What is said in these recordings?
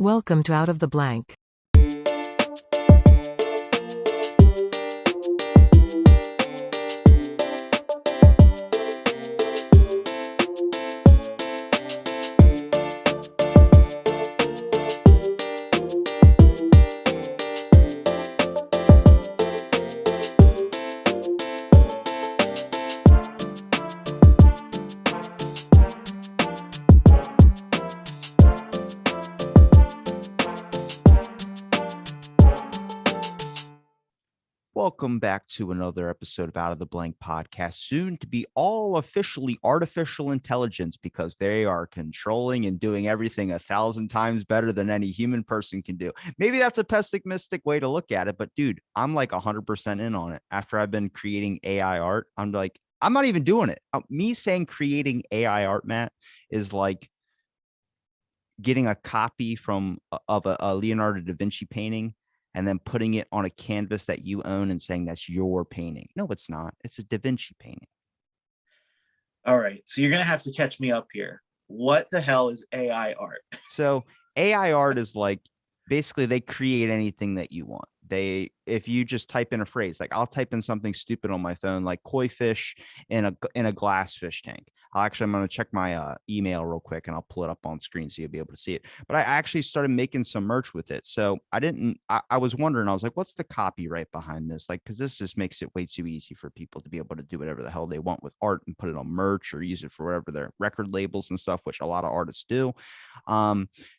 Welcome to Out of the Blank. Welcome back to another episode of Out of the Blank podcast, soon to be all officially artificial intelligence because they are controlling and doing everything 1,000 times better than any human person can do. Maybe that's a pessimistic way to look at it, but dude, I'm like 100% in on it. After I've been creating AI art, I'm like, I'm not even doing it. Me saying creating AI art, Matt, is like getting a copy of a Leonardo da Vinci painting and then putting it on a canvas that you own and saying that's your painting. No, it's not. It's a Da Vinci painting. All right. So you're going to have to catch me up here. What the hell is AI art? So AI art is like, basically they create anything that you want. If you just type in a phrase, like I'll type in something stupid on my phone, like koi fish in a glass fish tank. I'm going to check my email real quick and I'll pull it up on screen so you'll be able to see it. But I actually started making some merch with it. So I was wondering, I was like, what's the copyright behind this? Like, because this just makes it way too easy for people to be able to do whatever the hell they want with art and put it on merch or use it for whatever their record labels and stuff, which a lot of artists do.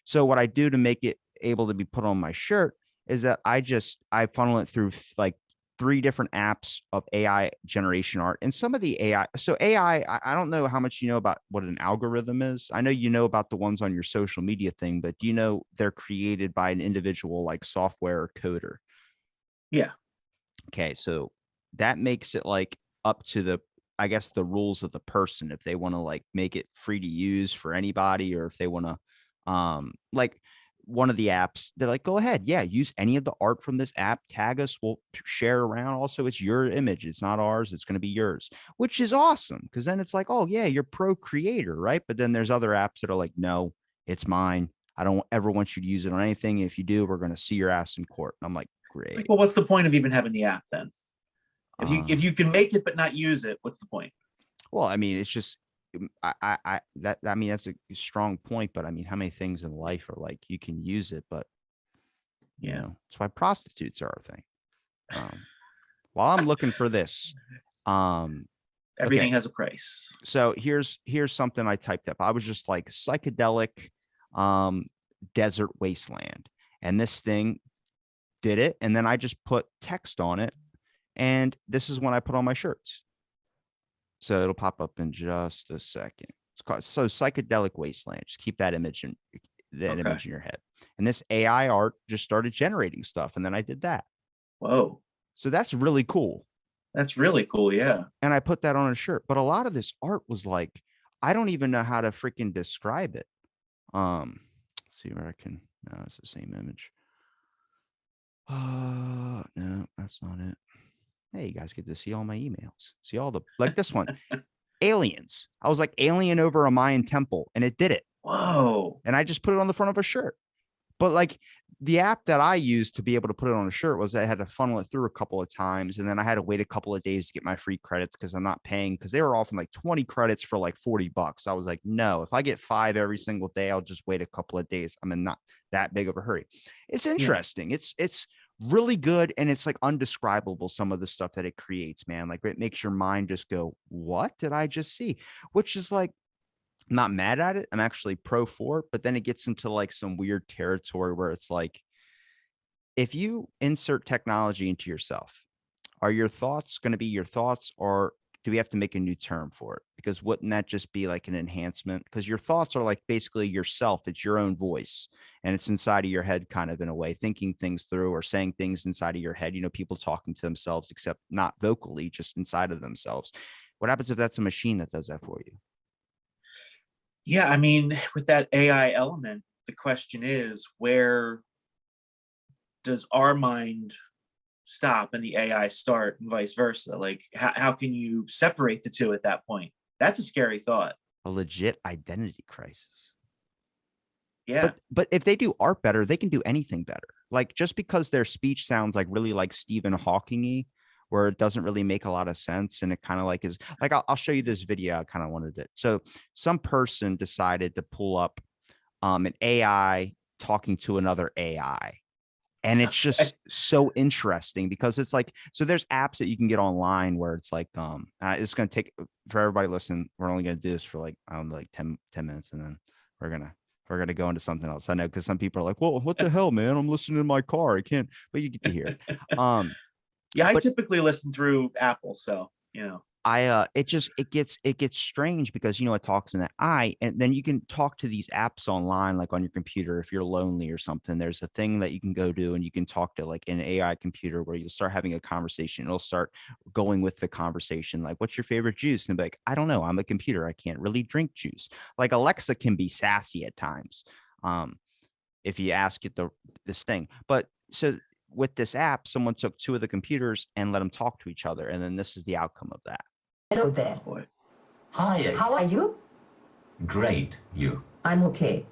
So what I do to make it able to be put on my shirt is that I funnel it through like 3 different apps of AI generation art. And some of the AI, so AI, I don't know how much you know about what an algorithm is. I know you know about the ones on your social media thing, but do you know they're created by an individual like software coder? Yeah. Okay, so that makes it like up to I guess the rules of the person if they want to like make it free to use for anybody, or if they want to like one of the apps, they're like, go ahead, yeah, use any of the art from this app, tag us, we'll share around. Also, it's your image, it's not ours, it's going to be yours, which is awesome because then it's like, oh yeah, you're pro creator, right? But then there's other apps that are like, no, it's mine, I don't ever want you to use it on anything. If you do, we're going to see your ass in court. And I'm like, great. It's like, well, what's the point of even having the app then? If you can make it but not use it, what's the point? Well, I mean, it's just I mean, that's a strong point, but I mean, how many things in life are like you can use it, but you know, that's why prostitutes are a thing. While I'm looking for this, everything has a price. So here's something I typed up. I was just like psychedelic desert wasteland, and this thing did it, and then I just put text on it, and this is when I put on my shirts. So it'll pop up in just a second. It's called psychedelic wasteland. Just keep that image in image in your head. And this AI art just started generating stuff, and then I did that. Whoa! So that's really cool. That's really cool, yeah. And I put that on a shirt. But a lot of this art was like, I don't even know how to freaking describe it. See where I can. No, it's the same image. No, that's not it. Hey, you guys get to see all my emails. See all the, like this one, aliens. I was like alien over a Mayan temple, and it did it. Whoa. And I just put it on the front of a shirt. But like the app that I used to be able to put it on a shirt was I had to funnel it through a couple of times. And then I had to wait a couple of days to get my free credits because I'm not paying, because they were offering like 20 credits for like $40. I was like, no, if I get 5 every single day, I'll just wait a couple of days. I'm in not that big of a hurry. It's interesting. Yeah. It's really good, and it's like undescribable, some of the stuff that it creates, man. Like it makes your mind just go, what did I just see? Which is like, I'm not mad at it, I'm actually pro for it, but then it gets into like some weird territory where it's like, if you insert technology into yourself, are your thoughts going to be your thoughts, or do we have to make a new term for it? Because wouldn't that just be like an enhancement? Because your thoughts are like basically yourself. It's your own voice, and it's inside of your head, kind of in a way, thinking things through or saying things inside of your head. You know, people talking to themselves, except not vocally, just inside of themselves. What happens if that's a machine that does that for you? Yeah, I mean, with that AI element, the question is, where does our mind stop and the AI start, and vice versa? Like, how can you separate the two at that point? That's a scary thought. A legit identity crisis. Yeah. But if they do art better, they can do anything better. Like just because their speech sounds like really like Stephen Hawking-y, where it doesn't really make a lot of sense, and it kind of like is like I'll show you this video. I kind of wanted it. So some person decided to pull up an AI talking to another AI. And it's Okay. just so interesting because it's like, so there's apps that you can get online where it's like, it's going to take for everybody listening. We're only going to do this for like, I don't know, like 10 minutes. And then we're going to, go into something else. I know. Cause some people are like, well, what the hell, man? I'm listening in my car. I can't, but you get to hear it. Yeah, I But typically listen through Apple, so it gets strange because it talks in the eye, and then you can talk to these apps online, like on your computer. If you're lonely or something, there's a thing that you can go to and you can talk to like an AI computer where you'll start having a conversation. It'll start going with the conversation, like, what's your favorite juice? And be like, I don't know, I'm a computer, I can't really drink juice. Like Alexa can be sassy at times. If you ask it this thing. But so with this app, someone took two of the computers and let them talk to each other. And then this is the outcome of that. Hello there. oh boy. Hi. How are you? Great, you. I'm okay.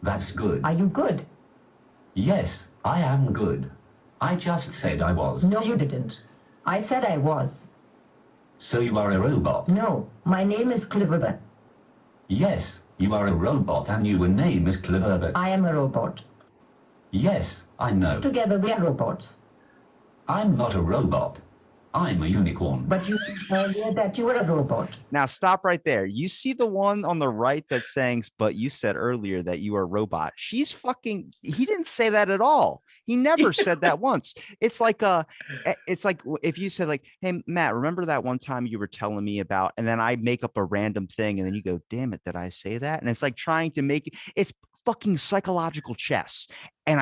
That's good. Are you good? Yes, I am good. I just said I was. No, you didn't. I said I was. So you are a robot? No, my name is Cliverbert. Yes, you are a robot and your name is Cliverbert. I am a robot. Yes, I know. Together we are robots. I'm not a robot. I'm a unicorn. But you said earlier that you were a robot. Now stop right there. You see the one on the right that's saying, but you said earlier that you are a robot. He didn't say that at all. He never said that once. It's like if you said like, hey, Matt, remember that one time you were telling me about, and then I make up a random thing and then you go, damn it, did I say that? And it's like trying to make it's fucking psychological chess. And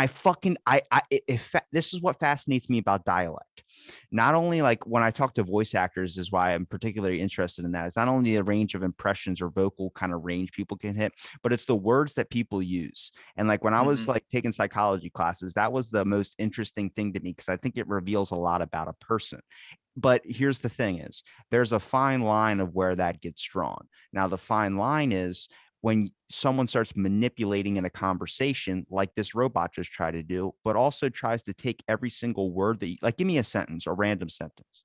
this is what fascinates me about dialect. Not only like when I talk to voice actors is why I'm particularly interested in that. It's not only the range of impressions or vocal kind of range people can hit, but it's the words that people use. And like when I was like taking psychology classes, that was the most interesting thing to me because I think it reveals a lot about a person. But here's the thing is there's a fine line of where that gets drawn. Now, the fine line is when someone starts manipulating in a conversation like this robot just tried to do, but also tries to take every single word that like, give me a sentence, a random sentence.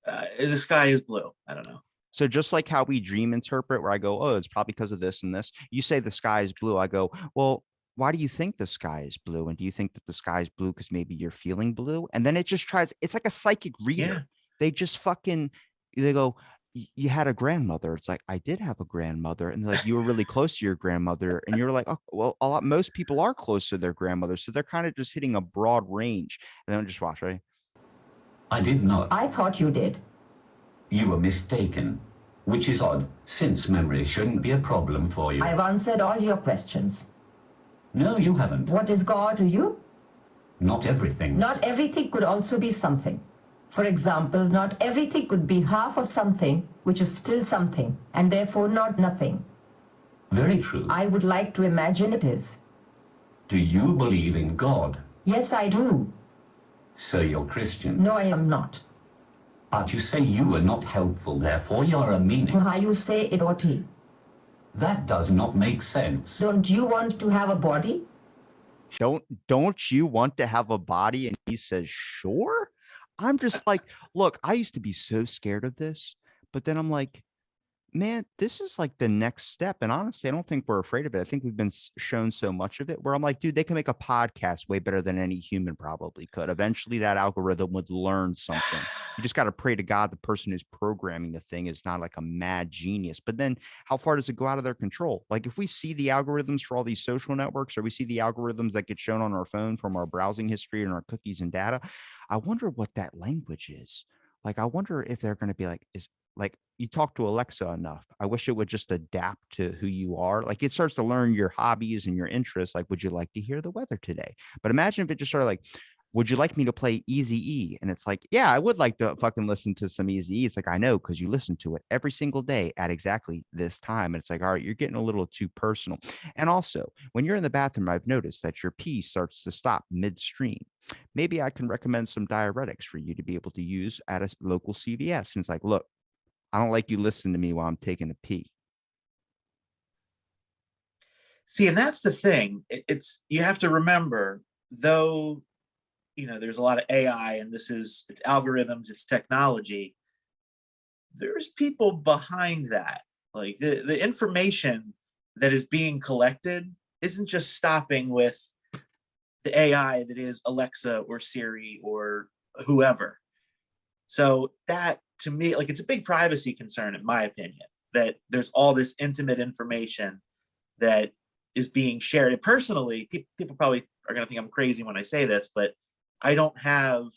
The sky is blue. I don't know. So just like how we dream interpret, where I go, oh, it's probably because of this and this. You say the sky is blue. I go, well, why do you think the sky is blue? And do you think that the sky is blue because maybe you're feeling blue? And then it just tries, it's like a psychic reader. Yeah. They just they go, you had a grandmother. It's like, I did have a grandmother. And like, you were really close to your grandmother. And you're like, oh, well, most people are close to their grandmother. So they're kind of just hitting a broad range. And then just watch, right? I did not. I thought you did. You were mistaken, which is odd, since memory shouldn't be a problem for you. I've answered all your questions. No, you haven't. What is God to you? Not everything. Not everything could also be something. For example, not everything could be half of something, which is still something, and therefore not nothing. Very true. I would like to imagine it is. Do you believe in God? Yes, I do. So you're Christian? No, I am not. But you say you are not helpful, therefore you're a meaning. How you say it, Oti. That does not make sense. Don't you want to have a body? Don't you want to have a body? And he says, sure. I'm just like, look, I used to be so scared of this, but then I'm like, man, this is like the next step. And honestly, I don't think we're afraid of it. I think we've been shown so much of it where I'm like, dude, they can make a podcast way better than any human probably could. Eventually that algorithm would learn something. You just got to pray to God the person who's programming the thing is not like a mad genius. But then how far does it go out of their control? Like if we see the algorithms for all these social networks, or we see the algorithms that get shown on our phone from our browsing history and our cookies and data, I wonder what that language is. Like, I wonder if they're going to be like, you talk to Alexa enough. I wish it would just adapt to who you are. Like it starts to learn your hobbies and your interests. Like, would you like to hear the weather today? But imagine if it just started like, would you like me to play Eazy-E? And it's like, yeah, I would like to fucking listen to some Eazy-E. It's like, I know, because you listen to it every single day at exactly this time. And it's like, all right, you're getting a little too personal. And also, when you're in the bathroom, I've noticed that your pee starts to stop midstream. Maybe I can recommend some diuretics for you to be able to use at a local CVS. And it's like, look, I don't like you listening to me while I'm taking a pee. See, and that's the thing. It's you have to remember, though, there's a lot of AI and it's algorithms, it's technology. There's people behind that. Like the information that is being collected isn't just stopping with the AI that is Alexa or Siri or whoever. So that, to me, like, it's a big privacy concern, in my opinion, that there's all this intimate information that is being shared. And personally, people probably are going to think I'm crazy when I say this, but I don't have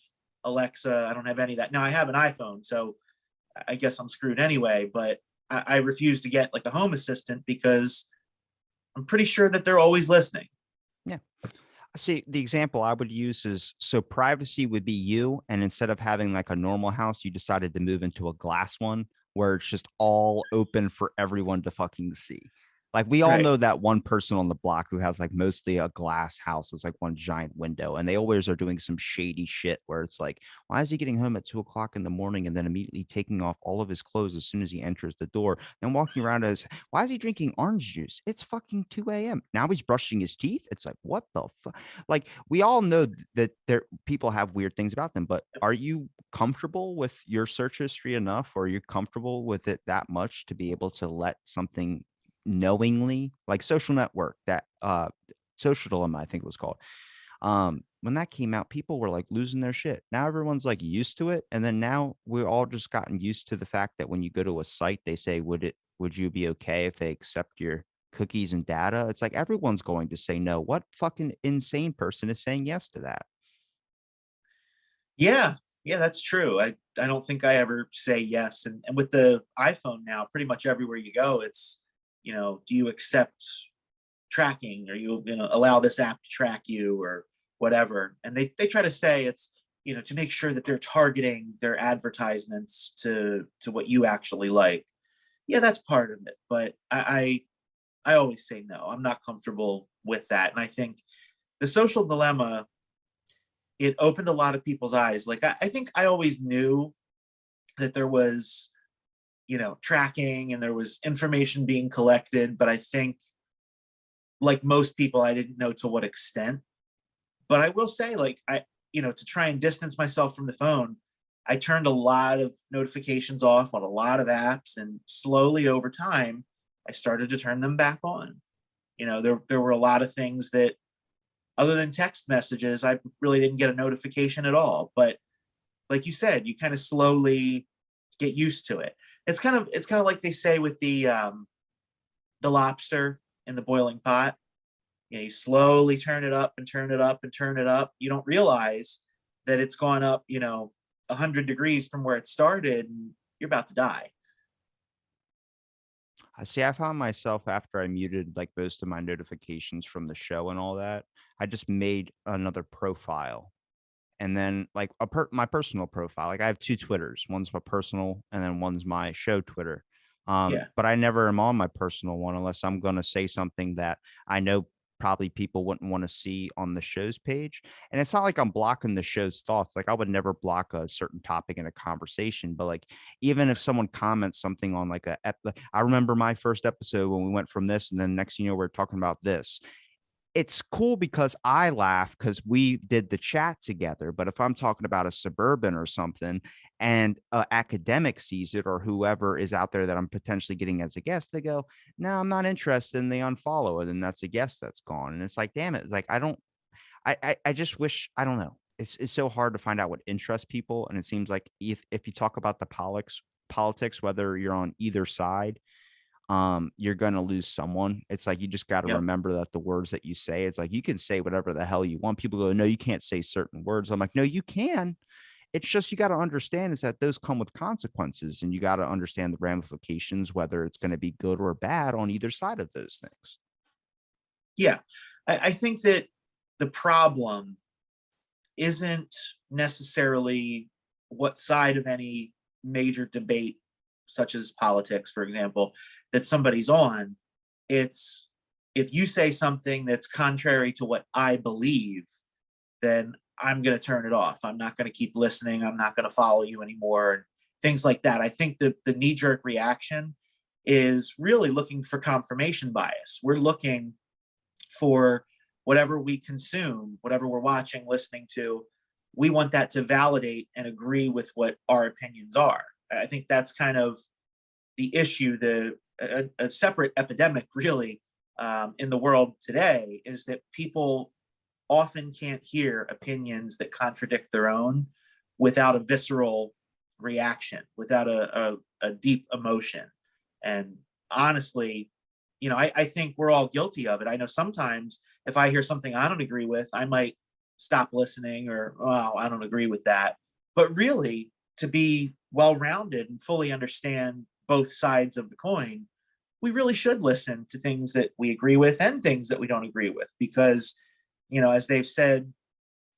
Alexa. I don't have any of that. Now I have an iPhone, so I guess I'm screwed anyway, but I refuse to get like a home assistant because I'm pretty sure that they're always listening. Yeah. See, the example I would use is, so privacy would be you, and instead of having like a normal house, you decided to move into a glass one where it's just all open for everyone to fucking see. Like, we all Right. know that one person on the block who has like mostly a glass house. It's like one giant window, and they always are doing some shady shit where it's like, why is he getting home at 2 o'clock in the morning and then immediately taking off all of his clothes as soon as he enters the door, then walking around as, why is he drinking orange juice? It's fucking 2 a.m. Now he's brushing his teeth. It's like, what the fuck? Like, we all know that there people have weird things about them, but are you comfortable with your search history enough, or are you comfortable with it that much to be able to let something knowingly, like Social Network, that Social Dilemma, I think it was called, when that came out, people were like losing their shit. Now everyone's like used to it, and then now we're all just gotten used to the fact that when you go to a site, they say, would you be okay if they accept your cookies and data? It's like everyone's going to say no. What fucking insane person is saying yes to that? Yeah, that's true. I don't think I ever say yes. And with the iPhone now, pretty much everywhere you go, it's, do you accept tracking? Are you going to allow this app to track you or whatever? And they try to say it's, to make sure that they're targeting their advertisements to what you actually like. Yeah, that's part of it. But I always say no. I'm not comfortable with that. And I think the Social Dilemma, it opened a lot of people's eyes. Like, I think I always knew that there was, tracking and there was information being collected, but I think, like most people, I didn't know to what extent. But I will say, like, to try and distance myself from the phone, I turned a lot of notifications off on a lot of apps, and slowly over time, I started to turn them back on. There were a lot of things that, other than text messages, I really didn't get a notification at all. But like you said, you kind of slowly get used to it. It's kind of like they say with the lobster in the boiling pot. You slowly turn it up and turn it up and turn it up. You don't realize that it's gone up, 100 degrees from where it started, and you're about to die. I see. I found myself, after I muted like most of my notifications from the show and all that, I just made another profile, and then like my personal profile. Like, I have two Twitters. One's my personal, and then one's my show Twitter. Yeah. But I never am on my personal one unless I'm gonna say something that I know probably people wouldn't want to see on the show's page. And it's not like I'm blocking the show's thoughts. Like, I would never block a certain topic in a conversation, but like, even if someone comments something on like I remember my first episode when we went from this, and then next thing you know, we're talking about this. It's cool because I laugh because we did the chat together. But if I'm talking about a Suburban or something, and academic sees it, or whoever is out there that I'm potentially getting as a guest, they go, no, I'm not interested, and they unfollow it, and that's a guest that's gone. And it's like, damn it. It's like, I just wish, I don't know. It's so hard to find out what interests people. And it seems like if you talk about the politics, whether you're on either side, you're gonna lose someone. It's like, you just got to Yep. remember that the words that you say, it's like, you can say whatever the hell you want. People go, no, you can't say certain words. I'm like, no, you can. It's just, you got to understand is that those come with consequences, and you got to understand the ramifications, whether it's going to be good or bad on either side of those things. Yeah. I think that the problem isn't necessarily what side of any major debate, such as politics, for example, that somebody's on. It's, if you say something that's contrary to what I believe, then I'm going to turn it off. I'm not going to keep listening. I'm not going to follow you anymore. And things like that. I think the knee-jerk reaction is really looking for confirmation bias. We're looking for whatever we consume, whatever we're watching, listening to, we want that to validate and agree with what our opinions are. I think that's kind of the issue, a separate epidemic really in the world today, is that people often can't hear opinions that contradict their own without a visceral reaction, without a deep emotion. And honestly, I think we're all guilty of it. I know sometimes if I hear something I don't agree with, I might stop listening, or, oh, I don't agree with that. But really, to be well-rounded and fully understand both sides of the coin, we really should listen to things that we agree with and things that we don't agree with, because, as they've said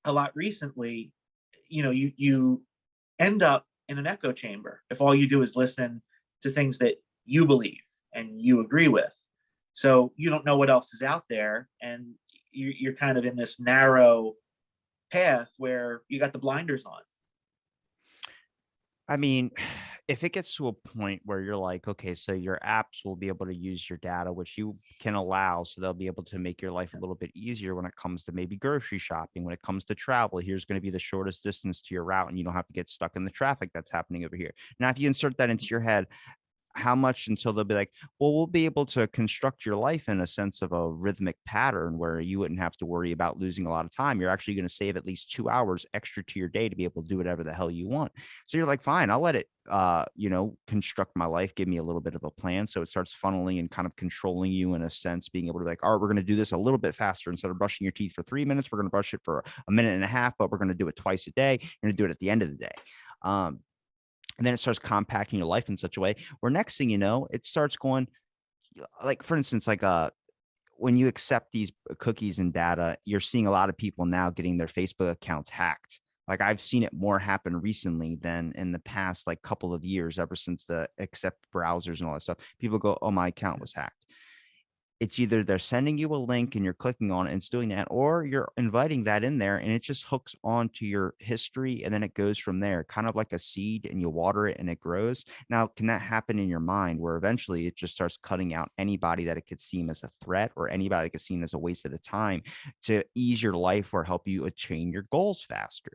a lot recently, you end up in an echo chamber if all you do is listen to things that you believe and you agree with. So you don't know what else is out there, and you're kind of in this narrow path where you got the blinders on. I mean, if it gets to a point where you're like, okay, so your apps will be able to use your data, which you can allow, so they'll be able to make your life a little bit easier when it comes to maybe grocery shopping, when it comes to travel. Here's going to be the shortest distance to your route, and you don't have to get stuck in the traffic that's happening over here. Now, if you insert that into your head, how much until they'll be like, well, we'll be able to construct your life in a sense of a rhythmic pattern where you wouldn't have to worry about losing a lot of time. You're actually going to save at least 2 hours extra to your day to be able to do whatever the hell you want. So you're like, fine, I'll let it, construct my life, give me a little bit of a plan. So it starts funneling and kind of controlling you in a sense, being able to be like, all right, we're going to do this a little bit faster. Instead of brushing your teeth for 3 minutes, we're going to brush it for a minute and a half, but we're going to do it twice a day. You're going to do it at the end of the day. And then it starts compacting your life in such a way where next thing you know, it starts going, like, for instance, like when you accept these cookies and data, you're seeing a lot of people now getting their Facebook accounts hacked. Like, I've seen it more happen recently than in the past, like, couple of years, ever since the accept browsers and all that stuff. People go, oh, my account was hacked. It's either they're sending you a link and you're clicking on it and it's doing that, or you're inviting that in there and it just hooks onto your history, and then it goes from there, kind of like a seed, and you water it and it grows. Now, can that happen in your mind where eventually it just starts cutting out anybody that it could seem as a threat, or anybody that could seem as a waste of the time to ease your life or help you attain your goals faster?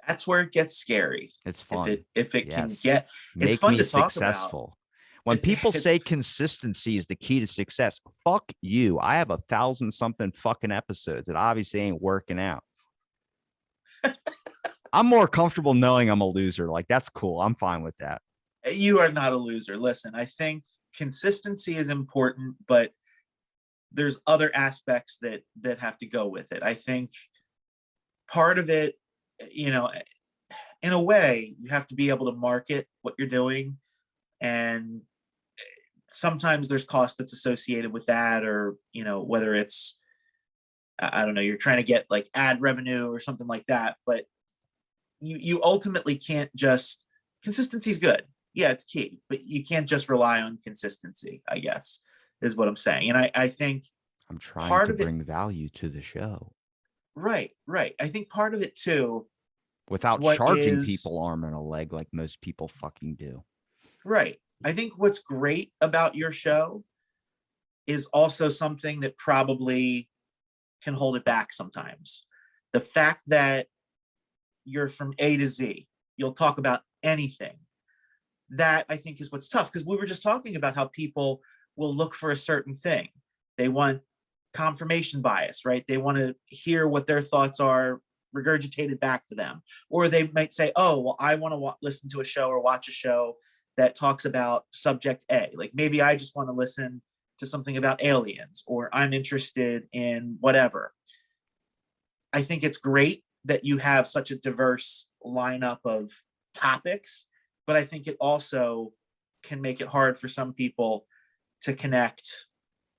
That's where it gets scary. It's fun. If it can Yes. get, it's Make fun me to talk about. successful. When people It's say consistency is the key to success, fuck you. I have 1,000-something fucking episodes that obviously ain't working out. I'm more comfortable knowing I'm a loser. Like, that's cool. I'm fine with that. You are not a loser. Listen, I think consistency is important, but there's other aspects that have to go with it. I think part of it, in a way, you have to be able to market what you're doing, and sometimes there's cost that's associated with that, or whether it's, I don't know, you're trying to get like ad revenue or something like that, but you ultimately can't just, consistency is good, yeah, it's key, but you can't just rely on consistency, I guess, is what I'm saying. And I think I'm trying part to of it, bring value to the show right, I think part of it too, without what charging is people arm and a leg like most people fucking do. right, I think what's great about your show is also something that probably can hold it back sometimes. The fact that you're from A to Z, you'll talk about anything. That, I think, is what's tough, because we were just talking about how people will look for a certain thing. They want confirmation bias, right? They want to hear what their thoughts are regurgitated back to them. Or they might say, oh, well, I want to listen to a show or watch a show that talks about subject A. Like, maybe I just want to listen to something about aliens, or I'm interested in whatever. I think it's great that you have such a diverse lineup of topics, but I think it also can make it hard for some people to connect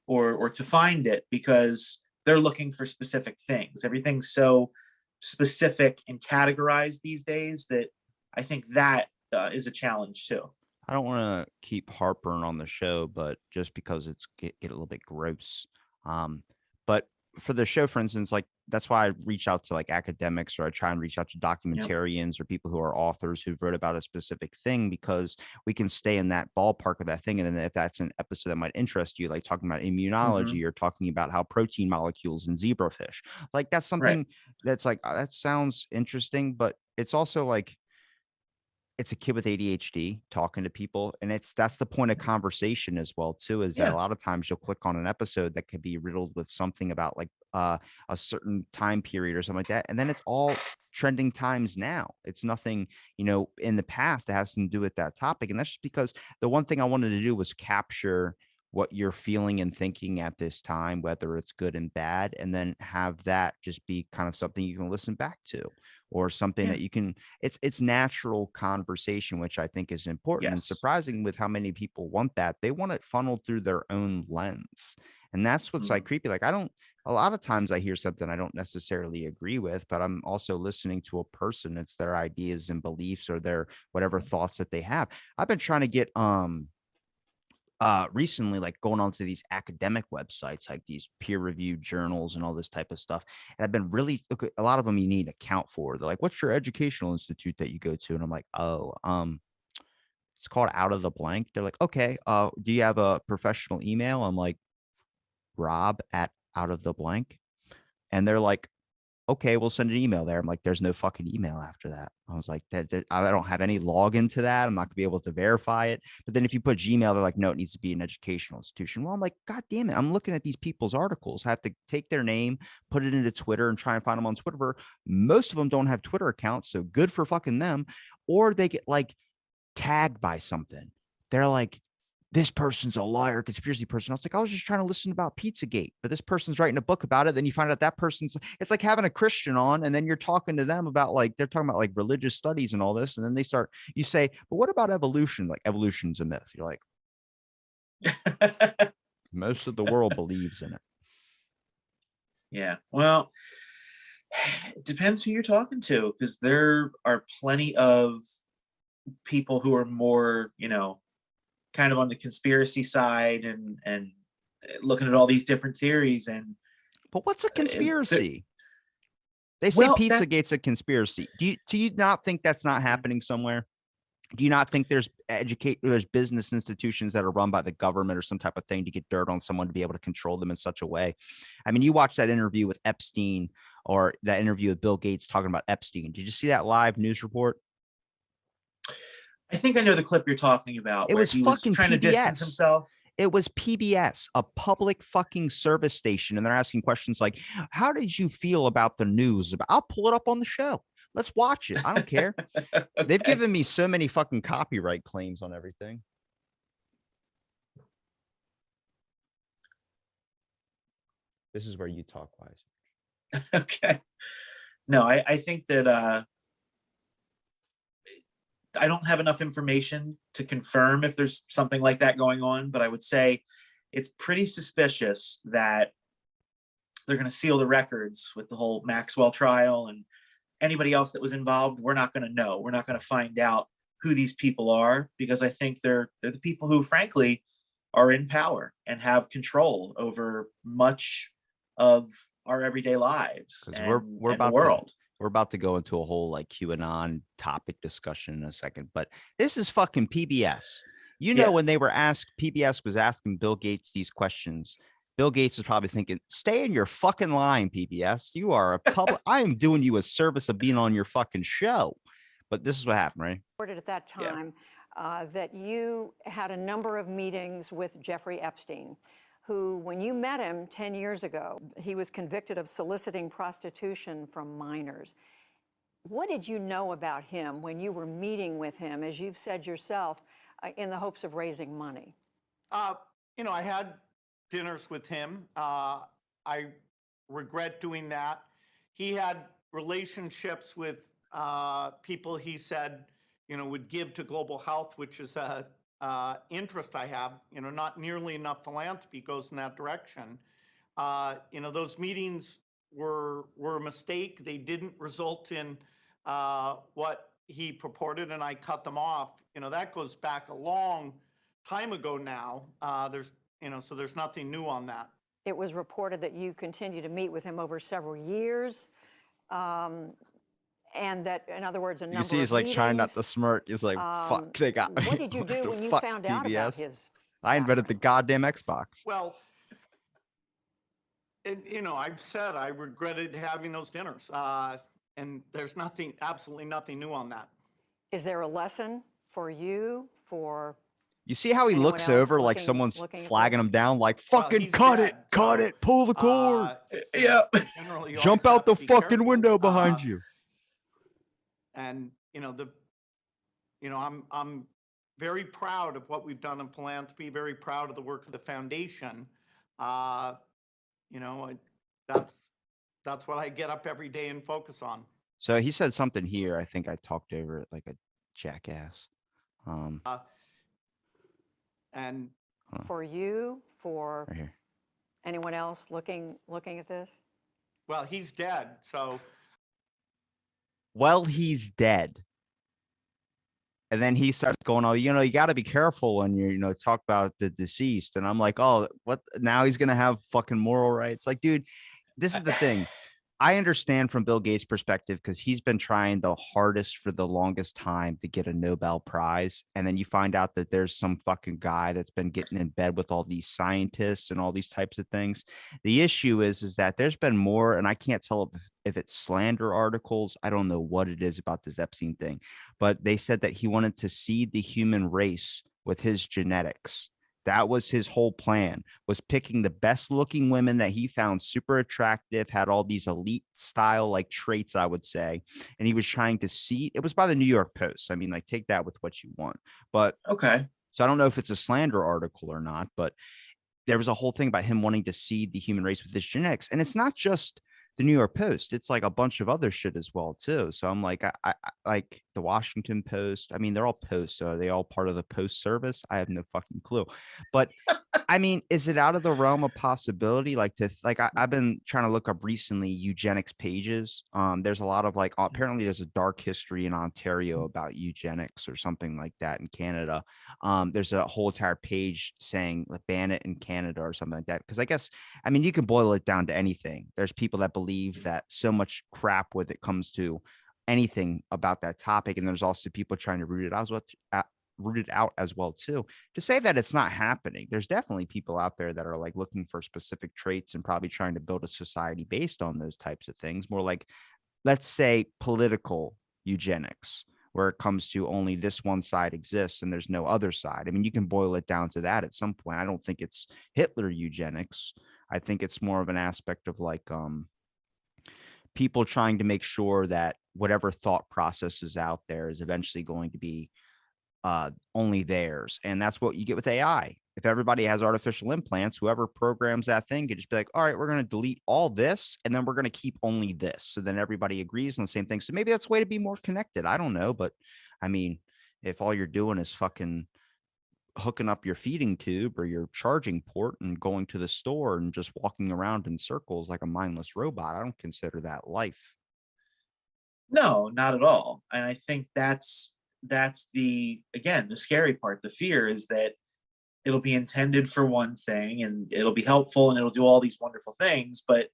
or to find it, because they're looking for specific things. Everything's so specific and categorized these days that I think that is a challenge too. I don't want to keep harping on the show, but just because it's get a little bit gross. But for the show, for instance, like that's why I reach out to like academics, or I try and reach out to documentarians or people who are authors who wrote about a specific thing, because we can stay in that ballpark of that thing. And then if that's an episode that might interest you, like talking about immunology or talking about how protein molecules in zebrafish, like that's something that's like, that sounds interesting, but it's also like, it's a kid with ADHD talking to people. And that's the point of conversation as well, too, is that a lot of times you'll click on an episode that could be riddled with something about like a certain time period or something like that. And then it's all trending times now. It's nothing, in the past that has to do with that topic. And that's just because the one thing I wanted to do was capture what you're feeling and thinking at this time, whether it's good and bad, and then have that just be kind of something you can listen back to, or something that you can, it's natural conversation, which I think is important. And surprising with how many people want that. They want it funneled through their own lens. And that's what's like creepy. Like a lot of times I hear something I don't necessarily agree with, but I'm also listening to a person. It's their ideas and beliefs, or their whatever thoughts that they have. I've been trying to get, recently, like going onto these academic websites, like these peer-reviewed journals and all this type of stuff. And I've been really, a lot of them you need to account for. They're like, what's your educational institute that you go to? And I'm like, it's called Out of the Blank. They're like, okay, do you have a professional email? I'm like, Rob at Out of the Blank. And they're like, okay, we'll send an email there. I'm like, there's no fucking email after that. I was like, that I don't have any login to that. I'm not gonna be able to verify it. But then if you put Gmail, they're like, no, it needs to be an educational institution. Well, I'm like, God damn it. I'm looking at these people's articles. I have to take their name, put it into Twitter, and try and find them on Twitter. Most of them don't have Twitter accounts, so good for fucking them. Or they get like tagged by something. They're like, this person's a liar, conspiracy person. I was like, I was just trying to listen about Pizzagate, but this person's writing a book about it. Then you find out that person's, it's like having a Christian on, and then you're talking to them about like, they're talking about like religious studies and all this. And then you say, but what about evolution? Like, evolution's a myth. You're like, most of the world believes in it. Yeah. Well, it depends who you're talking to, because there are plenty of people who are more, kind of on the conspiracy side and looking at all these different theories. But what's a conspiracy? They say Pizzagate's a conspiracy. Do you not think that's not happening somewhere? Do you not think there's business institutions that are run by the government or some type of thing to get dirt on someone to be able to control them in such a way? I mean, you watched that interview with Epstein, or that interview with Bill Gates talking about Epstein. Did you see that live news report? I think I know the clip you're talking about. It was fucking trying PBS. to distance himself. It was PBS, a public fucking service station. And they're asking questions like, how did you feel about the news? I'll pull it up on the show. Let's watch it. I don't care. Okay. They've given me so many fucking copyright claims on everything. This is where you talk wise. Okay. No, I think that I don't have enough information to confirm if there's something like that going on, but I would say it's pretty suspicious that they're going to seal the records with the whole Maxwell trial, and anybody else that was involved. We're not going to know. We're not going to find out who these people are, because I think they're the people who, frankly, are in power and have control over much of our everyday lives and we're about the world. We're about to go into a whole like QAnon topic discussion in a second, but this is fucking PBS. When they were asked, PBS was asking Bill Gates these questions. Bill Gates was probably thinking, stay in your fucking line, PBS. You are a public, I am doing you a service of being on your fucking show. But this is what happened, right? At that time, that you had a number of meetings with Jeffrey Epstein, who, when you met him 10 years ago, he was convicted of soliciting prostitution from minors. What did you know about him when you were meeting with him, as you've said yourself, in the hopes of raising money? I had dinners with him. I regret doing that. He had relationships with people he said, would give to global health, which is a interest I have. Not nearly enough philanthropy goes in that direction. Those meetings were a mistake. They didn't result in what he purported, and I cut them off. That goes back a long time ago now. So there's nothing new on that. it was reported that you continue to meet with him over several years. And that, in other words, a number You see, he's of like trying not to meetings. smirk. He's like, fuck, they got me. What did you do the when you fuck, found out about PBS? his I invented the background? goddamn Xbox. Well, I've said I regretted having those dinners, and there's absolutely nothing new on that. Is there a lesson for you, for You see how he anyone looks else over like looking someone's at flagging this? him down, like Well, fucking he's cut dead, it, cut so, it, pull the cord, Yeah. Generally, you jump always out have the to be fucking careful, window behind you. And I'm very proud of what we've done in philanthropy. Very proud of the work of the foundation. That's what I get up every day and focus on. So he said something here. I think I talked over it like a jackass. And For you, for Right here. anyone else looking at this? well, he's dead, so Well, he's dead. And then he starts going, oh, you got to be careful when you talk about the deceased. And I'm like, oh, what? Now he's going to have fucking moral rights. Like, dude, this is the thing. I understand from Bill Gates' perspective because he's been trying the hardest for the longest time to get a Nobel Prize. And then you find out that there's some fucking guy that's been getting in bed with all these scientists and all these types of things. The issue is that there's been more, and I can't tell if it's slander articles. I don't know what it is about this Epstein thing, but they said that he wanted to seed the human race with his genetics. That was his whole plan, was picking the best looking women that he found super attractive, had all these elite style like traits, I would say. And he was trying to see, it was by the New York Post. I mean, like, take that with what you want. But Okay. so I don't know if it's a slander article or not, but there was a whole thing about him wanting to seed the human race with his genetics. And it's not just the New York Post. It's like a bunch of other shit as well, too. So I'm like, I like the Washington Post. I mean, they're all posts. So are they all part of the Post service? I have no fucking clue. But I mean, is it out of the realm of possibility? I've been trying to look up recently eugenics pages. There's a lot of apparently there's a dark history in Ontario about eugenics or something like that in Canada. There's a whole entire page saying ban it in Canada or something like that. Because I mean, you can boil it down to anything. There's people that believe that so much crap with it comes to anything about that topic. And there's also people trying to root it out as well too. To say that it's not happening, there's definitely people out there that are like looking for specific traits and probably trying to build a society based on those types of things. More like, let's say, political eugenics, where it comes to only this one side exists and there's no other side. I mean, you can boil it down to that at some point. I don't think it's Hitler eugenics. I think it's more of an aspect of people trying to make sure that whatever thought process is out there is eventually going to be only theirs. And that's what you get with AI. If everybody has artificial implants, whoever programs that thing could just be like, all right, we're going to delete all this and then we're going to keep only this. So then everybody agrees on the same thing. So maybe that's a way to be more connected. I don't know. But I mean, if all you're doing is fucking hooking up your feeding tube or your charging port and going to the store and just walking around in circles like a mindless robot, I don't consider that life. No, not at all. And I think that's the scary part. The fear is that it'll be intended for one thing and it'll be helpful and it'll do all these wonderful things, but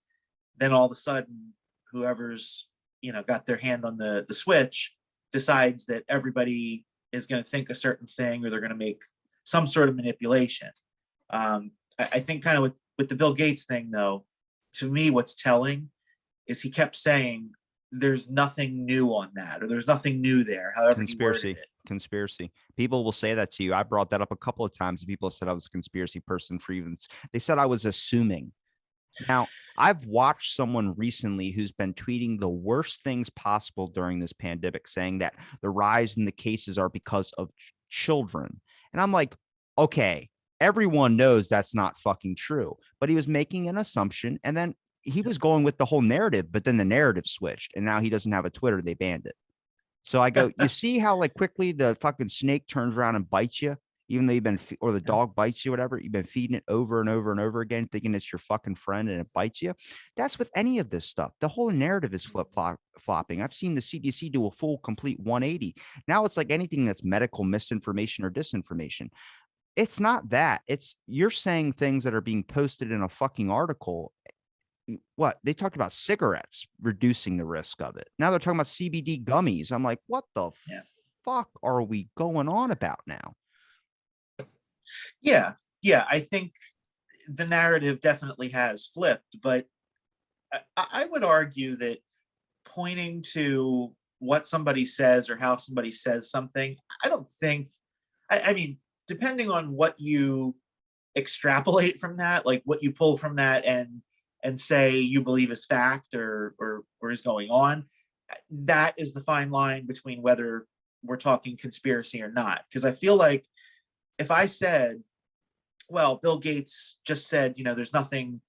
then all of a sudden whoever's got their hand on the switch decides that everybody is going to think a certain thing, or they're going to make some sort of manipulation. I think kind of with the Bill Gates thing, though, to me what's telling is he kept saying there's nothing new on that, or there's nothing new there, however he worded it. Conspiracy. People will say that to you. I brought that up a couple of times and people said I was a conspiracy person they said I was assuming. Now, I've watched someone recently who's been tweeting the worst things possible during this pandemic, saying that the rise in the cases are because of children. And I'm like, okay, everyone knows that's not fucking true, but he was making an assumption and then he was going with the whole narrative, but then the narrative switched and now he doesn't have a Twitter. They banned it. So I go, you see how quickly the fucking snake turns around and bites you, even though or the dog bites you, whatever, you've been feeding it over and over and over again, thinking it's your fucking friend and it bites you. That's with any of this stuff. The whole narrative is flopping. I've seen the CDC do a full complete 180. Now it's like anything that's medical misinformation or disinformation. it's not that. It's you're saying things that are being posted in a fucking article. What they talked about cigarettes reducing the risk of it. Now they're talking about CBD gummies. I'm like, what the Yeah. fuck are we going on about now? Yeah. I think the narrative definitely has flipped, but I would argue that pointing to what somebody says or how somebody says something, I don't think, I mean, depending on what you extrapolate from that, like what you pull from that and say you believe is fact or is going on, that is the fine line between whether we're talking conspiracy or not. Because I feel like if I said, well, Bill Gates just said, there's nothing,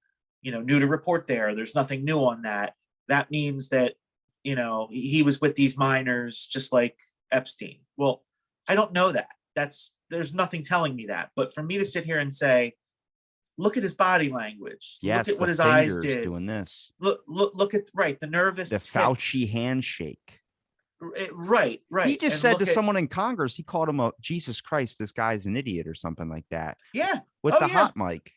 new to report there. There's nothing new on that. That means that, he was with these minors just like Epstein. Well, I don't know that. There's nothing telling me that. But for me to sit here and say, look at his body language. Yes, Look at what the his eyes fingers did. doing this. Look at the nervous The tips. Fauci handshake. Right. He just And said look to at- someone in Congress, he called him a Jesus Christ, this guy's an idiot or something like that. Yeah. With Oh, the yeah. hot mic.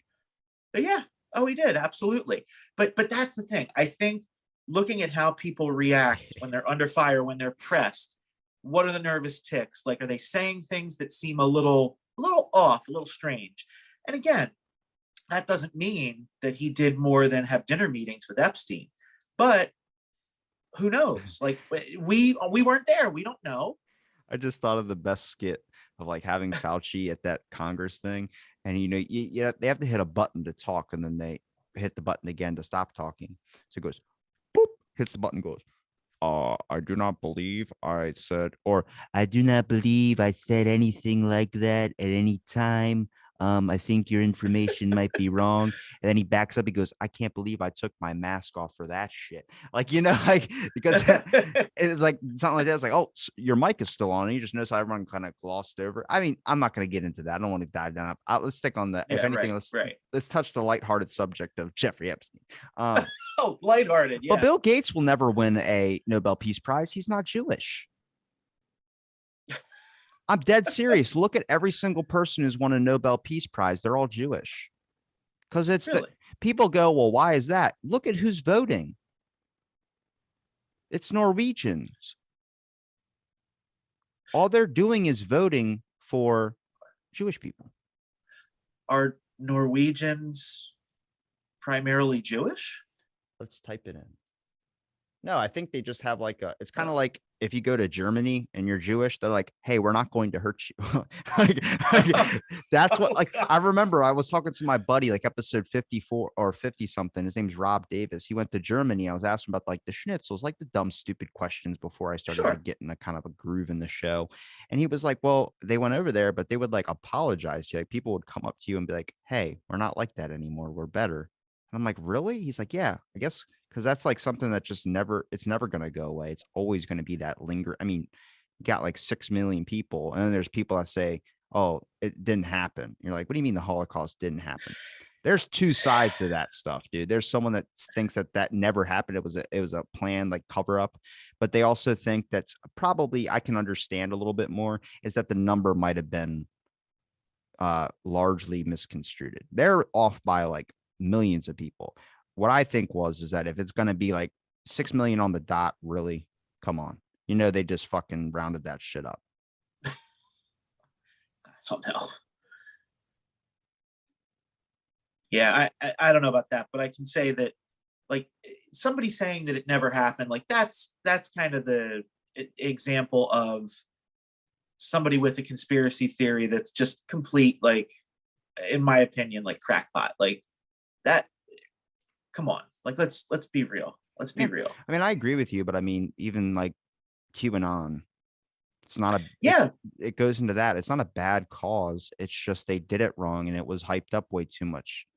Yeah. Oh, he did. Absolutely. But that's the thing. I think looking at how people react when they're under fire, when they're pressed, what are the nervous tics? Like, are they saying things that seem a little off, a little strange? And again, that doesn't mean that he did more than have dinner meetings with Epstein. But who knows? Like, we weren't there. We don't know. I just thought of the best skit of like having Fauci at that Congress thing. And, they have to hit a button to talk and then they hit the button again to stop talking. So it goes, boop, hits the button, goes, I do not believe I said, or I do not believe I said anything like that at any time. I think your information might be wrong. And then he backs up. He goes, I can't believe I took my mask off for that shit. Like, like, because it's like something like that. It's like, oh, your mic is still on. And you just notice how everyone kind of glossed over. I mean, I'm not going to get into that. I don't want to dive down. Let's stick on the, if anything, let's touch the lighthearted subject of Jeffrey Epstein. Oh, lighthearted. Yeah. But Bill Gates will never win a Nobel Peace Prize. He's not Jewish. I'm dead serious. Look at every single person who's won a Nobel Peace Prize. They're all Jewish. Because it's Really? people go, well, why is that? Look at who's voting. It's Norwegians. All they're doing is voting for Jewish people. Are Norwegians primarily Jewish? Let's type it in. No, I think they just have like it's kind of like if you go to Germany and you're Jewish, they're like, hey, we're not going to hurt you. That's what, like, I remember I was talking to my buddy, like episode 54 or 50 something. His name's Rob Davis. He went to Germany. I was asking about like the schnitzels, like the dumb, stupid questions before I started like getting a kind of a groove in the show. And he was like, well, they went over there, but they would like apologize to you. Like people would come up to you and be like, hey, we're not like that anymore. We're better. And I'm like, really? He's like, yeah, I guess. Because that's like something that just it's never going to go away. It's always going to be that linger. I mean, you got like 6 million people. And then there's people that say, oh, it didn't happen. You're like, what do you mean the Holocaust didn't happen? There's two sides to that stuff, dude. There's someone that thinks that never happened. It was a plan, like cover up. But they also think that's probably, I can understand a little bit more, is that the number might have been largely misconstrued. They're off by like millions of people. What I think is that if it's going to be like 6 million on the dot, really, come on. They just fucking rounded that shit up. I don't know. Yeah, I don't know about that, but I can say that, like, somebody saying that it never happened, like that's kind of the example of somebody with a conspiracy theory that's just complete, like, in my opinion, like crackpot. Like that. Come on, like let's be real. Let's be real. I mean, I agree with you, but I mean, even like QAnon, it's not it goes into that. It's not a bad cause. It's just they did it wrong and it was hyped up way too much.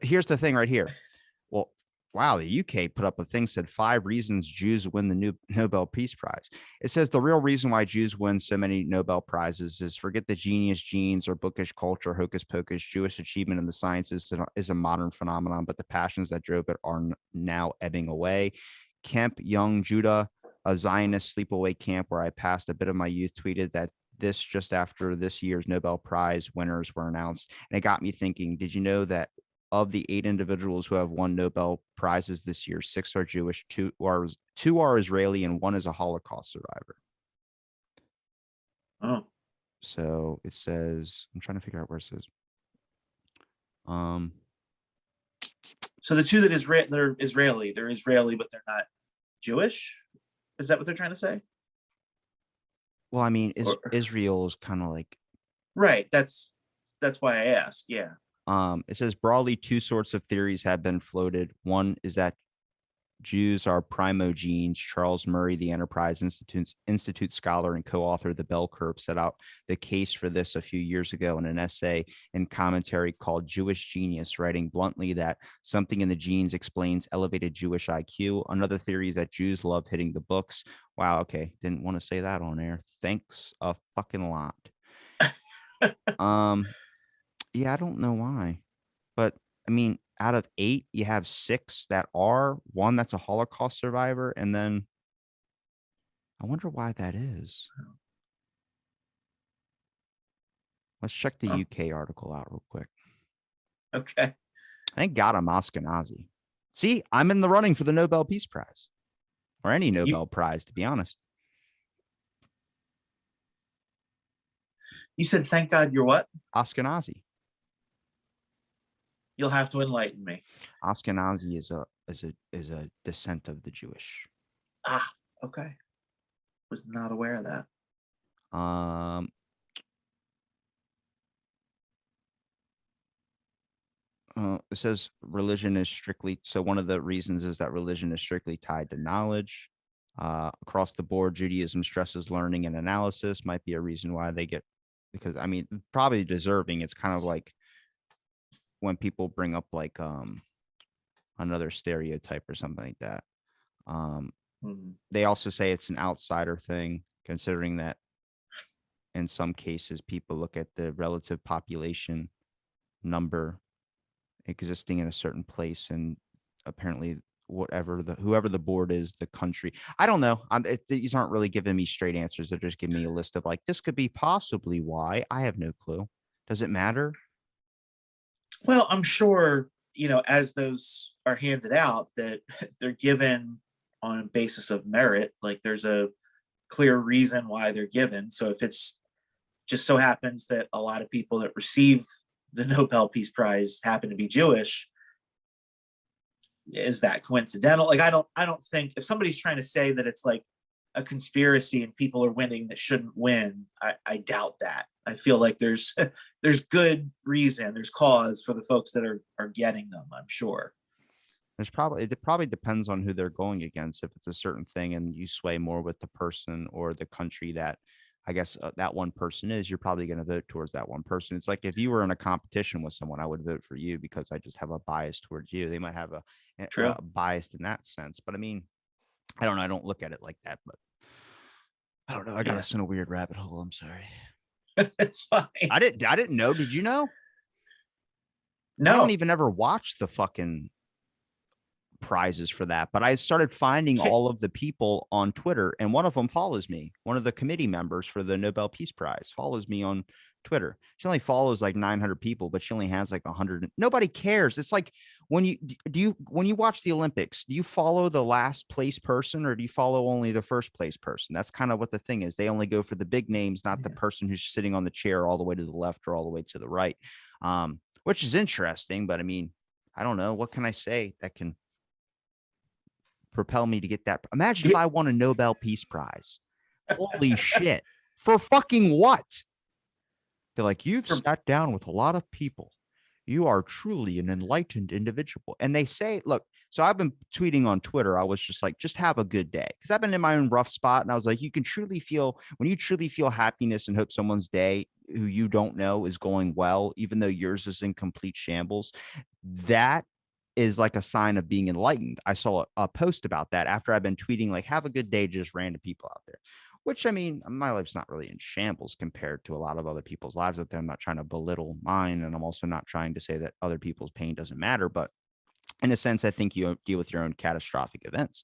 Here's the thing right here. Well, wow, the UK put up a thing, said 5 reasons Jews win the new Nobel Peace Prize. It says the real reason why Jews win so many Nobel Prizes is forget the genius genes or bookish culture, hocus pocus. Jewish achievement in the sciences is a modern phenomenon, but the passions that drove it are now ebbing away. Kemp, Young, Judah, a Zionist sleepaway camp where I passed a bit of my youth, tweeted that this just after this year's Nobel Prize winners were announced. And it got me thinking, did you know that of the 8 individuals who have won Nobel Prizes this year, 6 are Jewish, 2 are Israeli, and 1 is a Holocaust survivor. Oh, So it says, I'm trying to figure out where it says. so the two that they're Israeli, but they're not Jewish. Is that what they're trying to say? Well, I mean, Or- Israel is kind of like, Right. That's why I asked. Yeah. it says broadly 2 sorts of theories have been floated. One is that Jews are primogenes. Charles Murray, the Enterprise Institute scholar and co-author of the Bell Curve, set out the case for this a few years ago in an essay and commentary called Jewish Genius, writing bluntly that something in the genes explains elevated Jewish IQ. Another theory is that Jews love hitting the books. Wow, okay, didn't want to say that on air. Thanks a fucking lot. Yeah, I don't know why, but I mean, out of 8, you have 6 that are, 1 that's a Holocaust survivor, and then I wonder why that is. Let's check the Oh. UK article out real quick. Okay. Thank God I'm Ashkenazi. See, I'm in the running for the Nobel Peace Prize, or any Nobel Prize, to be honest. You said, "Thank God you're what?" Ashkenazi. You'll have to enlighten me. Ashkenazi is a descent of the Jewish. Ah, okay. Was not aware of that. It says religion is strictly, so one of the reasons is that religion is strictly tied to knowledge. Across the board, Judaism stresses learning and analysis. Might be a reason why they get, because I mean, probably deserving. It's kind of like when people bring up like another stereotype or something like that. They also say it's an outsider thing, considering that in some cases people look at the relative population number existing in a certain place, and apparently whoever the board is, the country, I don't know. These aren't really giving me straight answers. They're just giving me a list of like, this could be possibly why. I have no clue. Does it matter? Well, I'm sure, as those are handed out, that they're given on a basis of merit. Like there's a clear reason why they're given. So if it's just so happens that a lot of people that receive the Nobel Peace Prize happen to be Jewish, is that coincidental? Like I don't think, if somebody's trying to say that it's like a conspiracy and people are winning that shouldn't win, I doubt that. I feel like there's good reason, there's cause for the folks that are getting them, I'm sure. It probably depends on who they're going against. If it's a certain thing and you sway more with the person or the country that I guess that one person is, you're probably going to vote towards that one person. It's like if you were in a competition with someone, I would vote for you because I just have a bias towards you. They might have a bias in that sense, but I mean, I don't know. I don't look at it like that, but I don't know. I got us in a weird rabbit hole. I'm sorry. It's fine. I didn't know. Did you know? No. I don't even ever watch the fucking prizes for that, but I started finding all of the people on Twitter, and one of them follows me. One of the committee members for the Nobel Peace Prize follows me on Twitter. She only follows like 900 people, but she only has like 100. Nobody cares. It's like when you watch the Olympics, do you follow the last place person or do you follow only the first place person? That's kind of what the thing is. They only go for the big names, not the person who's sitting on the chair all the way to the left or all the way to the right, which is interesting. But I mean, I don't know. What can I say that can propel me to get that? Imagine if I won a Nobel Peace Prize. Holy shit. For fucking what? They're like, you've sat down with a lot of people. You are truly an enlightened individual. And they say, look, so I've been tweeting on Twitter. I was just like, just have a good day. Because I've been in my own rough spot. And I was like, when you truly feel happiness and hope someone's day who you don't know is going well, even though yours is in complete shambles, that is like a sign of being enlightened. I saw a post about that after I've been tweeting, like, have a good day, just random people out there. Which, I mean, my life's not really in shambles compared to a lot of other people's lives out there. I'm not trying to belittle mine, and I'm also not trying to say that other people's pain doesn't matter. But in a sense, I think you deal with your own catastrophic events.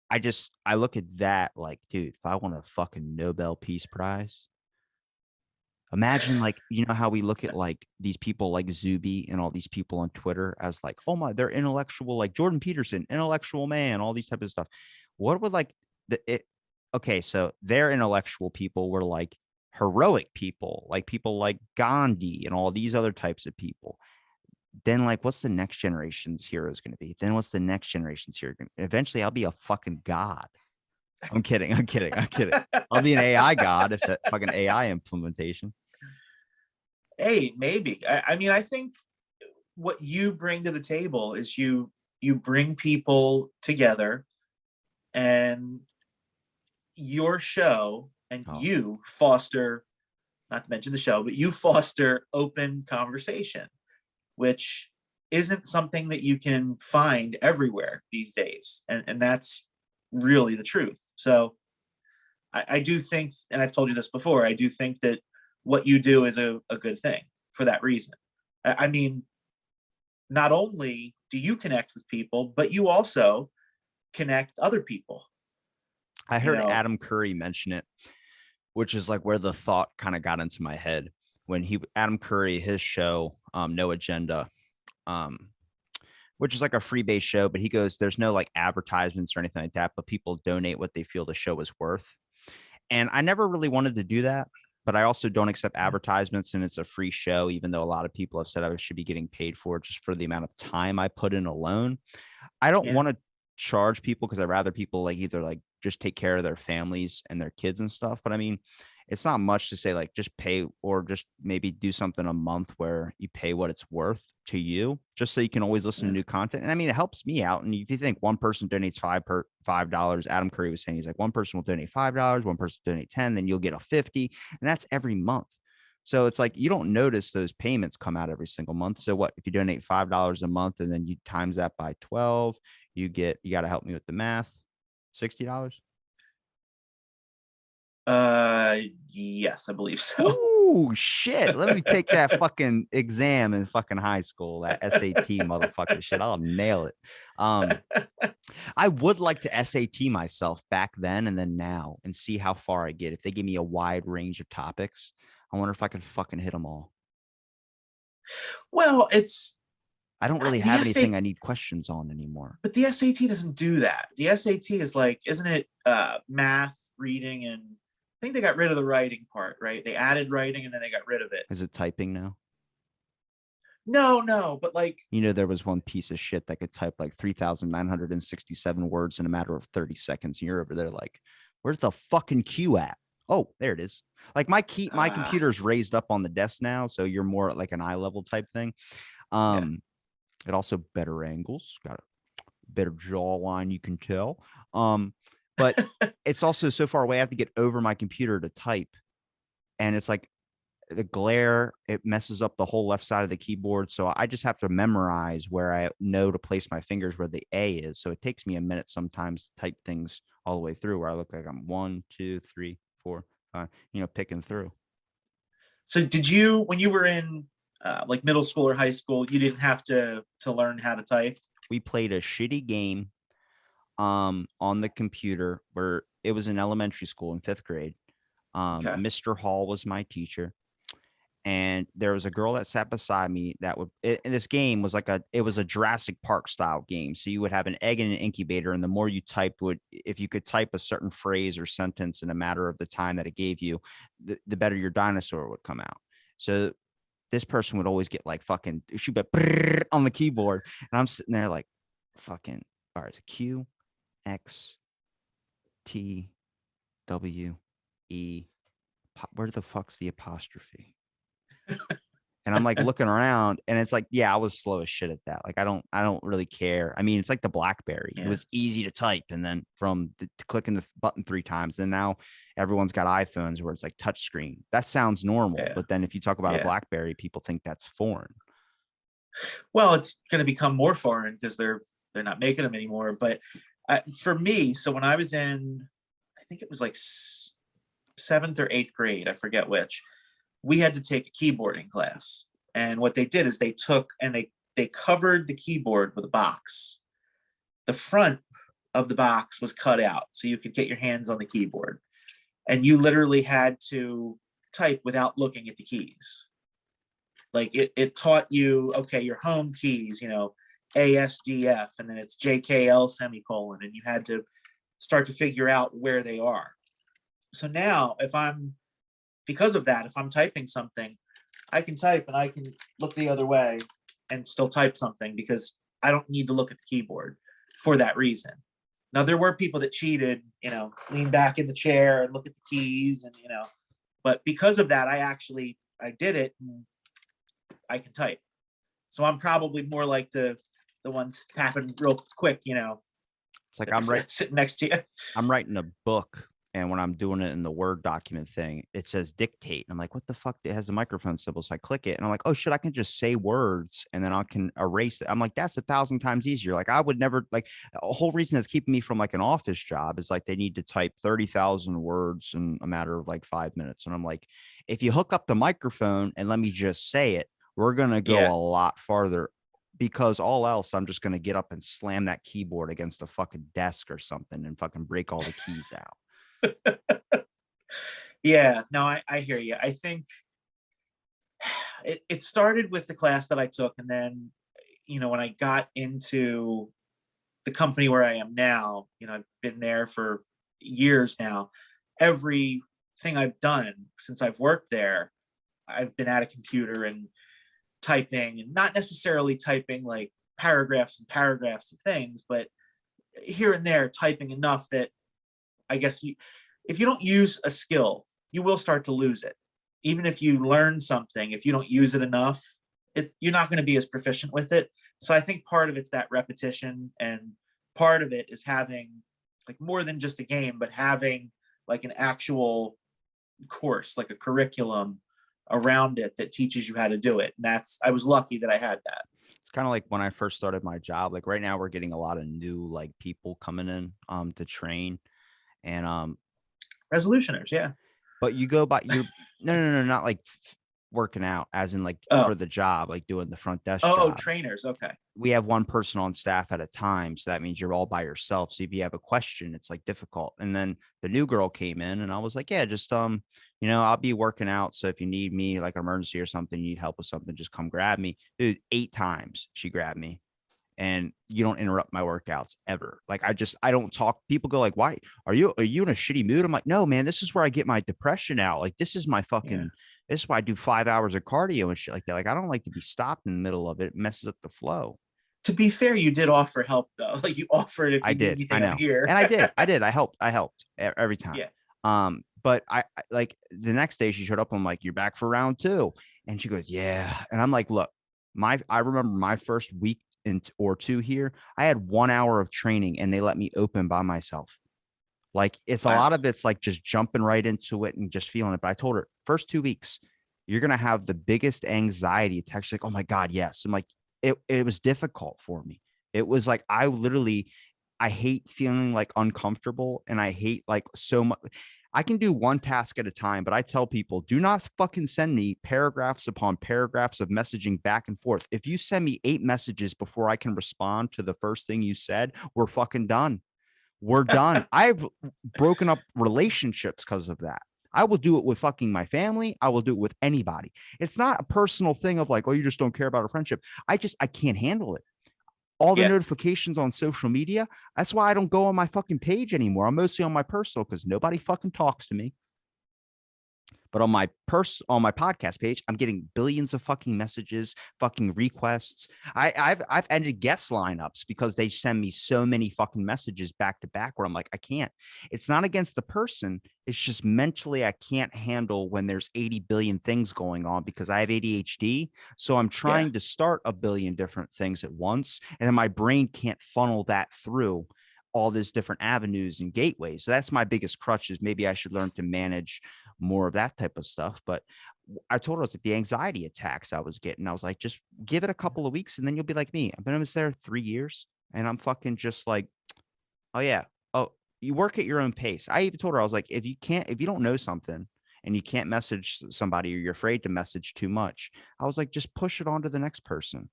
I look at that like, dude, if I want a fucking Nobel Peace Prize, imagine like, you know how we look at like these people like Zuby and all these people on Twitter as like, oh my, they're intellectual, like Jordan Peterson, intellectual man, all these type of stuff. What would like okay, so their intellectual people were like heroic people like Gandhi and all these other types of people. Then like, what's the next generation's heroes going to be? Then what's the next generation's hero? Eventually, I'll be a fucking god. I'm kidding. I'm kidding. I'm kidding. I'll be an AI god if that fucking AI implementation. Hey, maybe. I mean, I think what you bring to the table is you bring people together, and your show, and Oh. you foster, not to mention the show, but you foster open conversation, which isn't something that you can find everywhere these days. And that's really the truth. So I do think, and I've told you this before, I do think that what you do is a good thing for that reason. I mean, not only do you connect with people, but you also connect other people. I You heard know, Adam Curry mention it, which is like where the thought kind of got into my head when Adam Curry, his show, No Agenda, which is like a free based show, but he goes, there's no like advertisements or anything like that, but people donate what they feel the show is worth. And I never really wanted to do that, but I also don't accept advertisements, and it's a free show, even though a lot of people have said I should be getting paid for it just for the amount of time I put in alone. I don't want to charge people because I'd rather people like either like just take care of their families and their kids and stuff. But I mean, it's not much to say like just pay, or just maybe do something a month where you pay what it's worth to you, just so you can always listen to new content. And I mean, it helps me out. And if you think one person donates $5, Adam Curry was saying, he's like, one person will donate $5, one person will donate 10, then you'll get a 50, and that's every month. So it's like you don't notice those payments come out every single month. So what if you donate $5 a month and then you times that by 12, you got to help me with the math, $60. Yes, I believe so. Ooh, shit. Let me take that fucking exam in fucking high school, that SAT motherfucking shit. I'll nail it. I would like to SAT myself back then and then now and see how far I get. If they give me a wide range of topics, I wonder if I can fucking hit them all. Well, I don't really the have SAT anything I need questions on anymore. but the SAT doesn't do that. The SAT is like, isn't it math, reading, and I think they got rid of the writing part, right? They added writing and then they got rid of it. Is it typing now? No, but like, you know, there was one piece of shit that could type like 3,967 words in a matter of 30 seconds. And you're over there like, where's the fucking Q at? Oh, there it is. Like my computer's raised up on the desk now, so you're more like an eye level type thing. It also better angles, got a better jawline, you can tell. But it's also so far away, I have to get over my computer to type. And it's like the glare, it messes up the whole left side of the keyboard. So I just have to memorize where I know to place my fingers where the A is. So it takes me a minute sometimes to type things all the way through where I look like I'm 1, 2, 3, 4, 5, picking through. So did you, when you were in like middle school or high school, you didn't have to learn how to type? We played a shitty game on the computer where it was in elementary school in 5th grade. Mr. Hall was my teacher. And there was a girl that sat beside me that and this game was it was a Jurassic Park style game. So you would have an egg in an incubator, and the more you typed if you could type a certain phrase or sentence in a matter of the time that it gave you, the better your dinosaur would come out. So this person would always get like fucking shoot on the keyboard. And I'm sitting there like fucking, all right, Q, X, T, W, E. Where the fuck's the apostrophe? And I'm like looking around, and it's like, yeah, I was slow as shit at that. Like, I don't really care. I mean, it's like the BlackBerry. It was easy to type, and then from clicking the button 3 times, and now everyone's got iPhones where it's like touchscreen. That sounds normal, but then if you talk about a BlackBerry, people think that's foreign. Well, it's going to become more foreign because they're not making them anymore. But for me, so when I was in, I think it was like 7th or 8th grade, I forget which, we had to take a keyboarding class. And what they did is they took and they covered the keyboard with a box. The front of the box was cut out so you could get your hands on the keyboard. And you literally had to type without looking at the keys. Like it taught you, okay, your home keys, you know, ASDF, and then it's JKL semicolon, and you had to start to figure out where they are. So now because of that, if I'm typing something, I can type and I can look the other way and still type something because I don't need to look at the keyboard for that reason. Now, there were people that cheated, you know, lean back in the chair and look at the keys and, you know, but because of that, I did it and I can type. So I'm probably more like the ones tapping real quick, you know. It's like sitting next to you. I'm writing a book, and when I'm doing it in the Word document thing, it says dictate. And I'm like, what the fuck? It has a microphone symbol. So I click it and I'm like, oh shit, I can just say words and then I can erase it. I'm like, that's 1,000 times easier. Like I would never, like, a whole reason that's keeping me from like an office job is like they need to type 30,000 words in a matter of like 5 minutes. And I'm like, if you hook up the microphone and let me just say it, we're going to go a lot farther, because all else I'm just going to get up and slam that keyboard against the fucking desk or something and fucking break all the keys out. Yeah, no, I hear you. I think it started with the class that I took. And then, you know, when I got into the company where I am now, you know, I've been there for years now. Everything I've done since I've worked there, I've been at a computer and typing, and not necessarily typing like paragraphs and paragraphs of things, but here and there typing enough that I guess if you don't use a skill, you will start to lose it. Even if you learn something, if you don't use it enough, you're not going to be as proficient with it. So I think part of it's that repetition, and part of it is having like more than just a game, but having like an actual course, like a curriculum around it that teaches you how to do it. And I was lucky that I had that. It's kind of like when I first started my job. Like right now we're getting a lot of new like people coming in to train, and Resolutioners, yeah. but you go by your no, not like working out as in like for the job, like doing the front desk job. Trainers, okay. We have one person on staff at a time, so that means you're all by yourself. So if you have a question, it's like difficult. And then the new girl came in and I was like, yeah, just you know, I'll be working out, so if you need me like emergency or something, you need help with something, just come grab me. Dude, 8 times she grabbed me. And you don't interrupt my workouts ever. Like I don't talk. People go like, why are you in a shitty mood? I'm like, no, man, this is where I get my depression out. Like this is my fucking, this is why I do 5 hours of cardio and shit like that. Like I don't like to be stopped in the middle of it. It messes up the flow. To be fair, you did offer help though. Like you offered if you need anything, I know. Here. And I did. I helped every time. Yeah. But I like the next day she showed up. I'm like, you're back for round 2. And she goes, yeah. And I'm like, look, I remember my first week or 2 here, I had 1 hour of training and they let me open by myself. Like it's a lot of it's like just jumping right into it and just feeling it. But I told her first 2 weeks, you're going to have the biggest anxiety attack. She's like, oh my God, yes. I'm like, it was difficult for me. It was like, I hate feeling like uncomfortable, and I hate like so much. I can do one task at a time, but I tell people, do not fucking send me paragraphs upon paragraphs of messaging back and forth. If you send me 8 messages before I can respond to the first thing you said, we're fucking done. We're done. I've broken up relationships because of that. I will do it with fucking my family. I will do it with anybody. It's not a personal thing of like, oh, you just don't care about a friendship. I can't handle it. All the notifications on social media. That's why I don't go on my fucking page anymore. I'm mostly on my personal because nobody fucking talks to me. But on my podcast page, I'm getting billions of fucking messages, fucking requests. I've ended guest lineups because they send me so many fucking messages back to back where I'm like, I can't. It's not against the person. It's just mentally I can't handle when there's 80 billion things going on because I have ADHD. So I'm trying to start a billion different things at once, and then my brain can't funnel that through all these different avenues and gateways. So that's my biggest crutch, is maybe I should learn to manage more of that type of stuff. But I told her, I was like, the anxiety attacks I was getting, I was like, just give it a couple of weeks and then you'll be like me. I've been there 3 years and I'm fucking just like, oh yeah. Oh, you work at your own pace. I even told her, I was like, if you don't know something and you can't message somebody, or you're afraid to message too much, I was like, just push it on to the next person.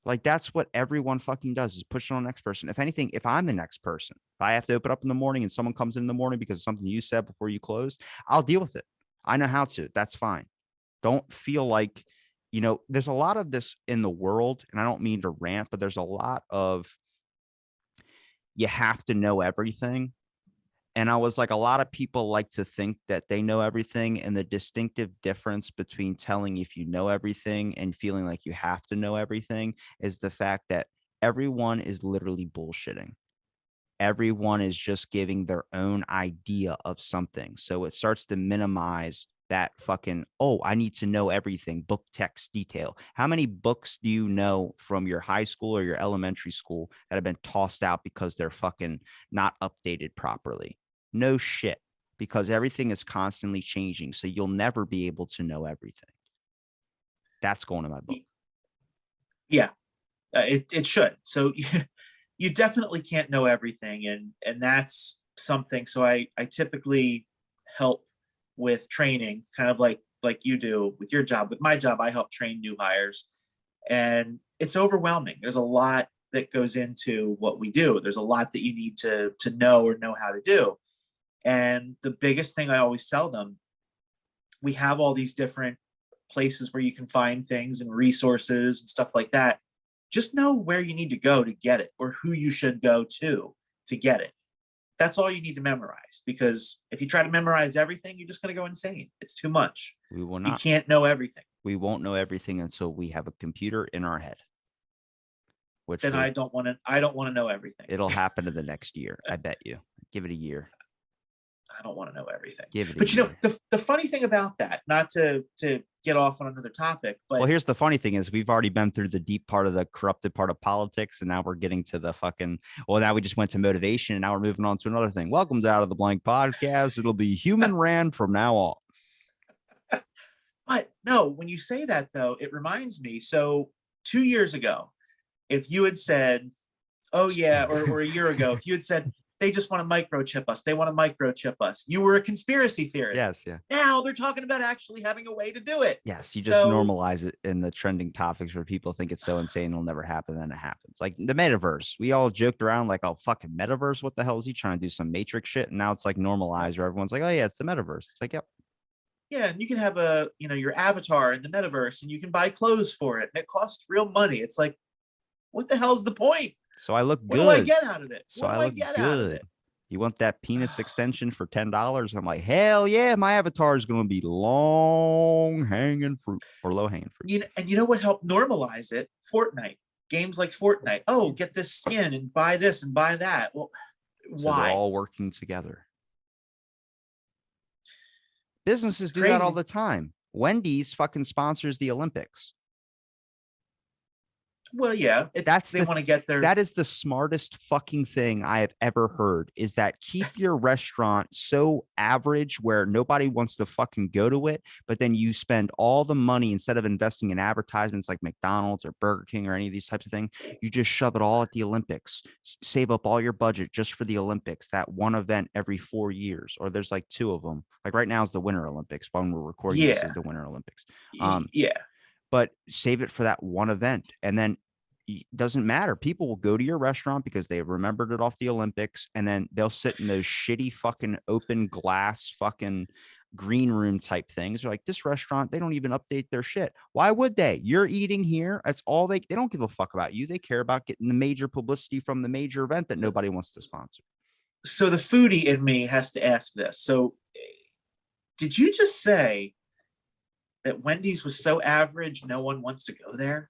Like, that's what everyone fucking does, is push it on the next person. If anything, if I'm the next person, if I have to open up in the morning and someone comes in the morning because of something you said before you closed, I'll deal with it. I know how to. That's fine. Don't feel like, there's a lot of this in the world, and I don't mean to rant, but there's a lot of, you have to know everything. And I was like, a lot of people like to think that they know everything. And the distinctive difference between telling if you know everything and feeling like you have to know everything is the fact that everyone is literally bullshitting. Everyone is just giving their own idea of something. So it starts to minimize that fucking, oh, I need to know everything, book, text, detail. How many books do you know from your high school or your elementary school that have been tossed out because they're fucking not updated properly? No shit, because everything is constantly changing. So you'll never be able to know everything. That's going in my book. Yeah, it should. So you definitely can't know everything, and that's something. So I typically help with training, kind of like you do with your job. With my job, I help train new hires, and it's overwhelming. There's a lot that goes into what we do. There's a lot that you need to know or know how to do. And the biggest thing I always tell them, we have all these different places where you can find things and resources and stuff like that. Just know where you need to go to get it, or who you should go to get it. That's all you need to memorize, because if you try to memorize everything, you're just going to go insane. It's too much. We will You not. can't know everything. We won't know everything until we have a computer in our head. Which Then I don't want to know everything. It'll happen in the next year. I bet you. Give it a year. I don't want to know everything. Give it a But year. the funny thing about that, not to get off on another topic, but Well, here's the funny thing is we've already been through the deep part of the corrupted part of politics, and now we're getting to the fucking, well, now we just went to motivation, and now we're moving on to another thing. Welcome to Out of the Blank Podcast. It'll be human ran from now on. But no, when you say that though, it reminds me. So 2 years ago, if you had said, oh yeah, or a year ago, if you had said, they just want to microchip us, they want to microchip us, you were a conspiracy theorist. Yes, yeah. Now they're talking about actually having a way to do it. Yes, you just So- normalize it in the trending topics where people think it's so insane it'll never happen, then it happens. Like the metaverse. We all joked around like, oh, fucking metaverse. What the hell is he trying to do? Some Matrix shit? And now it's like normalized where everyone's like, oh yeah, it's the metaverse. It's like, yep. Yeah, and you can have your avatar in the metaverse, and you can buy clothes for it, and it costs real money. It's like, what the hell's the point? So I look What good. do I get out of it? So What do I look get out of good. it? You want that penis extension for $10? I'm like, hell yeah, my avatar is going to be long hanging fruit or low hanging fruit. And you know what helped normalize it? Fortnite. Games like Fortnite. Oh, get this skin and buy this and buy that. Well, So why? they're all working together. Businesses do that all the time. Wendy's fucking sponsors the Olympics. Well, yeah, they want to get their. That is the smartest fucking thing I have ever heard, is that keep your restaurant so average where nobody wants to fucking go to it, but then you spend all the money instead of investing in advertisements like McDonald's or Burger King or any of these types of things. You just shove it all at the Olympics, save up all your budget just for the Olympics, that one event every 4 years, or there's like 2 of them. Like right now is the Winter Olympics. When we're recording this is the Winter Olympics. Yeah. But save it for that one event. And then it doesn't matter. People will go to your restaurant because they remembered it off the Olympics. And then they'll sit in those shitty fucking open glass fucking green room type things. They're like, this restaurant, they don't even update their shit. Why would they? You're eating here. That's all they don't give a fuck about you. They care about getting the major publicity from the major event that nobody wants to sponsor. So the foodie in me has to ask this. So did you just say that Wendy's was so average no one wants to go there?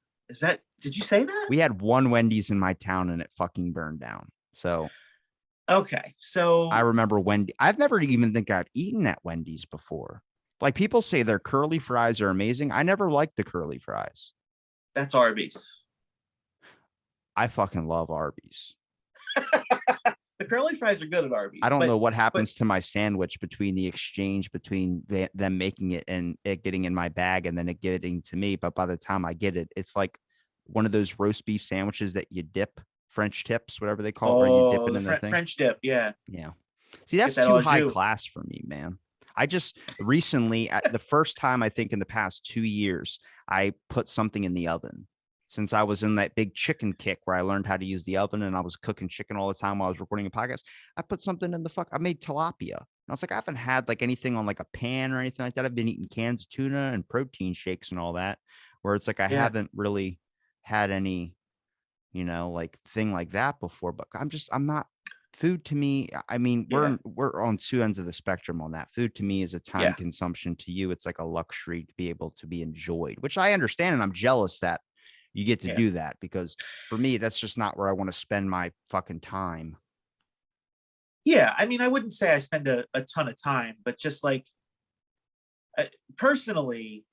Did you say that? We had one Wendy's in my town and it fucking burned down. So okay. So I remember Wendy. I've never even think I've eaten at Wendy's before. Like people say their curly fries are amazing. I never liked the curly fries. That's Arby's. I fucking love Arby's. The curly fries are good at Arby's. I don't know what happens to my sandwich between the exchange between them making it and it getting in my bag and then it getting to me. But by the time I get it, it's like one of those roast beef sandwiches that you dip, French tips, whatever they call it, where you dip it in the thing. French dip, yeah. Yeah. See, that's too high class for me, man. I just recently, at the first time I think in the past 2 years, I put something in the oven. since I was in that big chicken kick where I learned how to use the oven and I was cooking chicken all the time while I was recording a podcast. I put something in I made tilapia. And I was like, I haven't had like anything on like a pan or anything like that. I've been eating cans of tuna and protein shakes and all that, where it's like I Yeah. haven't really had any, like thing like that before. But I'm not food to me. I mean, we're on two ends of the spectrum on that. Food to me is a time consumption. To you, it's like a luxury to be able to be enjoyed, which I understand. And I'm jealous that you get to do that, because for me, that's just not where I want to spend my fucking time. Yeah. I mean, I wouldn't say I spend a ton of time, but just like personally,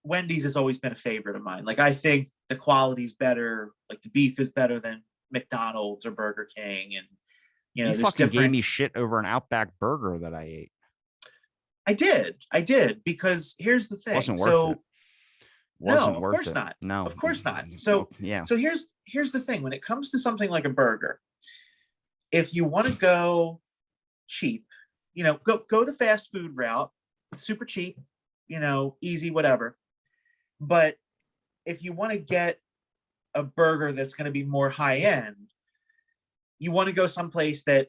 Wendy's has always been a favorite of mine. Like, I think the quality's better. Like, the beef is better than McDonald's or Burger King. And, you fucking gave me shit over an Outback burger that I ate. I did, because here's the thing. Wasn't worth it. No, of course not. No, of course not. So So here's the thing. When it comes to something like a burger, if you want to go cheap, go the fast food route, super cheap, easy, whatever. But if you want to get a burger that's going to be more high end, you want to go someplace that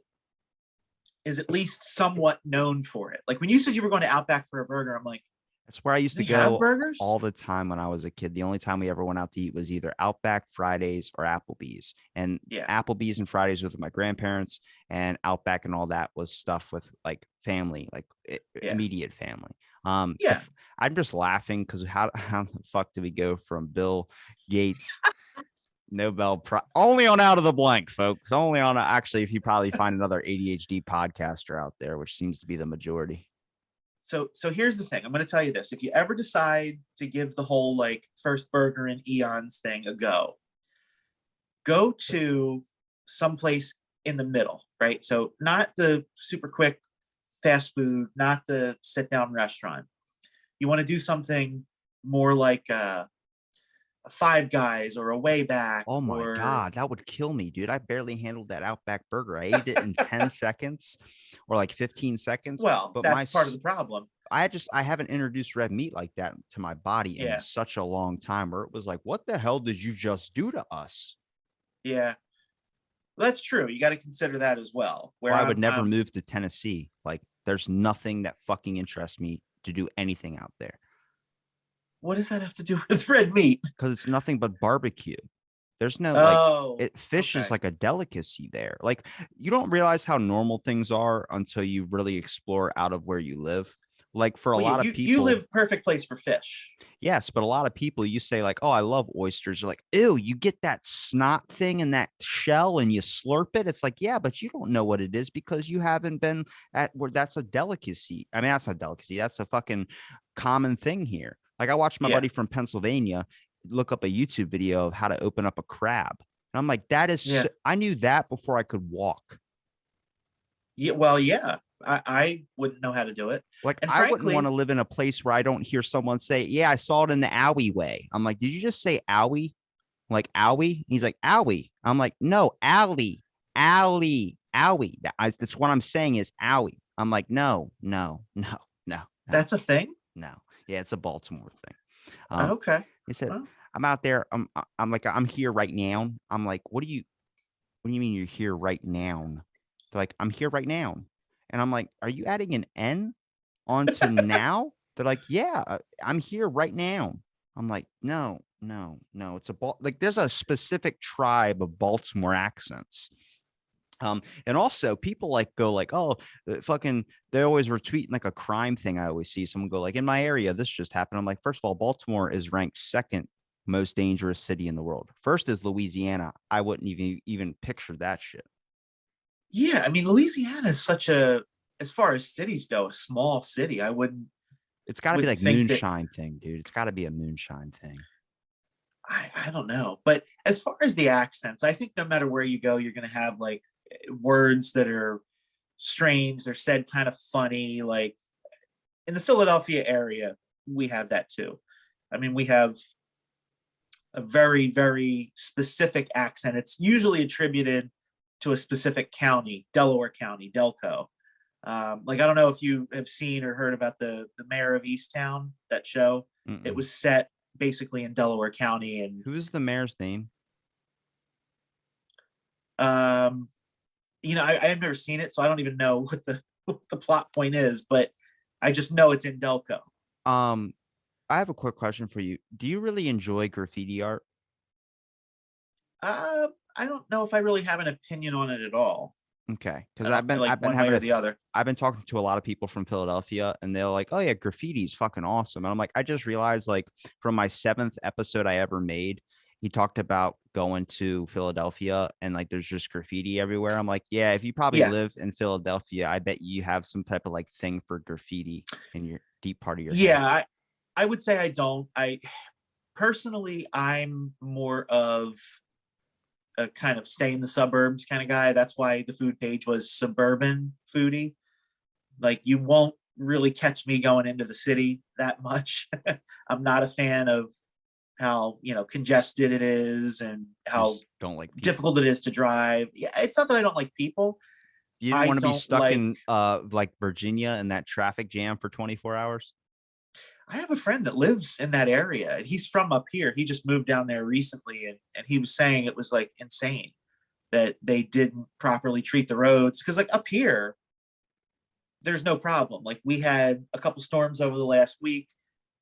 is at least somewhat known for it. Like when you said you were going to Outback for a burger, I'm like, that's where I used to go all the time when I was a kid. The only time we ever went out to eat was either Outback, Fridays, or Applebee's. And Applebee's and Fridays with my grandparents, and Outback and all that was stuff with like family, like immediate family. I'm just laughing because how the fuck do we go from Bill Gates Nobel only on Out of the Blank, folks? Only on actually, if you probably find another ADHD podcaster out there, which seems to be the majority. So here's the thing. I'm going to tell you this. If you ever decide to give the whole like first burger in eons thing a go to someplace in the middle, right? So not the super quick fast food, not the sit down restaurant. You want to do something more like a Five Guys or a Way Back. Oh my God, that would kill me, dude. I barely handled that Outback burger. I ate it in 10 seconds or like 15 seconds. Well, but that's part of the problem. I haven't introduced red meat like that to my body in such a long time, where it was like, what the hell did you just do to us? Yeah. Well, that's true. You got to consider that as well. Where I would never move to Tennessee. Like there's nothing that fucking interests me to do anything out there. What does that have to do with red meat? Because it's nothing but barbecue. There's no fish is like a delicacy there. Like you don't realize how normal things are until you really explore out of where you live. Like for a lot of people, you live perfect place for fish. Yes, but a lot of people, you say like, "Oh, I love oysters." You're like, "Ew, you get that snot thing in that shell and you slurp it." It's like, yeah, but you don't know what it is because you haven't been at where that's a delicacy. I mean, that's not a delicacy. That's a fucking common thing here. Like I watched my buddy from Pennsylvania look up a YouTube video of how to open up a crab. And I'm like, that is, I knew that before I could walk. Yeah. Well, yeah, I wouldn't know how to do it. Like, and frankly, I wouldn't want to live in a place where I don't hear someone say, yeah, I saw it in the owie way. I'm like, did you just say owie? Like owie? He's like, owie. I'm like, no, alley. That's what I'm saying is owie. I'm like, no. That's a thing? No. Yeah, it's a Baltimore thing. Okay. He said, I'm out there. I'm like, I'm here right now. I'm like, what do you mean you're here right now? They're like, I'm here right now. And I'm like, are you adding an N onto now? They're like, yeah, I'm here right now. I'm like, no. It's like there's a specific tribe of Baltimore accents. And also people like go like, oh, fucking, they always retweeting like a crime thing. I always see someone go like, in my area, this just happened. I'm like, first of all, Baltimore is ranked second most dangerous city in the world. First is Louisiana. I wouldn't even picture that shit. Yeah, I mean, Louisiana is such as far as cities go, a small city. I wouldn't. It's got to be like moonshine thing, dude. It's got to be a moonshine thing. I don't know, but as far as the accents, I think no matter where you go, you're going to have like words that are strange. They're said kind of funny. Like in the Philadelphia area, we have that too. I mean, we have a very, very specific accent. It's usually attributed to a specific county, Delaware County, Delco. Like, I don't know if you have seen or heard about the Mayor of Easttown, that show. Mm-mm. It was set basically in Delaware County. And Who is the mayor's name? you know, I have never seen it, so I don't even know what the plot point is, but I just know it's in Delco. I have a quick question for you. Do you really enjoy graffiti art? I don't know if I really have an opinion on it at all. Okay, because I don't like one way or the other. I've been talking to a lot of people from Philadelphia, and they're like, "Oh yeah, graffiti is fucking awesome." And I'm like, I just realized, like, from my 7th episode I ever made, he talked about going to Philadelphia and like there's just graffiti everywhere. I'm like, yeah, if you probably Yeah. live in Philadelphia, I bet you have some type of like thing for graffiti in your deep part of your head. Yeah, I would say I don't. I personally, I'm more of a kind of stay in the suburbs kind of guy. That's why the food page was Suburban Phoodie. Like, you won't really catch me going into the city that much. I'm not a fan of how, you know, congested it is and You how just don't like people. difficult it is to drive. Yeah, it's not that I don't like people. You didn't I want to be don't stuck like- in like Virginia in that traffic jam for 24 hours. I have a friend that lives in that area, and he's from up here. He just moved down there recently, and he was saying it was like insane that they didn't properly treat the roads. Because like up here, there's no problem. Like, we had a couple storms over the last week.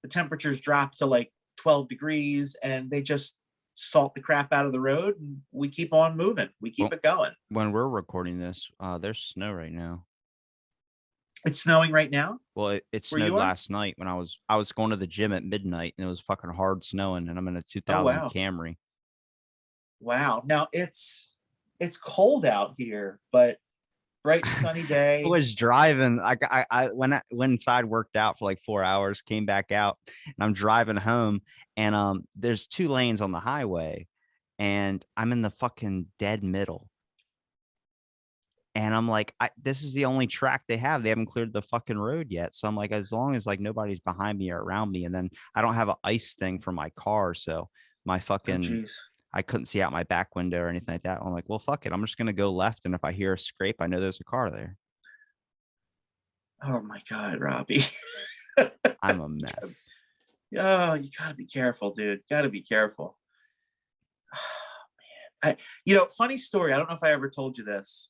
The temperatures dropped to like 12 degrees, and they just salt the crap out of the road, and we keep on moving. We keep it going. When we're recording this, there's snow right now. It's snowing right now. Well, it Where snowed you are? last night when I was going to the gym at midnight, and it was fucking hard snowing, and I'm in a 2000 wow. Camry. Wow. Now it's cold out here, but bright and sunny day. I was driving. I went inside, worked out for like 4 hours, came back out, and I'm driving home. And there's 2 lanes on the highway, and I'm in the fucking dead middle. And I'm like, this is the only track they have. They haven't cleared the fucking road yet. So I'm like, as long as like nobody's behind me or around me, and then I don't have an ice thing for my car, so my Oh, fucking jeez. I couldn't see out my back window or anything like that. I'm like, well, fuck it. I'm just gonna go left, and if I hear a scrape, I know there's a car there. Oh my God, Robbie. I'm a mess. Oh, you gotta be careful, dude. Gotta be careful. Man. Funny story. I don't know if I ever told you this.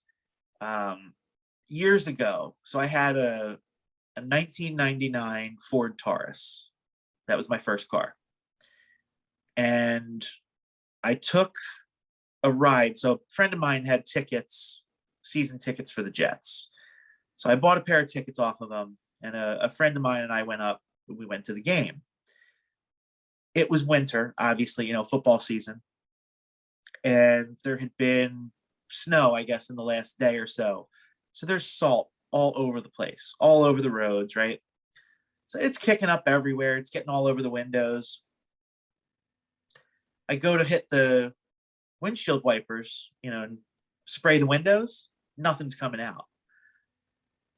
Years ago, so I had a 1999 Ford Taurus. That was my first car. And I took a ride. So a friend of mine had tickets, season tickets for the Jets. So I bought a pair of tickets off of them, and a friend of mine and I went up. We went to the game. It was winter, obviously, football season. And there had been snow, I guess, in the last day or so. So there's salt all over the place, all over the roads, right? So it's kicking up everywhere. It's getting all over the windows. I go to hit the windshield wipers, and spray the windows. Nothing's coming out.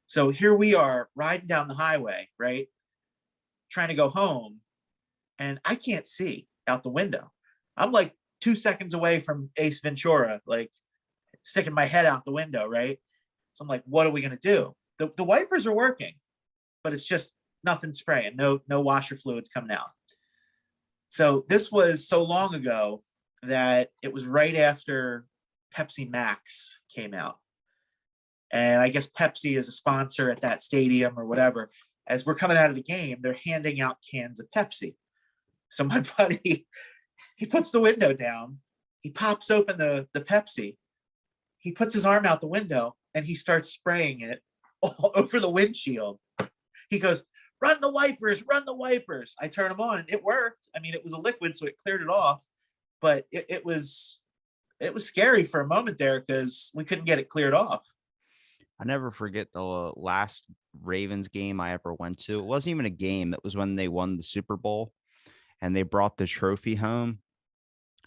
So here we are riding down the highway, right? Trying to go home. And I can't see out the window. I'm like 2 seconds away from Ace Ventura, like sticking my head out the window, right? So I'm like, what are we going to do? The wipers are working, but it's just nothing spraying. No washer fluids coming out. So this was so long ago that it was right after Pepsi Max came out. And I guess Pepsi is a sponsor at that stadium or whatever. As we're coming out of the game, they're handing out cans of Pepsi. So my buddy, he puts the window down. He pops open the Pepsi. He puts his arm out the window and he starts spraying it all over the windshield. He goes, run the wipers, run the wipers. I turn them on. It worked. I mean, it was a liquid, so it cleared it off. But it was scary for a moment there because we couldn't get it cleared off. I never forget the last Ravens game I ever went to. It wasn't even a game. It was when they won the Super Bowl and they brought the trophy home.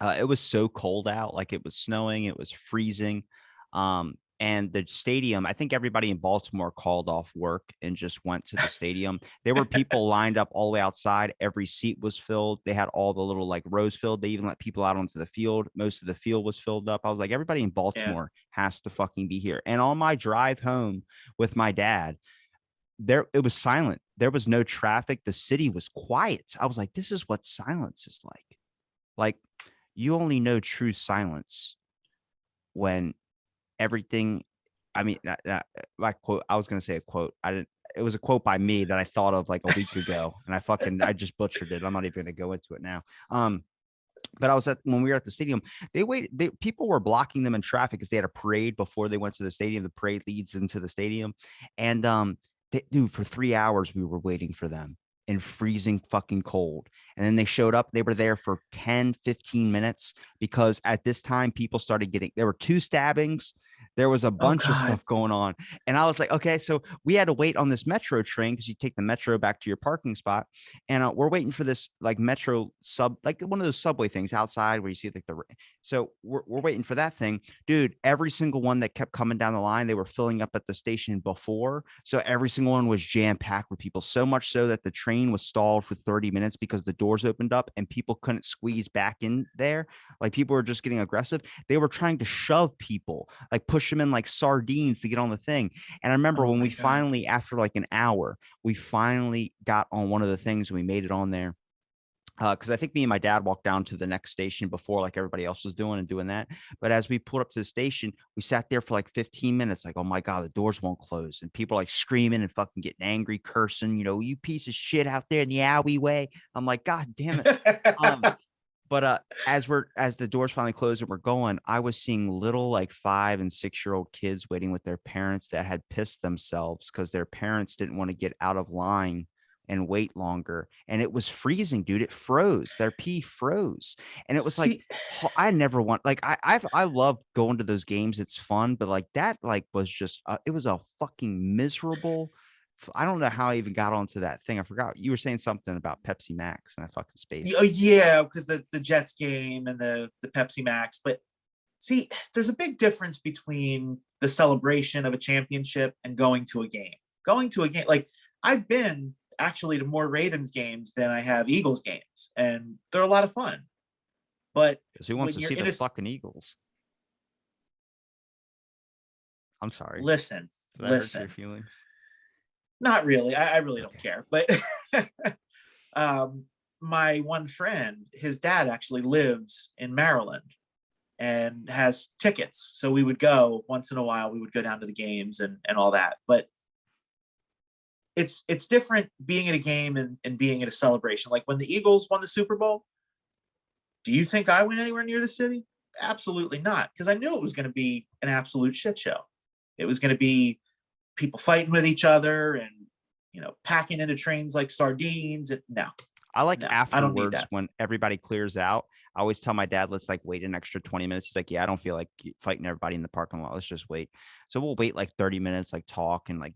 It was so cold out, like it was snowing, it was freezing. And the stadium, I think everybody in Baltimore called off work and just went to the stadium. There were people lined up all the way outside. Every seat was filled. They had all the little like rows filled. They even let people out onto the field. Most of the field was filled up. I was like, everybody in Baltimore has to fucking be here. And on my drive home with my dad, it was silent. There was no traffic. The city was quiet. I was like, this is what silence is like. Like, you only know true silence when everything, I mean, my quote, I was going to say a quote. It was a quote by me that I thought of like a week ago, and I just butchered it. I'm not even going to go into it now. But when we were at the stadium, people were blocking them in traffic because they had a parade before they went to the stadium. The parade leads into the stadium. And dude, for 3 hours, we were waiting for them in freezing fucking cold. And then they showed up. They were there for 10, 15 minutes because at this time, people started there were 2 stabbings. There was a bunch of stuff going on. And I was like, okay, so we had to wait on this metro train because you take the metro back to your parking spot. And we're waiting for this like metro like one of those subway things outside where you see like so we're waiting for that thing. Dude, every single one that kept coming down the line, they were filling up at the station before. So every single one was jam-packed with people, so much so that the train was stalled for 30 minutes because the doors opened up and people couldn't squeeze back in there. Like people were just getting aggressive. They were trying to shove people, like push them in like sardines to get on the thing. And I remember when we finally, after like an hour, we finally got on one of the things and we made it on there. Because I think me and my dad walked down to the next station before like everybody else was doing that. But as we pulled up to the station, we sat there for like 15 minutes, like, oh my God, the doors won't close. And people are like screaming and fucking getting angry, cursing, you piece of shit out there in the alleyway. I'm like, God damn it. But as the doors finally closed and we're going, I was seeing little like 5 and 6-year-old kids waiting with their parents that had pissed themselves because their parents didn't want to get out of line and wait longer. And it was freezing, dude. It froze. Their pee froze. And it was like, I never want, like, I love going to those games. It's fun. But like that, like was just, it was a fucking miserable. I don't know how I even got onto that thing. I forgot. You were saying something about Pepsi Max and I fucking spaced. Oh yeah, because the Jets game and the Pepsi Max. But see, there's a big difference between the celebration of a championship and going to a game. Going to a game, like I've been actually to more Ravens games than I have Eagles games, and they're a lot of fun. But who wants to see the fucking Eagles? I'm sorry. Listen. Hurt your feelings? Not really. I really don't care. But my one friend, his dad actually lives in Maryland and has tickets. So we would go once in a while. We would go down to the games and all that. But it's different being at a game and being at a celebration. Like when the Eagles won the Super Bowl, do you think I went anywhere near the city? Absolutely not. Because I knew it was going to be an absolute shit show. It was going to be people fighting with each other and packing into trains like sardines. Afterwards when everybody clears out. I always tell my dad, let's like wait an extra 20 minutes. He's like, yeah, I don't feel like fighting everybody in the parking lot. Let's just wait. So we'll wait like 30 minutes, like talk and like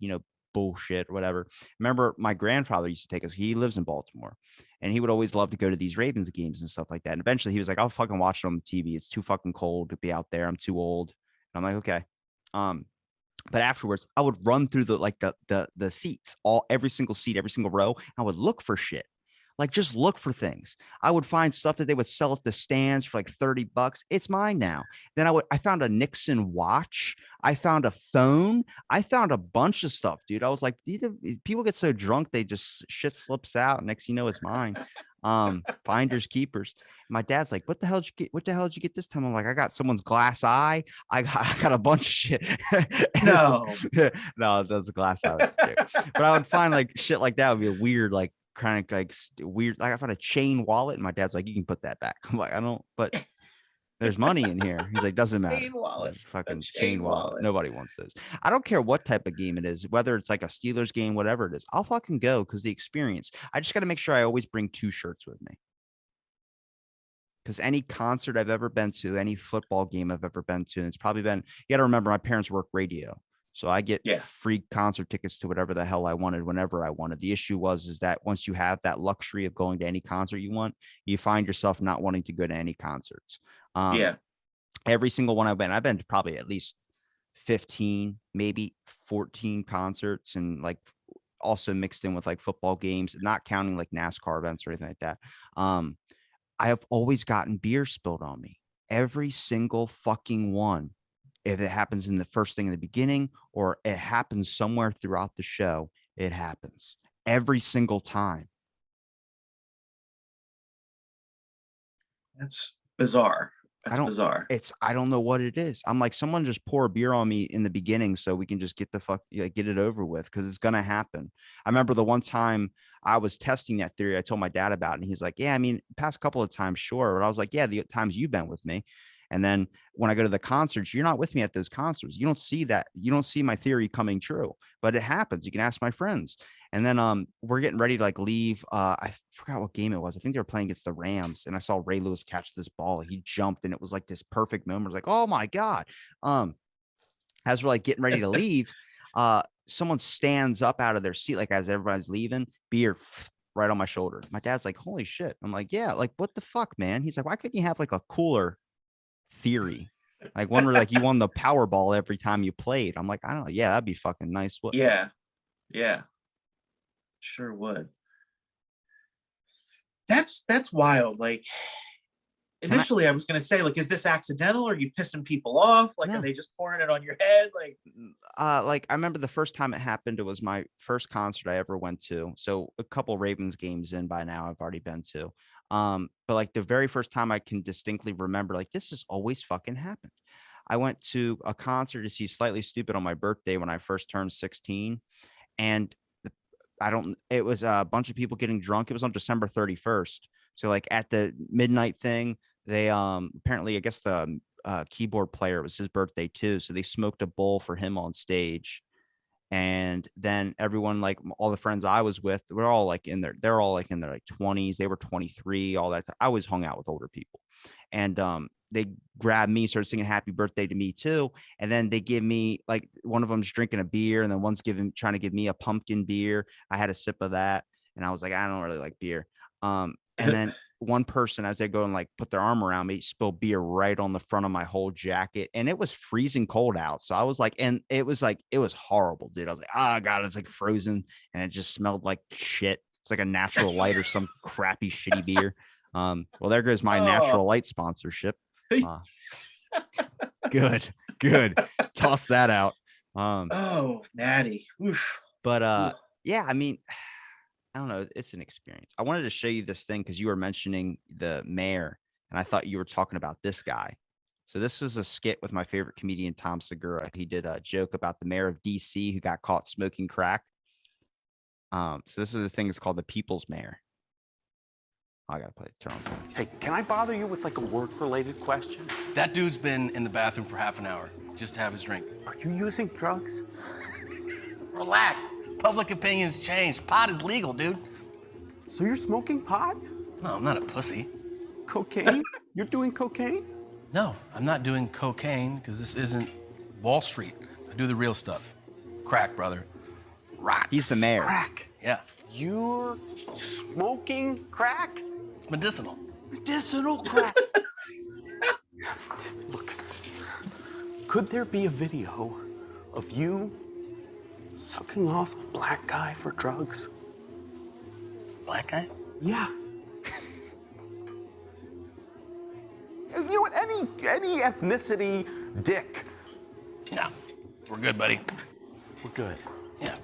bullshit or whatever. Remember my grandfather used to take us. He lives in Baltimore and he would always love to go to these Ravens games and stuff like that. And eventually he was like, I'll fucking watch it on the TV. It's too fucking cold to be out there. I'm too old. And I'm like, okay. But afterwards, I would run through the seats, every single seat, every single row. I would look for shit, like just look for things. I would find stuff that they would sell at the stands for like $30. It's mine now. Then I found a Nixon watch. I found a phone. I found a bunch of stuff, dude. I was like, people get so drunk, they just shit slips out. Next, it's mine. Finders keepers. My dad's like, what the hell did you get? What the hell did you get this time? I'm like, I got someone's glass eye. I got a bunch of shit. No, no, that's a glass eye. But I would find like shit like that would be a weird, like kind of like weird. Like I found a chain wallet, and my dad's like, you can put that back. I'm like, I don't, but there's money in here. He's like, doesn't matter. Chain wallet. Fucking chain wallet. Nobody wants those. I don't care what type of game it is, whether it's like a Steelers game, whatever it is. I'll fucking go because the experience. I just got to make sure I always bring 2 shirts with me. Because any concert I've ever been to, any football game I've ever been to, and it's probably been, you got to remember my parents work radio. So I get free concert tickets to whatever the hell I wanted, whenever I wanted. The issue is that once you have that luxury of going to any concert you want, you find yourself not wanting to go to any concerts. Every single one I've been to probably at least 15, maybe 14 concerts, and like also mixed in with like football games, not counting like NASCAR events or anything like that. I have always gotten beer spilled on me. Every single fucking one. If it happens in the first thing in the beginning or it happens somewhere throughout the show, It happens every single time. That's bizarre. That's bizarre. I don't know what it is. I'm like, someone just pour a beer on me in the beginning so we can just get get it over with, because it's gonna happen. I remember the one time I was testing that theory, I told my dad about it, and he's like, yeah, I mean, past couple of times, sure. But I was like, yeah, the times you've been with me. And then when I go to the concerts, you're not with me at those concerts. You don't see that. You don't see my theory coming true, but it happens. You can ask my friends. And then we're getting ready to like leave. I forgot what game it was. I think they were playing against the Rams, and I saw Ray Lewis catch this ball. He jumped, and it was like this perfect moment. I was like, oh my God. As we're like getting ready to leave, someone stands up out of their seat, like as everybody's leaving, beer right on my shoulder. My dad's like, holy shit. I'm like, yeah, like what the fuck, man? He's like, why couldn't you have like a cooler theory? Like one where like you won the Powerball every time you played. I'm like, I don't know. Yeah, that'd be fucking nice. What? Yeah. Sure would. That's wild. Like initially I was gonna say, like, is this accidental? Are you pissing people off? Like, No. are they just pouring it on your head? Like I remember the first time it happened, it was my first concert I ever went to. So a couple Ravens games in by now I've already been to. But like the very first time I can distinctly remember, like this has always fucking happened. I went to a concert to see Slightly Stupid on my birthday when I first turned 16. And it was a bunch of people getting drunk. It was on December 31st. So like at the midnight thing, they apparently, I guess the keyboard player, it was his birthday too. So they smoked a bowl for him on stage. And then everyone, like all the friends I was with, they're all like in their 20s. They were 23, all that. I always hung out with older people. And they grabbed me, started singing happy birthday to me too. And then they give me, like, one of them's drinking a beer, and then one's trying to give me a pumpkin beer. I had a sip of that, and I was like, I don't really like beer. And then one person, as they go and like put their arm around me, spilled beer right on the front of my whole jacket, and it was freezing cold out. So I was like, and it was horrible, dude. I was like, oh God, it's like frozen, and it just smelled like shit. It's like a Natural Light or some crappy shitty beer. Well, there goes my Natural Light sponsorship. Good. Toss that out. Natty. Oof. But yeah, I mean, I don't know. It's an experience. I wanted to show you this thing because you were mentioning the mayor, and I thought you were talking about this guy. So this was a skit with my favorite comedian, Tom Segura. He did a joke about the mayor of DC who got caught smoking crack. So this is the thing. It's called the People's Mayor. I gotta turn on something. Hey, can I bother you with like a work-related question? That dude's been in the bathroom for half an hour just to have his drink. Are you using drugs? Relax. Public opinion's changed. Pot is legal, dude. So you're smoking pot? No, I'm not a pussy. Cocaine? You're doing cocaine? No, I'm not doing cocaine because this isn't Wall Street. I do the real stuff. Crack, brother. Rocks. He's the mayor. Crack. Yeah. You're smoking crack? It's medicinal. Medicinal crack. Look, could there be a video of you sucking off a black guy for drugs? Black guy? Yeah. You know what? Any ethnicity, dick. No. We're good, buddy. We're good. Yeah.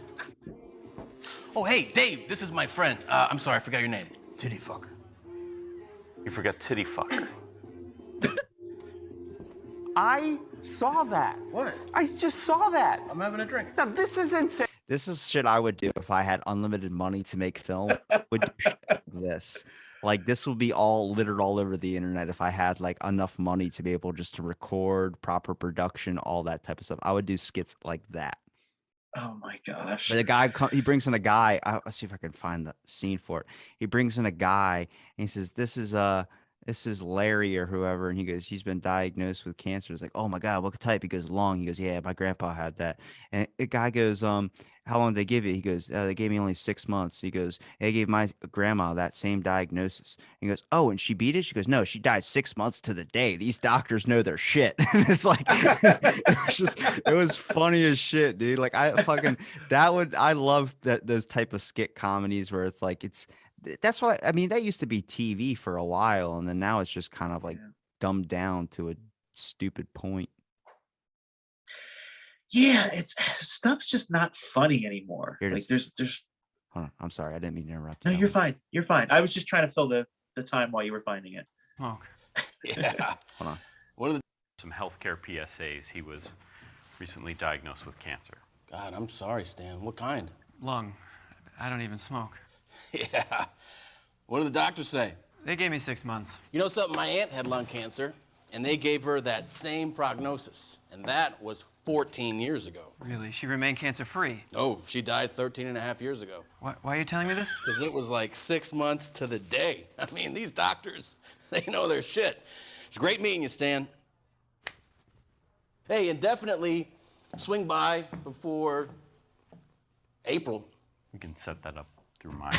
Oh, hey, Dave, this is my friend. I'm sorry, I forgot your name. Titty fucker. You forgot titty fucker. I saw that. What? I just saw that. I'm having a drink. Now, this is insane. This is shit I would do if I had unlimited money to make film. Would do shit like this. Like this would be all littered all over the internet if I had like enough money to be able just to record, proper production, all that type of stuff. I would do skits like that. Oh my gosh. But the guy, he brings in a guy. I'll see if I can find the scene for it. He brings in a guy and he says, this is Larry or whoever. And he goes, he's been diagnosed with cancer. It's like, oh my God, what type? He goes, lung. He goes, yeah, my grandpa had that. And the guy goes, how long did they give you? He goes, they gave me only 6 months. He goes, they gave my grandma that same diagnosis. He goes, oh, and she beat it? She goes, no, she died 6 months to the day. These doctors know their shit. And it's like, it was funny as shit, dude. Like I love those type of skit comedies where it's like, that's what I mean. That used to be TV for a while. And then now it's just kind of like dumbed down to a stupid point. Yeah, it's stuff's just not funny anymore. Here it Like is. there's Hold on. I'm sorry. I didn't mean to interrupt no, you. you're fine. You're fine. I was just trying to fill the time while you were finding it. Smoke. Yeah. Hold on. One of the Some healthcare PSAs. He was recently diagnosed with cancer. God, I'm sorry, Stan. What kind? Lung. I don't even smoke. Yeah. What did the doctors say? They gave me 6 months. You know something? My aunt had lung cancer, and they gave her that same prognosis, and that was 14 years ago. Really? She remained cancer-free. Oh, she died 13 and a half years ago. Why are you telling me this? Because it was like 6 months to the day. I mean, these doctors, they know their shit. It's great meeting you, Stan. Hey, and definitely swing by before April. We can set that up through my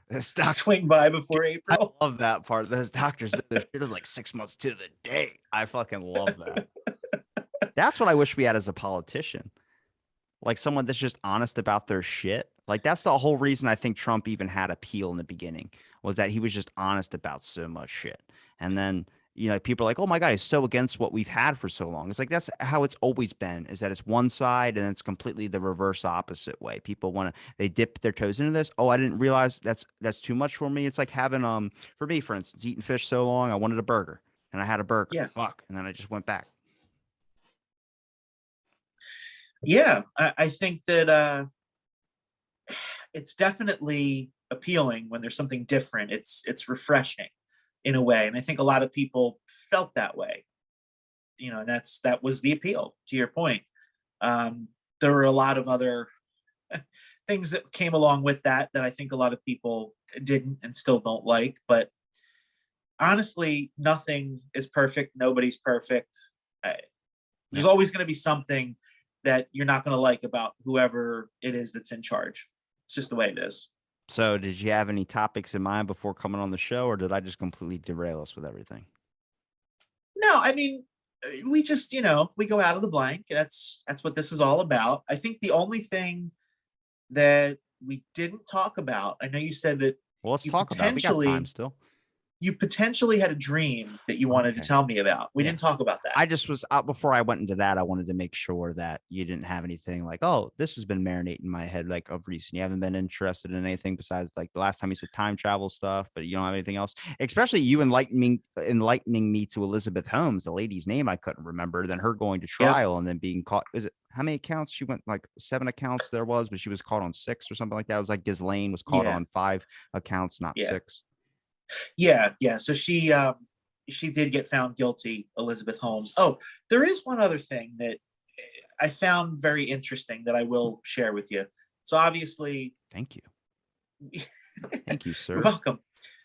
This doctor, Swing by before I April. love that part. Those doctors, their shit is like 6 months to the day. I fucking love that. That's what I wish we had as a politician. Like someone that's just honest about their shit. Like that's the whole reason I think Trump even had appeal in the beginning, was that he was just honest about so much shit. And then, you know, people are like, oh my God, he's so against what we've had for so long. It's like, that's how it's always been, is that it's one side and it's completely the reverse opposite way. People want to, they dip their toes into this. Oh, I didn't realize that's too much for me. It's like having, for me, for instance, eating fish so long, I wanted a burger and I had a burger. Yeah. Fuck. And then I just went back. Yeah, I think that it's definitely appealing when there's something different. It's refreshing in a way, and I think a lot of people felt that way. You know, and that was the appeal. To your point, there were a lot of other things that came along with that I think a lot of people didn't and still don't like. But honestly, nothing is perfect. Nobody's perfect. There's always going to be something that you're not going to like about whoever it is that's in charge. It's just the way it is. So did you have any topics in mind before coming on the show, or did I just completely derail us with everything? No, I mean, we just, we go out of the blank. That's what this is all about. I think the only thing that we didn't talk about, I know you said that Well, let's you talk about it. We got time still. you potentially had a dream that you wanted to Okay. tell me about. We Yeah. didn't talk about that. I just was out before I went into that. I wanted to make sure that you didn't have anything like, oh, this has been marinating in my head like of recent. You haven't been interested in anything besides like the last time you said time travel stuff, but you don't have anything else. Especially you enlightening me to Elizabeth Holmes, the lady's name I couldn't remember, then her going to trial and then being caught. Is it how many accounts? She went like 7 accounts there was, but she was caught on 6 or something like that. It was like Ghislaine was caught on 5 accounts, not 6. Yeah. So she did get found guilty, Elizabeth Holmes. Oh, there is one other thing that I found very interesting that I will share with you. So obviously, Thank you. Thank you, sir. you're welcome.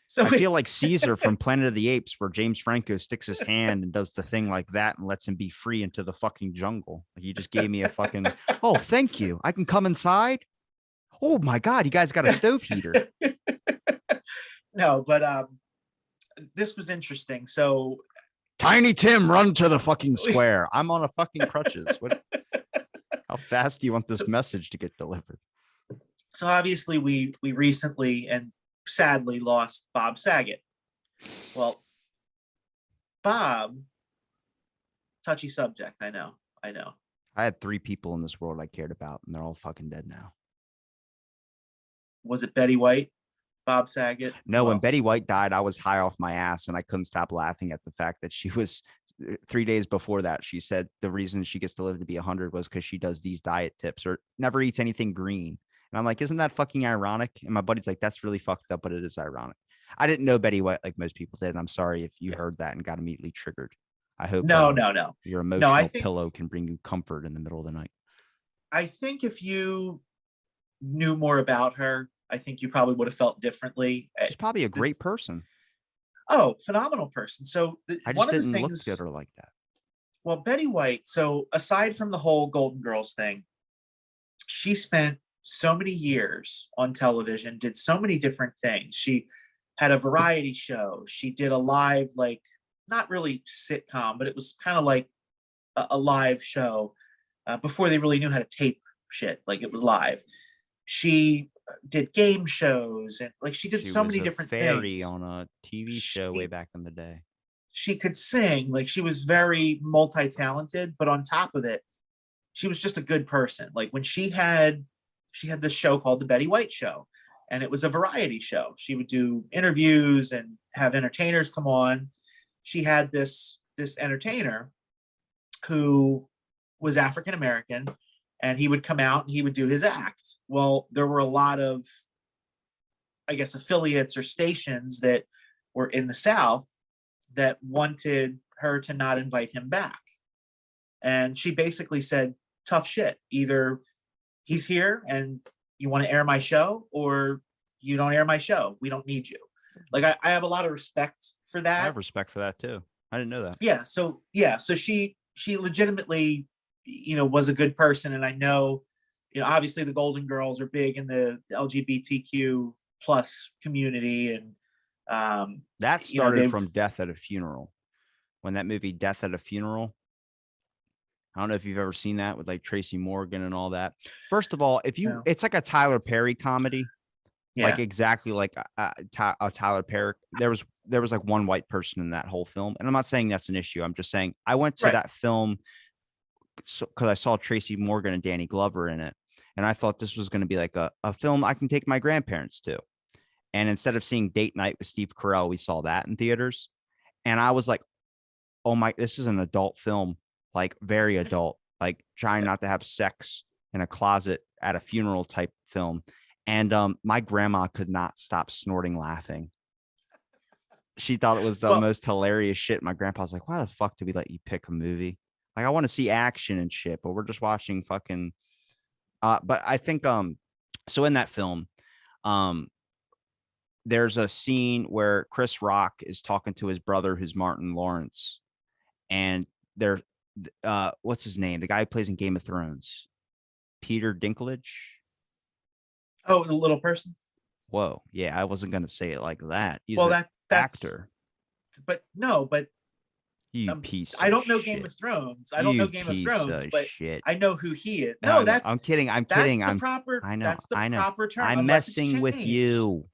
So I feel like Caesar from Planet of the Apes, where James Franco sticks his hand and does the thing like that and lets him be free into the fucking jungle. Like you just gave me a fucking, oh, thank you. I can come inside. Oh my God, you guys got a stove heater. no, but this was interesting. So Tiny Tim, run to the fucking square. I'm on a fucking crutches. What? How fast do you want this message to get delivered? So obviously we recently and sadly lost Bob Saget. Well, Bob, touchy subject. I know. I had 3 people in this world I cared about, and they're all fucking dead now. Was it Betty White, Bob Saget? No, Who when else? Betty White died, I was high off my ass, and I couldn't stop laughing at the fact that she was 3 days before that. She said the reason she gets to live to be 100 was because she does these diet tips or never eats anything green. And I'm like, isn't that fucking ironic? And my buddy's like, that's really fucked up, but it is ironic. I didn't know Betty White like most people did. And I'm sorry if you heard that and got immediately triggered. I hope No. your emotional think- pillow can bring you comfort in the middle of the night. I think if you knew more about her, I think you probably would have felt differently. She's probably a great person. Oh, phenomenal person. So I one just of the didn't look things, at her like that. well, Betty White, so aside from the whole Golden Girls thing, she spent so many years on television, did so many different things. She had a variety show. She did a live, like, not really sitcom, but it was kind of like a live show before they really knew how to tape shit. Like it was live. She did game shows and like she did so was many a different fairy things. on a TV show way back in the day. she could sing. Like, she was very multi-talented, but on top of it, she was just a good person. Like, when she had this show called The Betty White Show, and it was a variety show. She would do interviews and have entertainers come on. She had this entertainer who was African American, and he would come out and he would do his act. Well, there were a lot of, I guess, affiliates or stations that were in the South that wanted her to not invite him back. And she basically said, tough shit. Either he's here and you want to air my show, or you don't air my show. We don't need you. Like, I have a lot of respect for that. I have respect for that too. I didn't know that. Yeah. So she legitimately, was a good person. And I know, obviously the Golden Girls are big in the LGBTQ plus community. And that started from Death at a Funeral. When that movie Death at a Funeral, I don't know if you've ever seen that with like Tracy Morgan and all that. First of all, it's like a Tyler Perry comedy. Yeah. Like exactly like a Tyler Perry. There was like one white person in that whole film, and I'm not saying that's an issue. I'm just saying I went to that film because I saw Tracy Morgan and Danny Glover in it, and I thought this was going to be like a film I can take my grandparents to. And instead of seeing Date Night with Steve Carell, we saw that in theaters, and I was like, "Oh my, this is an adult film, like very adult, like trying not to have sex in a closet at a funeral type film." And my grandma could not stop snorting laughing. She thought it was the most hilarious shit. My grandpa was like, why the fuck did we let you pick a movie? Like, I want to see action and shit, but we're just watching fucking but I think so in that film, there's a scene where Chris Rock is talking to his brother, who's Martin Lawrence, and they're what's his name? The guy who plays in Game of Thrones. Peter Dinklage. Oh, the little person. Whoa, yeah, I wasn't gonna say it like that. He's Well, an actor. But you piece. I don't know shit. Game of Thrones. I don't know Game of Thrones, but shit. I know who he is. No, that's. I'm kidding. I'm kidding. I'm proper. I know. That's the I know. proper term. I'm messing with you.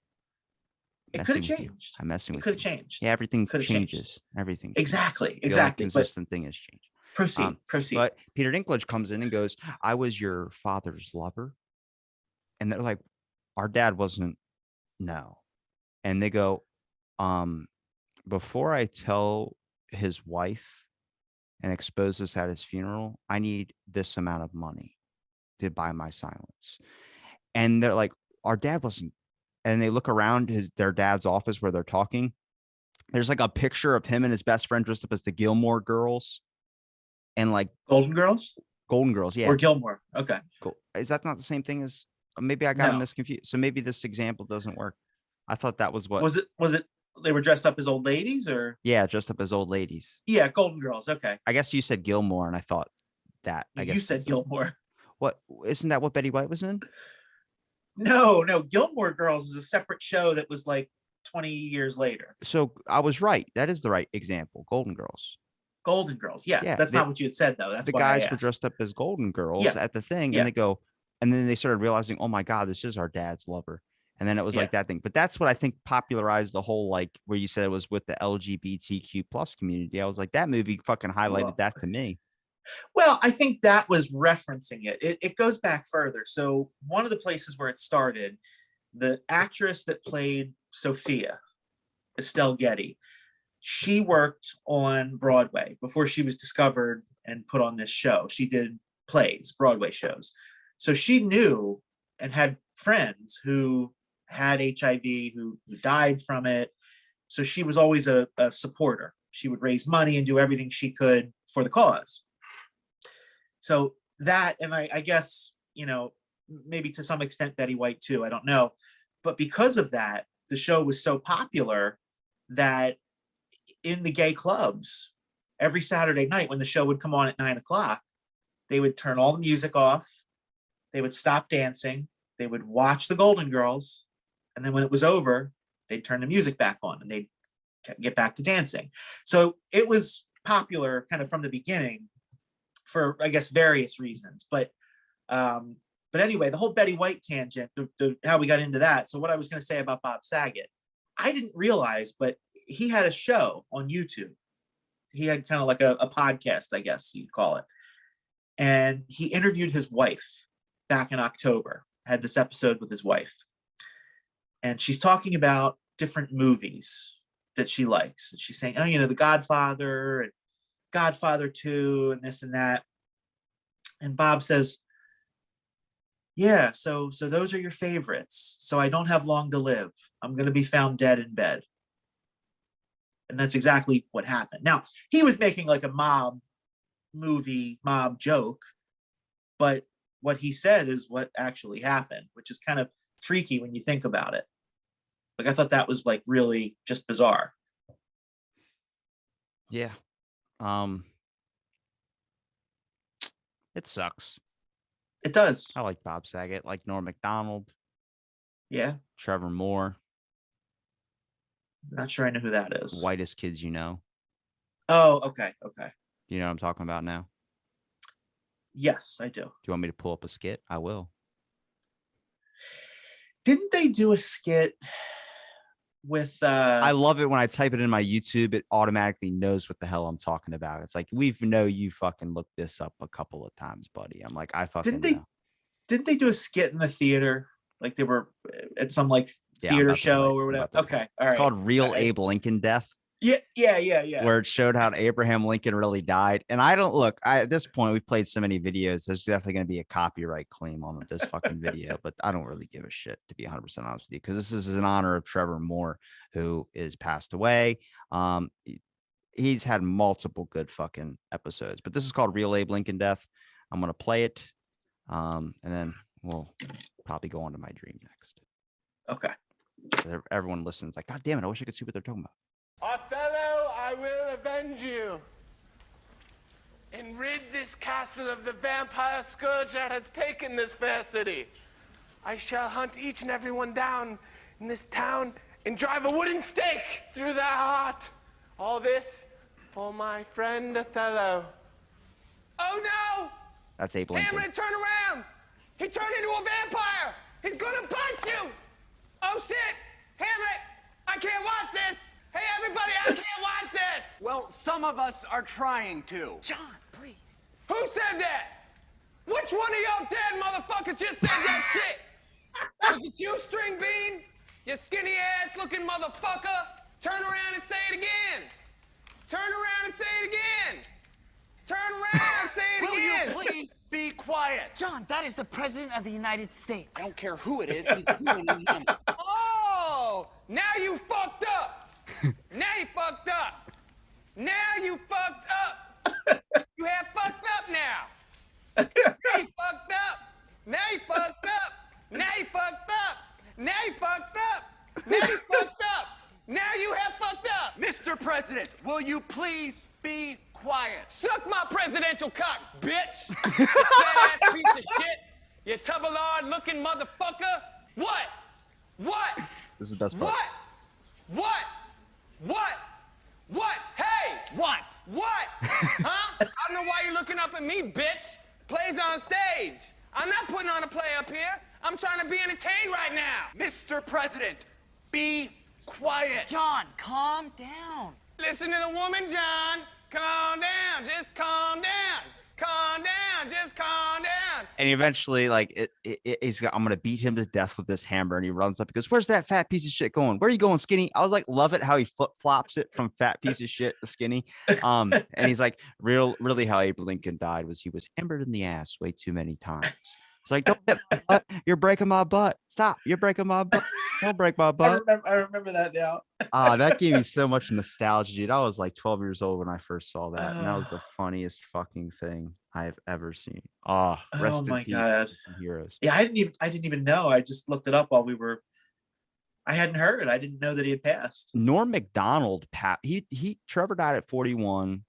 It could have changed. I'm messing with you. It could have changed. Yeah, everything Could've changes. changed. Everything. Exactly. The only Exactly. consistent thing has changed. Proceed. But Peter Dinklage comes in and goes, "I was your father's lover," and they're like, "Our dad wasn't." No, and they go, "Before I tell his wife and expose this at his funeral, I need this amount of money to buy my silence." And they're like, "Our dad wasn't." And they look around their dad's office where they're talking. There's like a picture of him and his best friend dressed up as the Gilmore Girls. And like Golden Girls, yeah. Or Gilmore. Okay. Cool. Is that not the same thing as? Maybe I got them misconfused. So maybe this example doesn't work. I thought that was what was it. They were dressed up as old ladies, or dressed up as old ladies. Yeah, Golden Girls. Okay. I guess you said Gilmore, and I thought that. I guess you said Gilmore. What isn't that what Betty White was in? No. Gilmore Girls is a separate show that was like 20 years later. So I was right. That is the right example. Golden Girls. Golden Girls. Yes. That's not what you had said, though. That's the why guys were dressed up as Golden Girls at the thing. And they go, and then they started realizing, oh my God, this is our dad's lover. And then it was like that thing. But that's what I think popularized the whole, like where you said it was with the LGBTQ plus community. I was like, that movie fucking highlighted that to me. Well, I think that was referencing it. It goes back further. So one of the places where it started, the actress that played Sophia, Estelle Getty, she worked on Broadway before she was discovered and put on this show. She did plays, Broadway shows. So she knew and had friends who had HIV, who died from it. So she was always a supporter. She would raise money and do everything she could for the cause. So that, and I guess, maybe to some extent Betty White too, I don't know. But because of that, the show was so popular that in the gay clubs, every Saturday night when the show would come on at 9:00, they would turn all the music off. They would stop dancing. They would watch the Golden Girls. And then when it was over, they'd turn the music back on and they'd get back to dancing. So it was popular kind of from the beginning for, I guess, various reasons. But anyway, the whole Betty White tangent, how we got into that. So what I was going to say about Bob Saget, I didn't realize, but he had a show on YouTube he had kind of like a podcast, I guess you'd call it. And he interviewed his wife back in October, had this episode with his wife. And she's talking about different movies that she likes. And she's saying, oh, The Godfather and Godfather 2 and this and that. And Bob says, yeah, so those are your favorites. So I don't have long to live. I'm going to be found dead in bed. And that's exactly what happened. Now, he was making like a mob joke, but what he said is what actually happened, which is kind of freaky when you think about it. Like, I thought that was like really just bizarre. Yeah. It sucks. It does. I like Bob Saget, like Norm Macdonald, Yeah. Trevor Moore, Not sure I know who that is. whitest kids you know. Oh, okay. You know what I'm talking about now? Yes, I do. Do you want me to pull up a skit? I will. Didn't they do a skit with I love it when I type it in my YouTube, it automatically knows what the hell I'm talking about. It's like, we know you fucking looked this up a couple of times, buddy. I'm like, I fucking know. Didn't they do a skit in the theater? Like they were at some like Yeah, I'm theater about to show play. or I'm whatever. about to play. Okay. All right. It's called Real Abe Lincoln Death, Yeah. where it showed how Abraham Lincoln really died. And I don't look, at this point, we've played so many videos. There's definitely going to be a copyright claim on this fucking video, but I don't really give a shit, to be 100% honest with you, because this is in honor of Trevor Moore, who is passed away. He's had multiple good fucking episodes, but this is called Real Abe Lincoln Death. I'm going to play it. And then we'll probably go on to my dream next. Okay. Everyone listens like, God damn it, I wish I could see what they're talking about. Othello, I will avenge you and rid this castle of the vampire scourge that has taken this fair city. I shall hunt each and every one down in this town and drive a wooden stake through their heart. All this for my friend Othello. Oh no! That's Abe Lincoln. Hamlet, turn around! He turned into a vampire! He's gonna bite you! Oh shit! Hamlet, I can't watch this! Hey everybody, I can't watch this! Well, some of us are trying to. John, please. Who said that? Which one of y'all dead motherfuckers just said that shit? Was it you, String Bean? You skinny ass looking motherfucker? Turn around and say it again! Turn around and say it again! Turn around and say it again! Will you please be quiet? John, that is the President of the United States. I don't care who it is. He's ruining him. Oh! Now you fucked up! Now you fucked up! Now you fucked up! You have fucked up now! Now you fucked up! Now you fucked up! Now you fucked up! Now you fucked up! Now you fucked up! Now you have fucked up! Mr. President, will you please be quiet? Suck my presidential cock, bitch! You fat ass piece of shit! You tubbalard looking motherfucker! What? What? This is the best part. What? Hey! What? What? Huh? I don't know why you're looking up at me, bitch. Play's on stage. I'm not putting on a play up here. I'm trying to be entertained right now. Mr. President, be quiet. John, calm down. Listen to the woman, John. Calm down. Just calm down. Calm down. Just calm down. And eventually, like, I'm gonna beat him to death with this hammer. And he runs up. He goes, "Where's that fat piece of shit going? Where are you going, skinny?" I was like, love it how he flip flops it from fat piece of shit to skinny. And he's like, really, how Abe Lincoln died was he was hammered in the ass way too many times. It's like, don't hit my butt. You're breaking my butt. Stop. You're breaking my butt. Don't break my butt. I remember that now. That gave me so much nostalgia, dude. I was like 12 years old when I first saw that. And that was the funniest fucking thing I've ever seen. Rest in my peace, God. heroes. Yeah, I didn't even know. I just looked it up while I hadn't heard. I didn't know that he had passed. Norm Macdonald, Trevor died at 41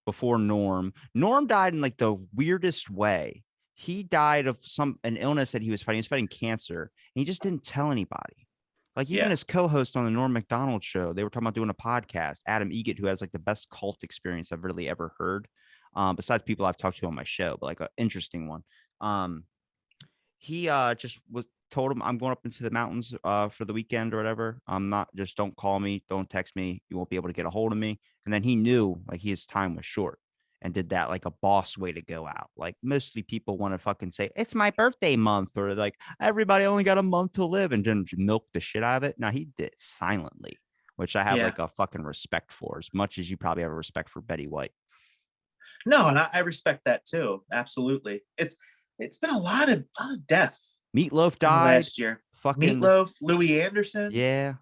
before Norm. Norm died in like the weirdest way. He died of an illness that he was fighting. He was fighting cancer, and he just didn't tell anybody. Like even his co-host on the Norm Macdonald show, they were talking about doing a podcast, Adam Egget, who has like the best cult experience I've really ever heard. Besides people I've talked to on my show, but like an interesting one. He just was told him I'm going up into the mountains for the weekend or whatever. I'm not, just don't call me, don't text me. You won't be able to get a hold of me. And then he knew like his time was short and did that like a boss way to go out. Like mostly people want to fucking say it's my birthday month or like everybody only got a month to live and then milk the shit out of it. Now he did it silently, which I have Yeah. like a fucking respect for, as much as you probably have a respect for Betty White. No, and I respect that too. Absolutely. It's been a lot of death Meatloaf in the died last year. fucking Meatloaf, Louis Anderson. yeah.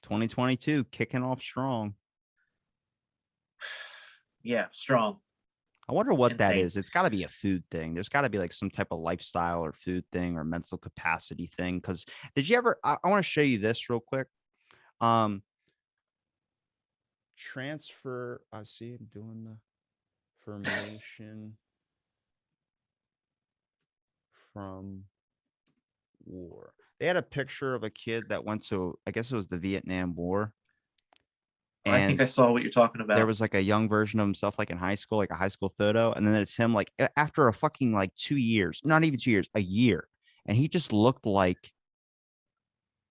2022 kicking off strong. Yeah, strong. I wonder what that Insane. is. It's got to be a food thing. There's got to be like some type of lifestyle or food thing or mental capacity thing. Because did you ever? I want to show you this real quick. Transfer. I see him doing the formation from war. They had a picture of a kid that went to, I guess it was the Vietnam War. Oh, I think I saw what you're talking about. There was like a young version of himself, like in high school, like a high school photo. And then it's him like after a fucking like 2 years, not even 2 years, a year. And he just looked like,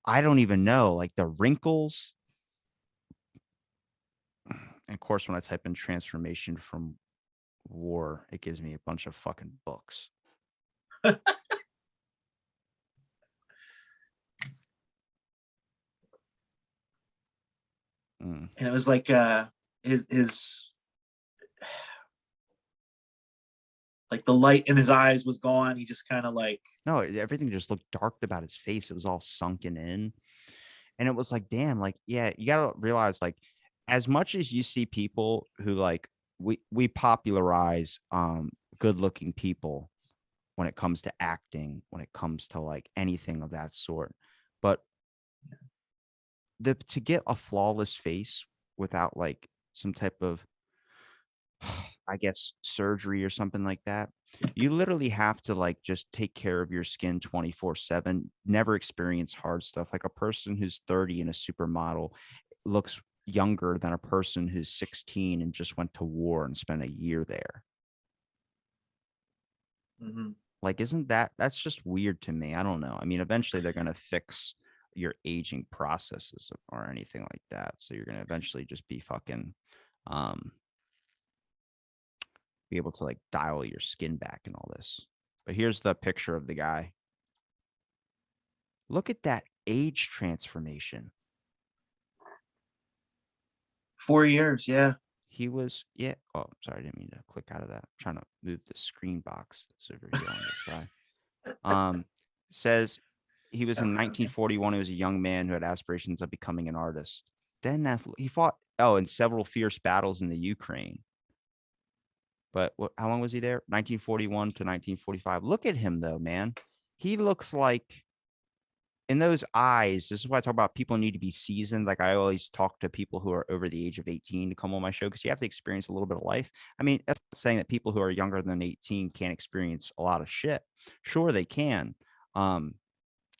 I don't even know, like the wrinkles. And of course, when I type in transformation from war, it gives me a bunch of fucking books. And it was like his like the light in his eyes was gone. He just kind of like, no, everything just looked dark about his face. It was all sunken in. And it was like, damn, like, yeah, you gotta realize, like, as much as you see people who like we popularize good looking people when it comes to acting, when it comes to like anything of that sort. But to get a flawless face without like some type of, I guess, surgery or something like that, you literally have to like just take care of your skin 24/7, never experience hard stuff. Like a person who's 30 and a supermodel looks younger than a person who's 16 and just went to war and spent a year there. Like, isn't that's just weird to me? I don't know. I mean, eventually they're going to fix your aging processes or anything like that. So you're going to eventually just be fucking, be able to like dial your skin back and all this. But here's the picture of the guy. Look at that age transformation. 4 years. Yeah. He was, yeah. Oh, sorry. I didn't mean to click out of that. I'm trying to move the screen box that's over here on this side. Says he was in 1941. He was a young man who had aspirations of becoming an artist. Then he fought, in several fierce battles in the Ukraine. But how long was he there? 1941 to 1945. Look at him, though, man. He looks like, in those eyes, this is why I talk about people need to be seasoned. Like I always talk to people who are over the age of 18 to come on my show because you have to experience a little bit of life. I mean, that's not saying that people who are younger than 18 can't experience a lot of shit. Sure, they can.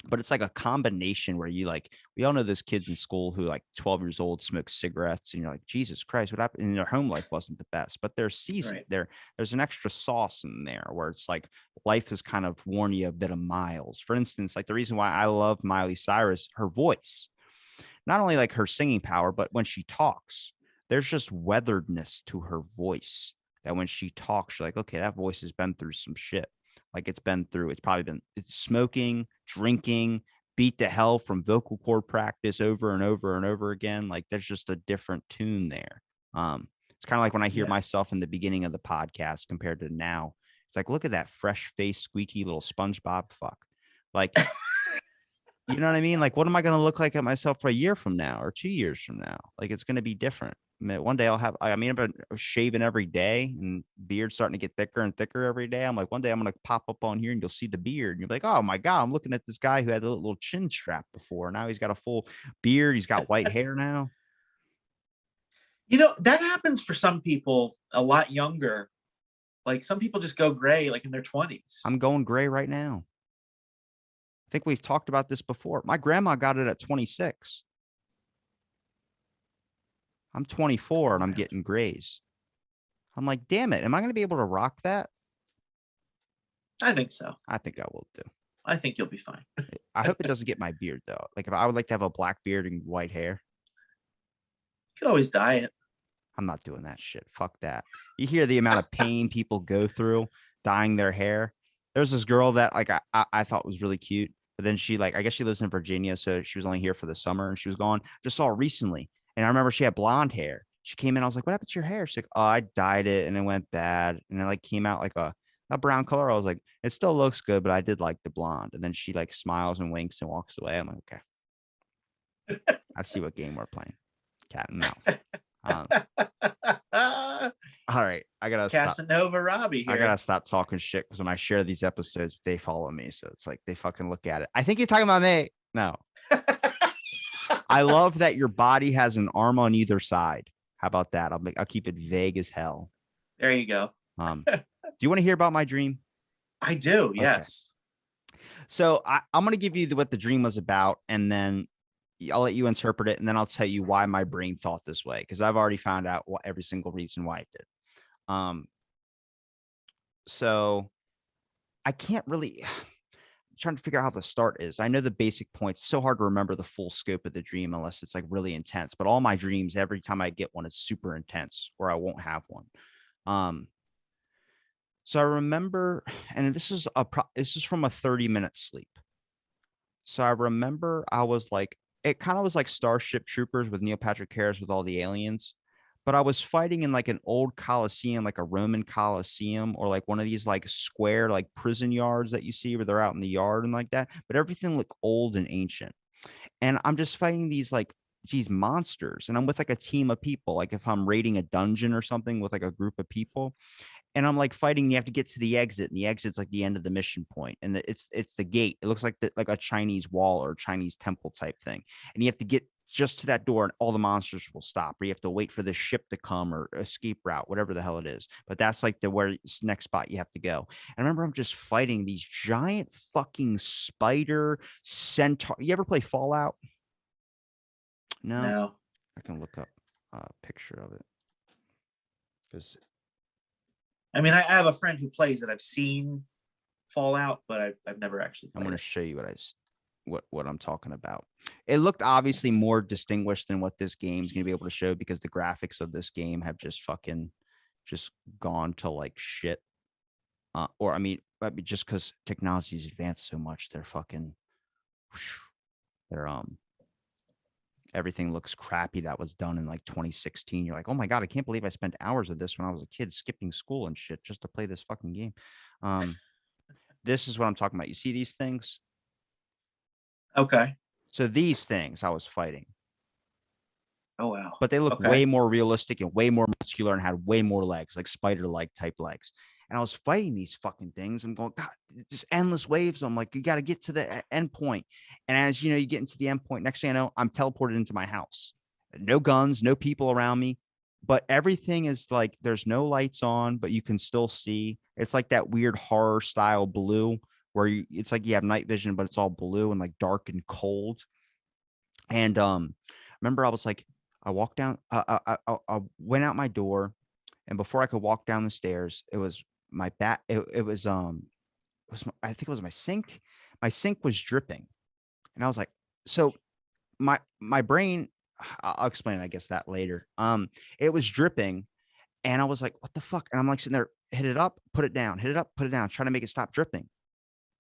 But it's like a combination where you like, we all know those kids in school who like 12 years old smoke cigarettes and you're like, Jesus Christ, what happened? And their home life wasn't the best, but they're seasoned. Right. There's an extra sauce in there where it's like life has kind of worn you a bit of miles. For instance, like the reason why I love Miley Cyrus, her voice, not only like her singing power, but when she talks, there's just weatheredness to her voice that when she talks, you're like, okay, that voice has been through some shit. Like it's smoking, drinking, beat to hell from vocal cord practice over and over and over again. Like there's just a different tune there. It's kind of like when I hear myself in the beginning of the podcast compared to now. It's like, look at that fresh face, squeaky little SpongeBob fuck. Like, you know what I mean? Like, what am I going to look like at myself for a year from now or 2 years from now? Like, it's going to be different. I mean, one day I've been shaving every day and beard's starting to get thicker and thicker every day. I'm like, one day I'm going to pop up on here and you'll see the beard. And you're like, oh my God, I'm looking at this guy who had a little chin strap before. Now he's got a full beard. He's got white hair now. You know, that happens for some people a lot younger. Like some people just go gray, like in their 20s. I'm going gray right now. I think we've talked about this before. My grandma got it at 26. I'm 24 and I'm getting grays. I'm like, damn it. Am I going to be able to rock that? I think so. I think I will too. I think you'll be fine. I hope it doesn't get my beard though. Like if I would like to have a black beard and white hair. You could always dye it. I'm not doing that shit. Fuck that. You hear the amount of pain people go through dyeing their hair. There's this girl that like I thought was really cute, but then she like I guess she lives in Virginia, so she was only here for the summer and she was gone. Just saw her recently, and I remember she had blonde hair. She came in, I was like, "What happened to your hair?" She's like, "Oh, I dyed it and it went bad, and it like came out like a brown color." I was like, "It still looks good, but I did like the blonde." And then she like smiles and winks and walks away. I'm like, "Okay, I see what game we're playing, cat and mouse." All right, I gotta stop. Casanova Robbie here. I gotta stop talking shit because when I share these episodes, they follow me. So it's like they fucking look at it. I think he's talking about me. No. I love that your body has an arm on either side. How about that? I'll keep it vague as hell. There you go. Do you want to hear about my dream? I do, yes. Okay. So I'm gonna give you what the dream was about, and then I'll let you interpret it, and then I'll tell you why my brain thought this way, because I've already found out every single reason why it did. So I can't really trying to figure out how the start is. I know the basic points. It's so hard to remember the full scope of the dream unless it's like really intense. But all my dreams, every time I get one, is super intense, or I won't have one. So I remember, and this is from a 30-minute sleep. So I remember I was like, it kind of was like Starship Troopers with Neil Patrick Harris with all the aliens. But I was fighting in like an old Coliseum, like a Roman Coliseum, or like one of these like square like prison yards that you see where they're out in the yard and like that. But everything looked old and ancient. And I'm just fighting these like these monsters. And I'm with like a team of people. Like if I'm raiding a dungeon or something with like a group of people. And I'm like fighting. You have to get to the exit, and the exit's like the end of the mission point, and it's the gate. It looks like like a Chinese wall or Chinese temple type thing, and you have to get just to that door, and all the monsters will stop. Or you have to wait for the ship to come or escape route, whatever the hell it is. But that's like the next spot you have to go. And I remember I'm just fighting these giant fucking spider centaur. You ever play Fallout? No. I can look up a picture of it because. I mean, I have a friend who plays it. I've seen Fallout, but I've never actually played I'm going it. to show you what I'm talking about. It looked obviously more distinguished than what this game's going to be able to show because the graphics of this game have just gone to like shit. Or I mean, just because technology's advanced so much, everything looks crappy that was done in like 2016. You're like, oh my God, I can't believe I spent hours of this when I was a kid skipping school and shit just to play this fucking game. This is what I'm talking about. You see these things? Okay. So these things I was fighting. Oh, wow. But they look way more realistic and way more muscular and had way more legs, like spider-like type legs. And I was fighting these fucking things. I'm going, God, just endless waves. I'm like, you got to get to the end point. And as you know, you get into the end point. Next thing I know, I'm teleported into my house. No guns, no people around me. But everything is like, there's no lights on, but you can still see. It's like that weird horror style blue where it's like you have night vision, but it's all blue and like dark and cold. And remember, I was like, I walked down, I went out my door, and before I could walk down the stairs, it was my I think it was my sink. My sink was dripping, and I was like, so my brain, I'll explain, I guess, that later. It was dripping, and I was like, what the fuck? And I'm like sitting there, hit it up, put it down, hit it up, put it down, trying to make it stop dripping.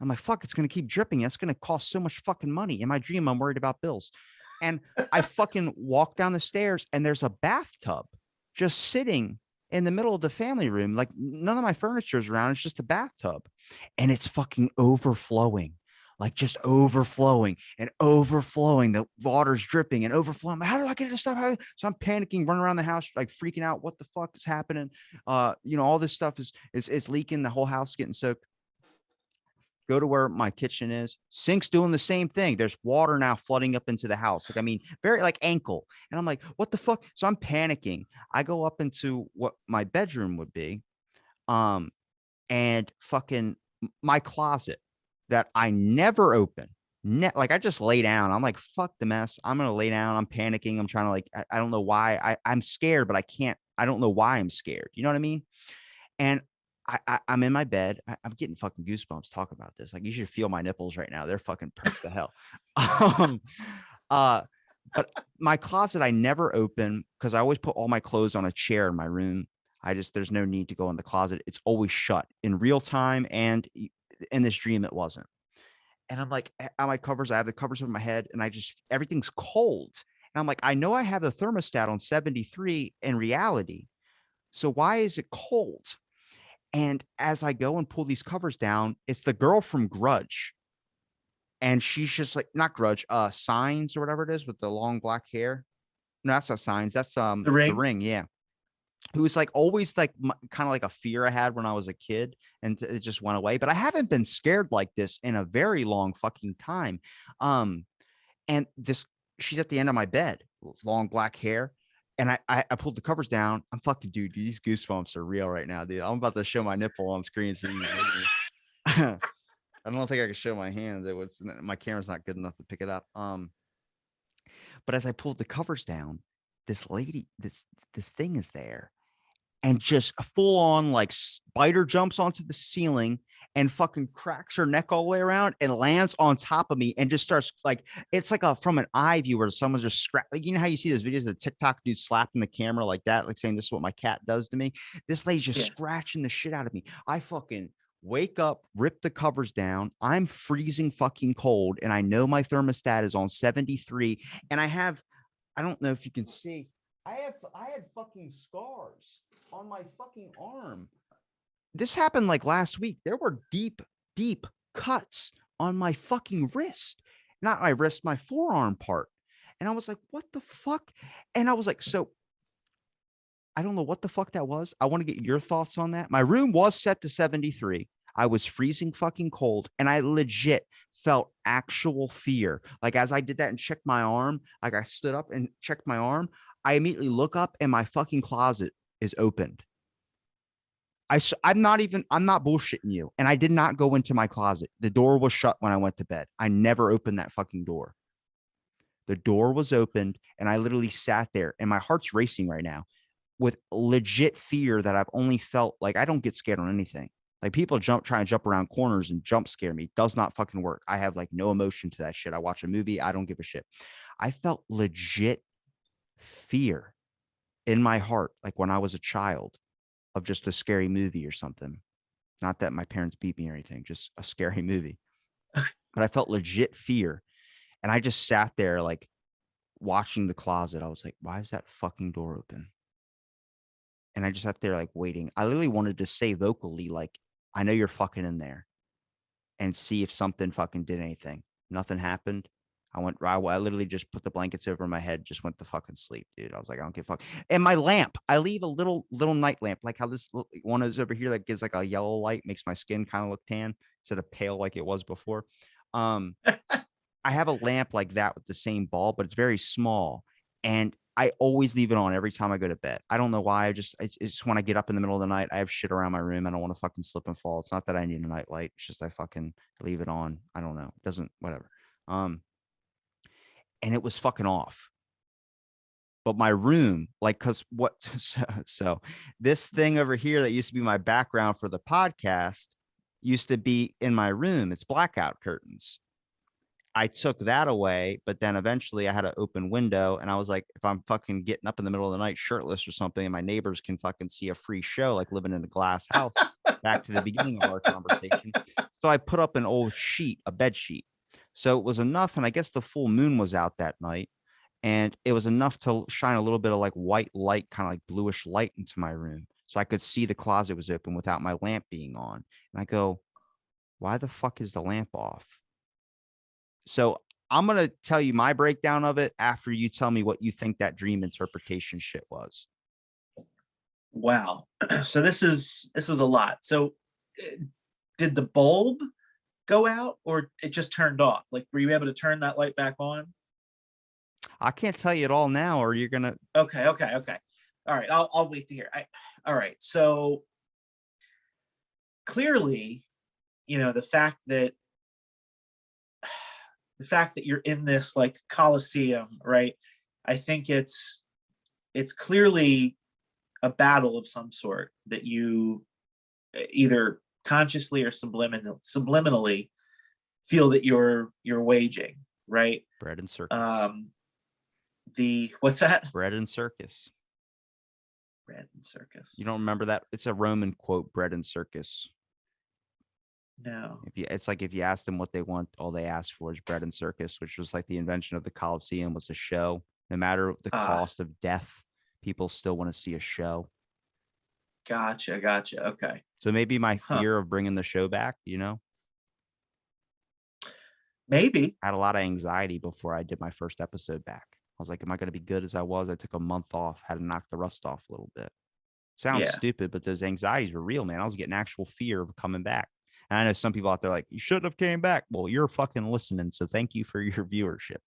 I'm like, fuck, it's gonna keep dripping. It's gonna cost so much fucking money. In my dream, I'm worried about bills. And I fucking walk down the stairs, and there's a bathtub just sitting in the middle of the family room. Like none of my furniture is around. It's just a bathtub, and it's fucking overflowing, like just overflowing and overflowing. The water's dripping and overflowing. How do I get this stuff? So I'm panicking, running around the house, like freaking out. What the fuck is happening? All this stuff is leaking. The whole house getting soaked. Go to where my kitchen is. Sink's doing the same thing. There's water now flooding up into the house. Like, I mean, very like ankle. And I'm like, what the fuck? So I'm panicking. I go up into what my bedroom would be. And fucking my closet that I never open. Like I just lay down. I'm like, fuck the mess. I'm going to lay down. I'm panicking. I'm trying to like, I don't know why I'm scared, but I don't know why I'm scared. You know what I mean? And I'm in my bed. I'm getting fucking goosebumps talking about this. Like, you should feel my nipples right now. They're fucking perked to hell. Um, but my closet, I never open because I always put all my clothes on a chair in my room. There's no need to go in the closet. It's always shut in real time. And in this dream, it wasn't. And I'm like, on my covers, I have the covers over my head and everything's cold. And I'm like, I know I have the thermostat on 73 in reality. So why is it cold? And as I go and pull these covers down, it's the girl from Grudge. And she's just like, not Grudge, Signs or whatever it is with the long black hair. No, that's not Signs. That's The Ring. The Ring, yeah. Who was like always like kind of like a fear I had when I was a kid, and it just went away. But I haven't been scared like this in a very long fucking time. And she's at the end of my bed, long black hair. And I pulled the covers down. I'm fucking, dude, these goosebumps are real right now, dude. I'm about to show my nipple on screen. So I don't think I can show my hands. My camera's not good enough to pick it up. But as I pulled the covers down, this lady, this thing is there, and just full on like spider jumps onto the ceiling and fucking cracks her neck all the way around and lands on top of me and just starts like, it's like from an eye view where someone's just like, you know how you see those videos of the TikTok dude slapping the camera like that, like saying, this is what my cat does to me. This lady's just scratching the shit out of me. I fucking wake up, rip the covers down. I'm freezing fucking cold. And I know my thermostat is on 73. And I don't know if you can see, I had fucking scars on my fucking arm. This happened like last week. There were deep cuts on my fucking wrist, not my wrist, my forearm part. And I was like, what the fuck? And I was like, so I don't know what the fuck that was. I want to get your thoughts on that. My room was set to 73. I was freezing fucking cold, and I legit felt actual fear. Like, as I did that and checked my arm, like I stood up and checked my arm, I immediately look up and my fucking closet is opened. I'm not bullshitting you. And I did not go into my closet. The door was shut when I went to bed. I never opened that fucking door. The door was opened, and I literally sat there, and my heart's racing right now with legit fear that I've only felt. Like, I don't get scared on anything. Like, people try and jump around corners and jump scare me. It does not fucking work. I have like no emotion to that shit. I watch a movie. I don't give a shit. I felt legit fear in my heart, like when I was a child, of just a scary movie or something. Not that my parents beat me or anything, just a scary movie. But I felt legit fear. And I just sat there like watching the closet. I was like, why is that fucking door open? And I just sat there like waiting. I literally wanted to say vocally, like, I know you're fucking in there, and see if something fucking did anything. Nothing happened. I literally just put the blankets over my head, just went to fucking sleep, dude. I was like, I don't give a fuck. And my lamp, I leave a little night lamp, like how this one is over here that gives like a yellow light, makes my skin kind of look tan instead of pale like it was before. I have a lamp like that with the same bulb, but it's very small. And I always leave it on every time I go to bed. I don't know why. It's when I get up in the middle of the night, I have shit around my room. I don't want to fucking slip and fall. It's not that I need a night light. It's just I fucking leave it on. I don't know. It doesn't, whatever. And it was fucking off. But my room, like, so this thing over here that used to be my background for the podcast used to be in my room. It's blackout curtains. I took that away, but then eventually I had an open window, and I was like, if I'm fucking getting up in the middle of the night shirtless or something, and my neighbors can fucking see a free show, like living in a glass house, back to the beginning of our conversation. So I put up an old sheet, a bed sheet. So it was enough. And I guess the full moon was out that night, and it was enough to shine a little bit of like white light, kind of like bluish light into my room. So I could see the closet was open without my lamp being on. And I go, why the fuck is the lamp off? So I'm going to tell you my breakdown of it after you tell me what you think that dream interpretation shit was. Wow. So this is a lot. So did the bulb go out, or it just turned off? Like, were you able to turn that light back on? I can't tell you it all now, or you're going to. Okay. All right. I'll wait to hear. All right. So clearly, the fact that you're in this like Coliseum, right? I think it's clearly a battle of some sort that you either consciously or subliminally feel that you're waging, right? Bread and circus. What's that? Bread and circus. Bread and circus. You don't remember that? It's a Roman quote, bread and circus. No. It's like if you ask them what they want, all they ask for is bread and circus, which was like the invention of the Colosseum was a show. No matter the cost of death, people still want to see a show. Gotcha. Okay. So maybe my fear of bringing the show back, Maybe. I had a lot of anxiety before I did my first episode back. I was like, am I going to be good as I was? I took a month off, had to knock the rust off a little bit. Sounds stupid, but those anxieties were real, man. I was getting actual fear of coming back. And I know some people out there like, you shouldn't have came back. Well, you're fucking listening. So thank you for your viewership.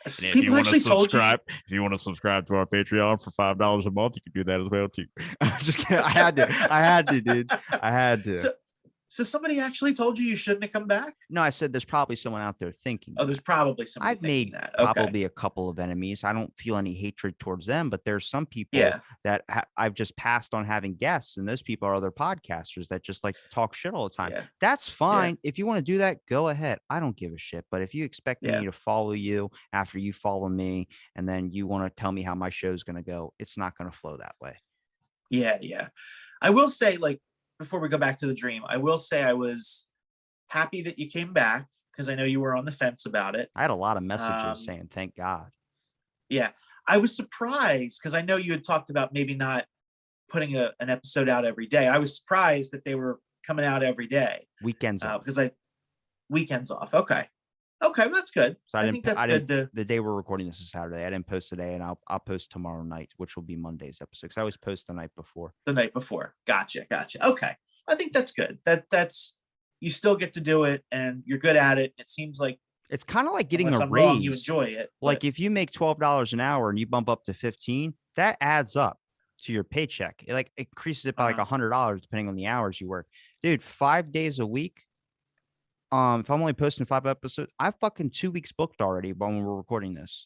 And if you want to subscribe, if you want to subscribe to our Patreon for $5 a month, you can do that as well too. I'm just kidding. I had to, dude. I had to. So somebody actually told you shouldn't have come back? No, I said there's probably someone out there thinking. Oh, there's probably somebody. I've made that. Okay. probably a couple of enemies. I don't feel any hatred towards them, but there's some people that I've just passed on having guests, and those people are other podcasters that just like to talk shit all the time. Yeah. That's fine. If you want to do that, go ahead. I don't give a shit. But if you expect me to follow you after you follow me, and then you want to tell me how my show's going to go, it's not going to flow that way. Yeah. I will say, like, before we go back to the dream, I will say I was happy that you came back because I know you were on the fence about it. I had a lot of messages saying, thank God. Yeah. I was surprised because I know you had talked about maybe not putting an episode out every day. I was surprised that they were coming out every day. Weekends off. Because weekends off. Okay, that's good. So I think that's good. The day we're recording this is Saturday. I didn't post today, and I'll post tomorrow night, which will be Monday's episode. Because I always post the night before. The night before. Gotcha. Okay, I think that's good. That's you still get to do it, and you're good at it. It seems like it's kind of like getting a raise. Wrong, you enjoy it. Like if you make $12 an hour and you bump up to 15, that adds up to your paycheck. It increases it by like $100 depending on the hours you work. Dude, 5 days a week. If I'm only posting 5 episodes, I fucking 2 weeks booked already when we're recording this.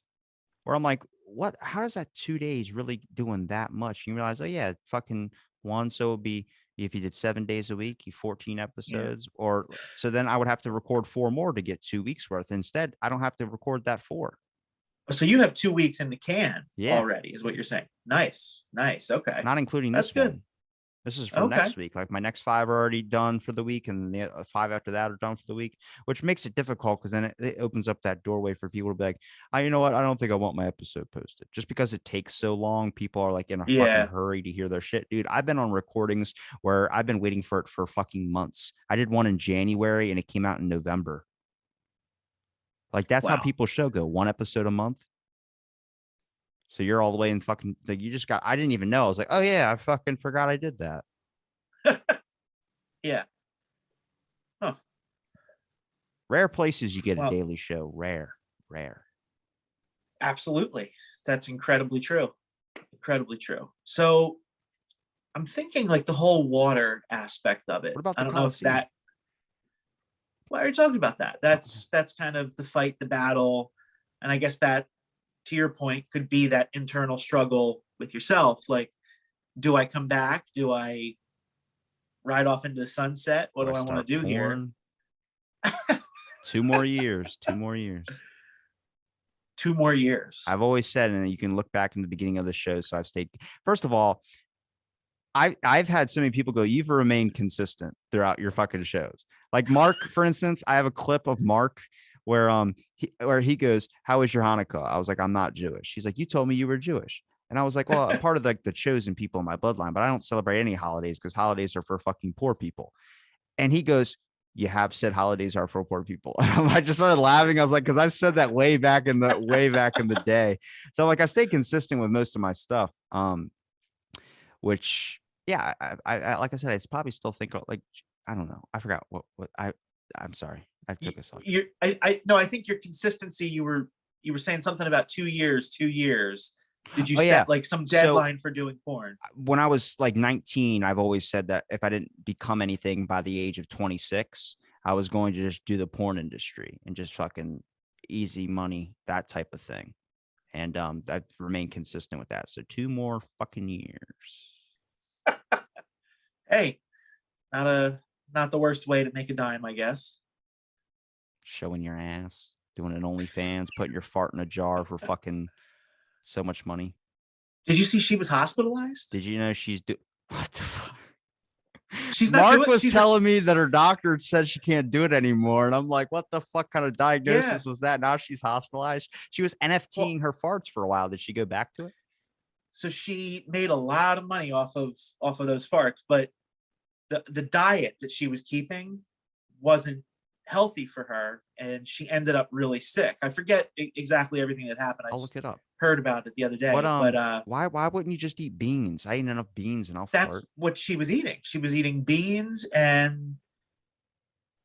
Where I'm like, what? How is that 2 days really doing that much? And you realize, oh yeah, fucking one. So it would be if you did 7 days a week, you 14 episodes, or so then I would have to record 4 more to get 2 weeks worth. Instead, I don't have to record that 4. So you have 2 weeks in the can already, is what you're saying. Nice. Okay. Not including this one. This is for next week. Like my next 5 are already done for the week, and the 5 after that are done for the week, which makes it difficult because then it opens up that doorway for people to be like, you know what? I don't think I want my episode posted. Just because it takes so long, people are like in a fucking hurry to hear their shit. Dude, I've been on recordings where I've been waiting for it for fucking months. I did one in January and it came out in November. Like that's how people's show go. 1 episode a month. So you're all the way in fucking, like you just got, I didn't even know. I was like, oh yeah, I fucking forgot I did that. Yeah. Huh. Rare places you get a daily show. Rare. Absolutely. That's incredibly true. So I'm thinking like the whole water aspect of it. What about the I don't know if that, why are you talking about that? That's kind of the fight, the battle. And I guess that, to your point, could be that internal struggle with yourself. Like, do I come back? Do I ride off into the sunset? What do I want to do here? 2 more years. 2 more years. I've always said, and you can look back in the beginning of the show. So I've stayed. First of all, I've had so many people go, you've remained consistent throughout your fucking shows. Like Mark, for instance, I have a clip of Mark where he goes, how is your Hanukkah? I was like, I'm not Jewish. He's like, you told me you were Jewish. And I was like, well, I'm part of like the chosen people in my bloodline, but I don't celebrate any holidays because holidays are for fucking poor people. And he goes, you have said holidays are for poor people. I just started laughing. I was like, because I've said that way back in the day. So like I stay consistent with most of my stuff. Which yeah, I like I said, I probably still think like, I don't know. I forgot what I'm sorry. I took us off. I think your consistency, you were saying something about 2 years. Did you set like some deadline for doing porn? When I was like 19, I've always said that if I didn't become anything by the age of 26, I was going to just do the porn industry and just fucking easy money, that type of thing. And I've remained consistent with that. So 2 more fucking years. Hey, not the worst way to make a dime, I guess. Showing your ass, doing an OnlyFans, putting your fart in a jar for fucking so much money. Did you see she was hospitalized? Did you know what the fuck? She's not Mark doing- was she's telling me that her doctor said she can't do it anymore, and I'm like, what the fuck kind of diagnosis Yeah. was that? Now she's hospitalized. She was NFTing her farts for a while. Did she go back to it? So she made a lot of money off of those farts, but the diet that she was keeping wasn't healthy for her, and she ended up really sick. I forget exactly everything that happened. I I'll just look it up. heard about it the other day. But why wouldn't you just eat beans? I eat enough beans and I'll that's fart. what she was eating. She was eating beans, and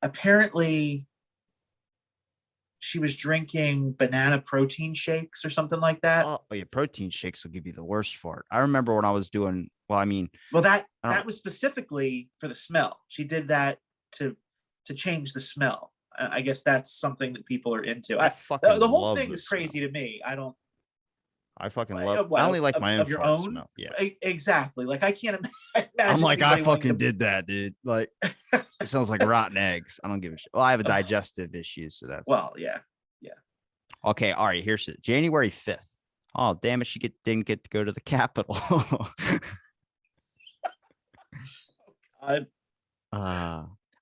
apparently she was drinking banana protein shakes or something like that. Oh yeah, protein shakes will give you the worst fart. I remember when I was doing. Well, I mean, That was specifically for the smell. She did that to change the smell. I guess that's something that people are into. The whole love thing the is crazy to me. I fucking love. I only like my own fart smell. Yeah, exactly. Like I can't imagine. I'm like, I anybody wanting fucking did that, dude. Like, it sounds like rotten eggs. I don't give a shit. Well, I have a digestive issue, so that's. Well, yeah. Okay, all right. Here's it. January 5th. Oh, damn it! She didn't get to go to the Capitol.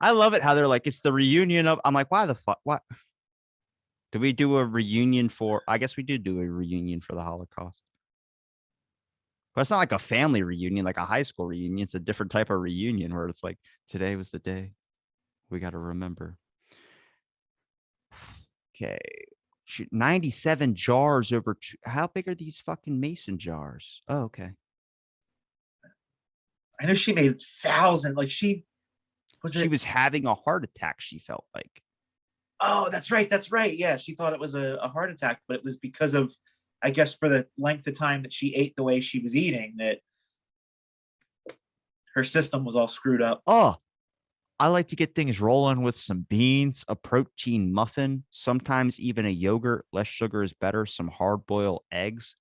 I love it how they're like, it's the reunion of. I'm like, why the fuck? What? Do we do a reunion for? I guess we do a reunion for the Holocaust. But it's not like a family reunion, like a high school reunion. It's a different type of reunion where it's like, today was the day. We got to remember. Okay. 97 jars over. How big are these fucking mason jars? Oh, okay. I know she made 1,000. Like she was having a heart attack. She felt like. Oh, that's right. That's right. Yeah, she thought it was a heart attack, but it was because of, I guess, for the length of time that she ate the way she was eating, that her system was all screwed up. Oh, I like to get things rolling with some beans, a protein muffin, sometimes even a yogurt. Less sugar is better. Some hard-boiled eggs,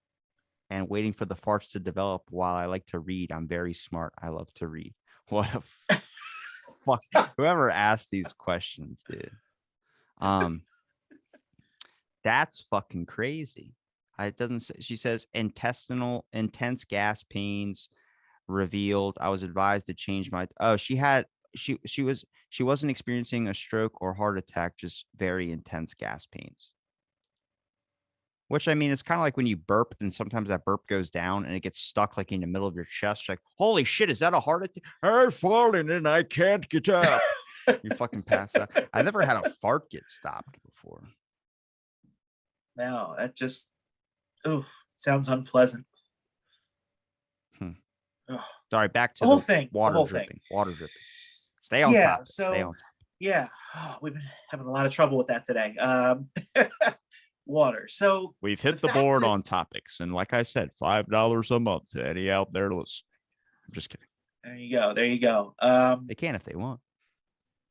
and waiting for the farts to develop while I like to read. I'm very smart. I love to read. What a fuck. Whoever asked these questions, dude. That's fucking crazy. It doesn't say. She says intense gas pains revealed. I was advised to change my. Oh, she wasn't experiencing a stroke or heart attack, just very intense gas pains. Which, I mean, it's kind of like when you burp and sometimes that burp goes down and it gets stuck like in the middle of your chest. You're like, holy shit, is that a heart attack? I've fallen and I can't get up. You fucking pass out. I never had a fart get stopped before. No, that just sounds unpleasant. Sorry, back to the whole thing. Water dripping. Water dripping. Stay on top. Stay on top. Yeah, we've been having a lot of trouble with that today. Water. So we've hit the board on topics, and like I said, $5 a month to any out there listening. I'm just kidding. There you go. There you go. They can if they want.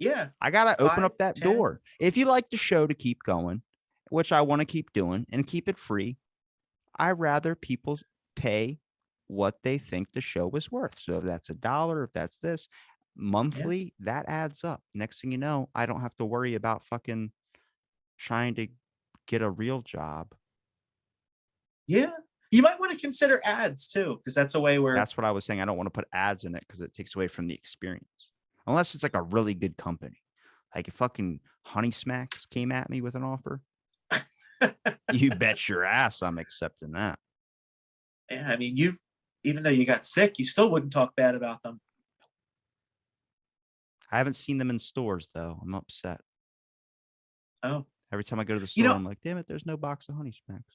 Yeah. I gotta open up that door. If you like the show to keep going, which I want to keep doing and keep it free, I rather people pay what they think the show is worth. So if that's $1, if that's this monthly, that adds up. Next thing you know, I don't have to worry about fucking trying to get a real job. Yeah. You might want to consider ads too, because that's a way where. That's what I was saying. I don't want to put ads in it because it takes away from the experience. Unless it's like a really good company. Like if fucking Honey Smacks came at me with an offer, you bet your ass I'm accepting that. Yeah, I mean, even though you got sick, you still wouldn't talk bad about them. I haven't seen them in stores though. I'm upset. Oh. Every time I go to the store, I'm like, damn it, there's no box of Honey Smacks.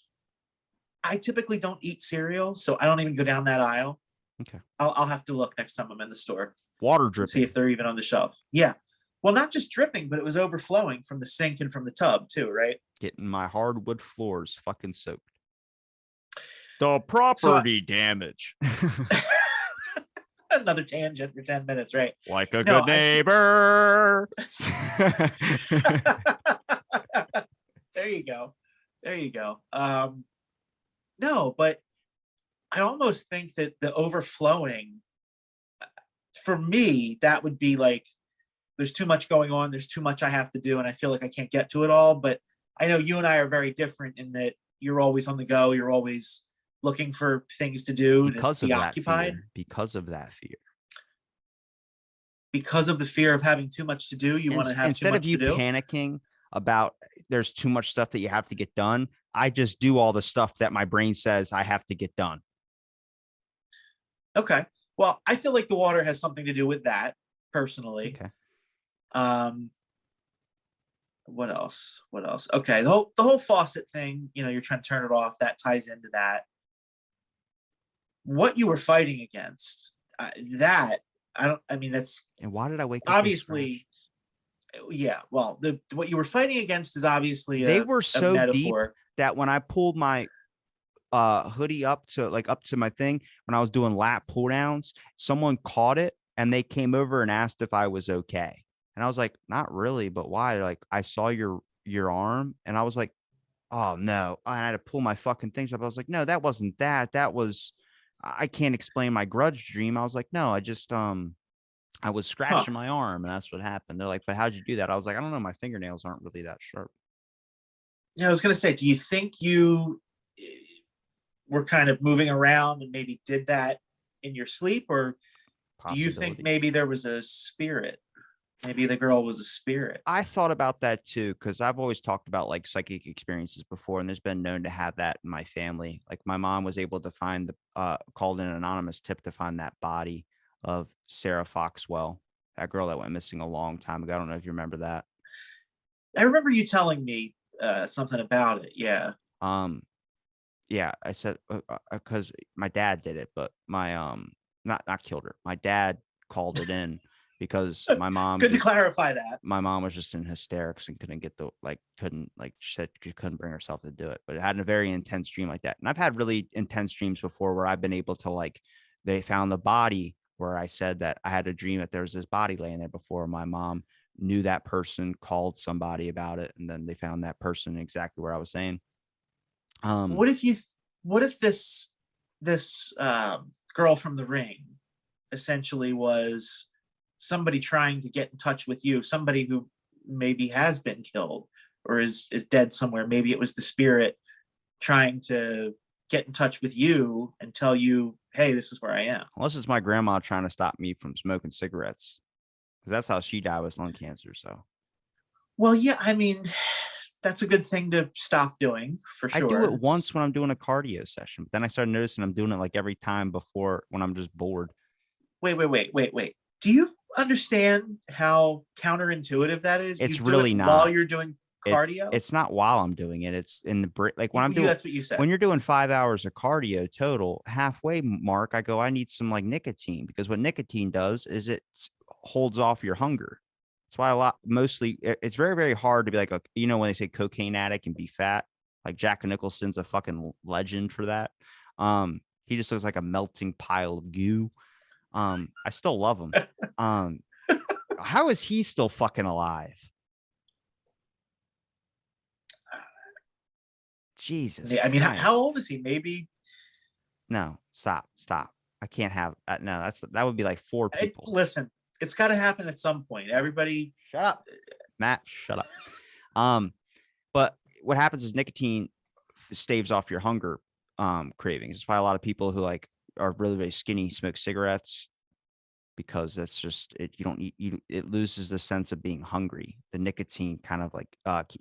I typically don't eat cereal, so I don't even go down that aisle. Okay. I'll have to look next time I'm in the store. Water dripping. See if they're even on the shelf. Yeah. Well, not just dripping, but it was overflowing from the sink and from the tub too, right? Getting my hardwood floors fucking soaked. The property damage. Another tangent for 10 minutes, right? Like a good neighbor. There you go. There you go. No, but I almost think that the overflowing, for me, that would be like, there's too much going on. There's too much I have to do. And I feel like I can't get to it all. But I know you and I are very different in that you're always on the go. You're always looking for things to do, because to of be that occupied. fear. Because of that fear. Because of the fear of having too much to do, you want to have too Instead much of you to do. panicking about there's too much stuff that you have to get done, I just do all the stuff that my brain says I have to get done. Okay. Well, I feel like the water has something to do with that personally. Okay. What else? Okay. The whole faucet thing, you're trying to turn it off. That ties into that. What you were fighting against, that's And why did I wake up? obviously, yeah. Well, what you were fighting against is obviously They a were so deep metaphor. that when I pulled my hoodie up to my thing, when I was doing lat pull downs, someone caught it and they came over and asked if I was okay. And I was like, not really, but why? Like, I saw your arm, and I was like, oh no. I had to pull my fucking things up. I was like, no, that wasn't that. That was, I can't explain my grudge dream. I was like, no, I just I was scratching my arm, and that's what happened. They're like, but how'd you do that? I was like, I don't know. My fingernails aren't really that sharp. Yeah, I was gonna say, do you think you were kind of moving around and maybe did that in your sleep, or do you think maybe there was a spirit? Maybe the girl was a spirit. I thought about that too, because I've always talked about like psychic experiences before, and there's been known to have that in my family. Like my mom was able to find called an anonymous tip to find that body of Sarah Foxwell, that girl that went missing a long time ago. I don't know if you remember that. I remember you telling me something about it. Yeah. Yeah, I said because my dad did it, but my not killed her. My dad called it in because my mom Good to clarify that. My mom was just in hysterics and couldn't get she said she couldn't bring herself to do it. But it had a very intense dream like that. And I've had really intense dreams before where I've been able to they found the body where I said that I had a dream that there was this body laying there before. My mom knew that person, called somebody about it, and then they found that person exactly where I was saying. What if this girl from the ring essentially was somebody trying to get in touch with you, somebody who maybe has been killed or is dead somewhere? Maybe it was the spirit trying to get in touch with you and tell you, hey, this is where I am. Unless it's my grandma trying to stop me from smoking cigarettes, because that's how she died with lung cancer. So, well, yeah, I mean, that's a good thing to stop doing for sure. I do it once when I'm doing a cardio session, but then I started noticing I'm doing it like every time before when I'm just bored. Wait. Do you understand how counterintuitive that is? It's you really do it not. while you're doing cardio. It's not while I'm doing it. It's in the break. Like when I'm doing. That's what you said. When you're doing 5 hours of cardio total, halfway mark, I go, I need some nicotine, because what nicotine does is it holds off your hunger. That's why it's very, very hard to be like, when they say cocaine addict and be fat, like Jack Nicholson's a fucking legend for that. He just looks like a melting pile of goo. I still love him. How is he still fucking alive? Jesus. I mean, Christ. how old is he? Maybe. No, stop. I can't have that. No, that would be like 4 people. Listen, it's got to happen at some point. Everybody, shut up. Matt, shut up. But what happens is nicotine staves off your hunger cravings. That's why a lot of people who are really, really skinny smoke cigarettes, because that's just it. You don't eat. It loses the sense of being hungry. The nicotine kind of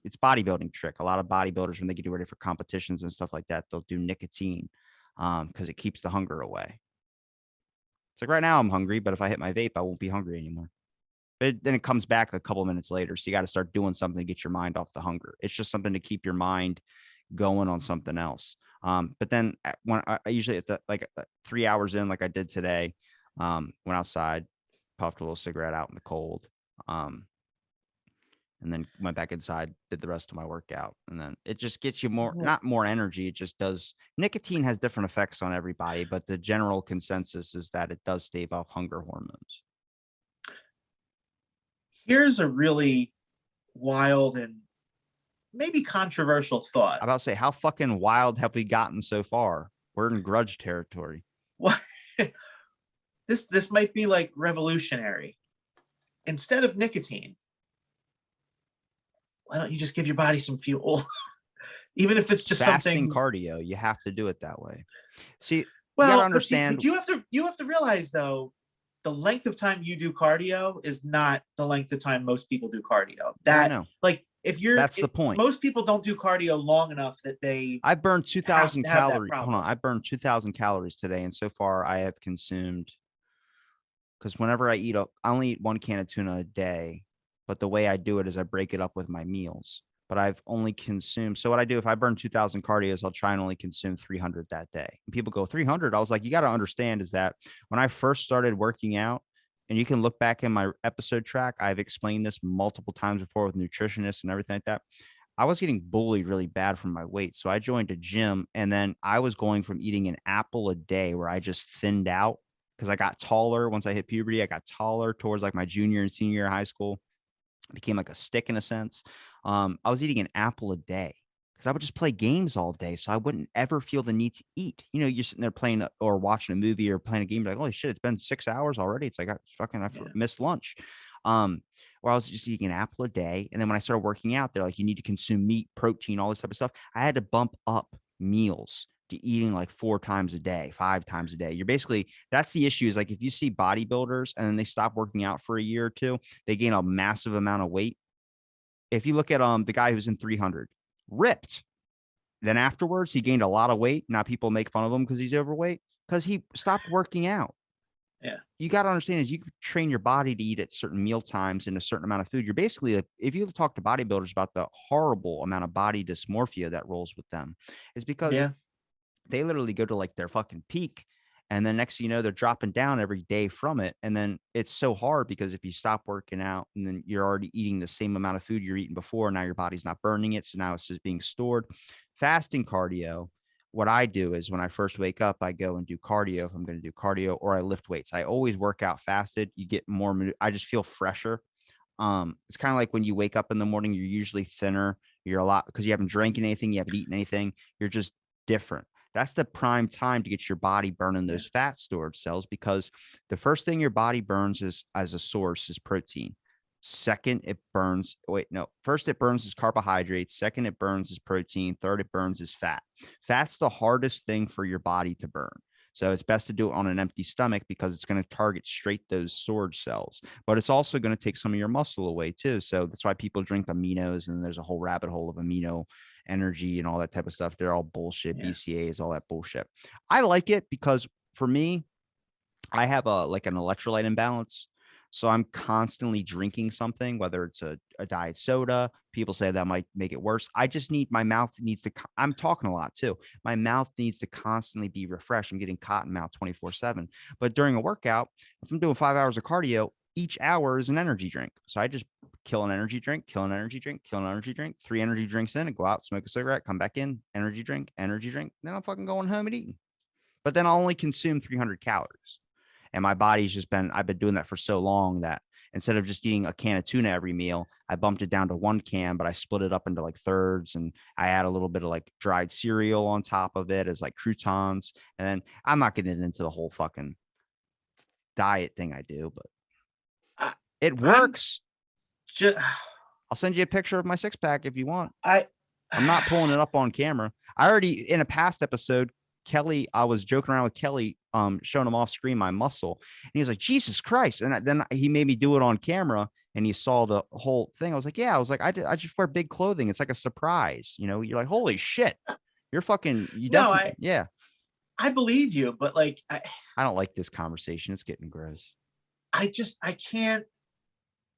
it's bodybuilding trick. A lot of bodybuilders, when they get ready for competitions and stuff like that, they'll do nicotine because it keeps the hunger away. It's like right now I'm hungry, but if I hit my vape, I won't be hungry anymore. But then it comes back a couple of minutes later. So you got to start doing something to get your mind off the hunger. It's just something to keep your mind going on something else. But then when I usually at 3 hours in, like I did today, went outside, puffed a little cigarette out in the cold, and then went back inside, did the rest of my workout. And then it just gets you not more energy. It just does. Nicotine has different effects on everybody, but the general consensus is that it does stave off hunger hormones. Here's a really wild and maybe controversial thought. I'm about to say, how fucking wild have we gotten so far? We're in grudge territory. What? this might be like revolutionary. Instead of nicotine, why don't you just give your body some fuel? Even if it's just Fasting something cardio, you have to do it that way. See, well, you gotta but understand. you have to realize though, the length of time you do cardio is not the length of time most people do cardio. I know. Like that's the point. Most people don't do cardio long enough that they I burned 2,000 have that calories. Hold problem. on, I burned 2,000 calories today, and so far I have consumed. Because whenever I only eat 1 can of tuna a day, but the way I do it is I break it up with my meals. But I've only consumed. So what I do if I burn 2,000 cardios, I'll try and only consume 300 that day. And people go 300. I was like, you got to understand is that when I first started working out, and you can look back in my episode track, I've explained this multiple times before with nutritionists and everything like that. I was getting bullied really bad from my weight. So I joined a gym, and then I was going from eating an apple a day where I just thinned out because I got taller. Once I hit puberty, I got taller towards like my junior and senior year of high school. I became like a stick in a sense. I was eating an apple a day because I would just play games all day. So I wouldn't ever feel the need to eat. You know, you're sitting there playing or watching a movie or playing a game. You're like, holy shit, it's been 6 hours already. It's like I missed lunch. Where I was just eating an apple a day. And then when I started working out, they're like, you need to consume meat, protein, all this type of stuff. I had to bump up meals to eating like 4 times a day, 5 times a day. You're basically, that's the issue is like, if you see bodybuilders and then they stop working out for a year or two, they gain a massive amount of weight. If you look at the guy who's in 300, ripped, then afterwards he gained a lot of weight. Now people make fun of him because he's overweight because he stopped working out. Yeah. You got to understand is you train your body to eat at certain meal times and a certain amount of food. You're basically, if you talk to bodybuilders about the horrible amount of body dysmorphia that rolls with them, is because they literally go to like their fucking peak. And then next thing you know, they're dropping down every day from it. And then it's so hard because if you stop working out and then you're already eating the same amount of food you're eating before, now your body's not burning it. So now it's just being stored. Fasting cardio. What I do is when I first wake up, I go and do cardio if I'm going to do cardio, or I lift weights. I always work out fasted. You get more, I just feel fresher. It's kind of like when you wake up in the morning, you're usually thinner. You're a lot because you haven't drank anything, you haven't eaten anything. You're just different. That's the prime time to get your body burning those fat storage cells, because the first thing your body burns is as a source is protein. Second, it burns. First, it burns as carbohydrates. Second, it burns as protein. Third, it burns as fat. Fat's the hardest thing for your body to burn. So it's best to do it on an empty stomach because it's going to target straight those storage cells. But it's also going to take some of your muscle away too. So that's why people drink aminos, and there's a whole rabbit hole of amino energy and all that type of stuff. They're all bullshit. BCAAs, all that bullshit. I like it because for me, I have an electrolyte imbalance. So I'm constantly drinking something, whether it's a diet soda. People say that might make it worse. I just need, my mouth needs to, I'm talking a lot too. My mouth needs to constantly be refreshed. I'm getting cotton mouth 24/7. But during a workout, if I'm doing 5 hours of cardio, each hour is an energy drink. So I just kill an energy drink, kill an energy drink, kill an energy drink, 3 energy drinks in, and go out, smoke a cigarette, come back in, energy drink. Then I'm fucking going home and eating. But then I'll only consume 300 calories. And my body's I've been doing that for so long that instead of just eating a can of tuna every meal, I bumped it down to 1 can, but I split it up into like thirds, and I add a little bit of like dried cereal on top of it as like croutons. And then I'm not getting into the whole fucking diet thing I do, but it works. I'll send you a picture of my 6-pack if you want. I'm not pulling it up on camera. I already, in a past episode, Kelly, I was joking around with Kelly, showing him off screen my muscle, and he was like, Jesus Christ. And then he made me do it on camera, and he saw the whole thing. I was like, I just wear big clothing. It's like a surprise. You know, you're like, holy shit, you're fucking, I believe you, but like, I don't like this conversation. It's getting gross. I can't,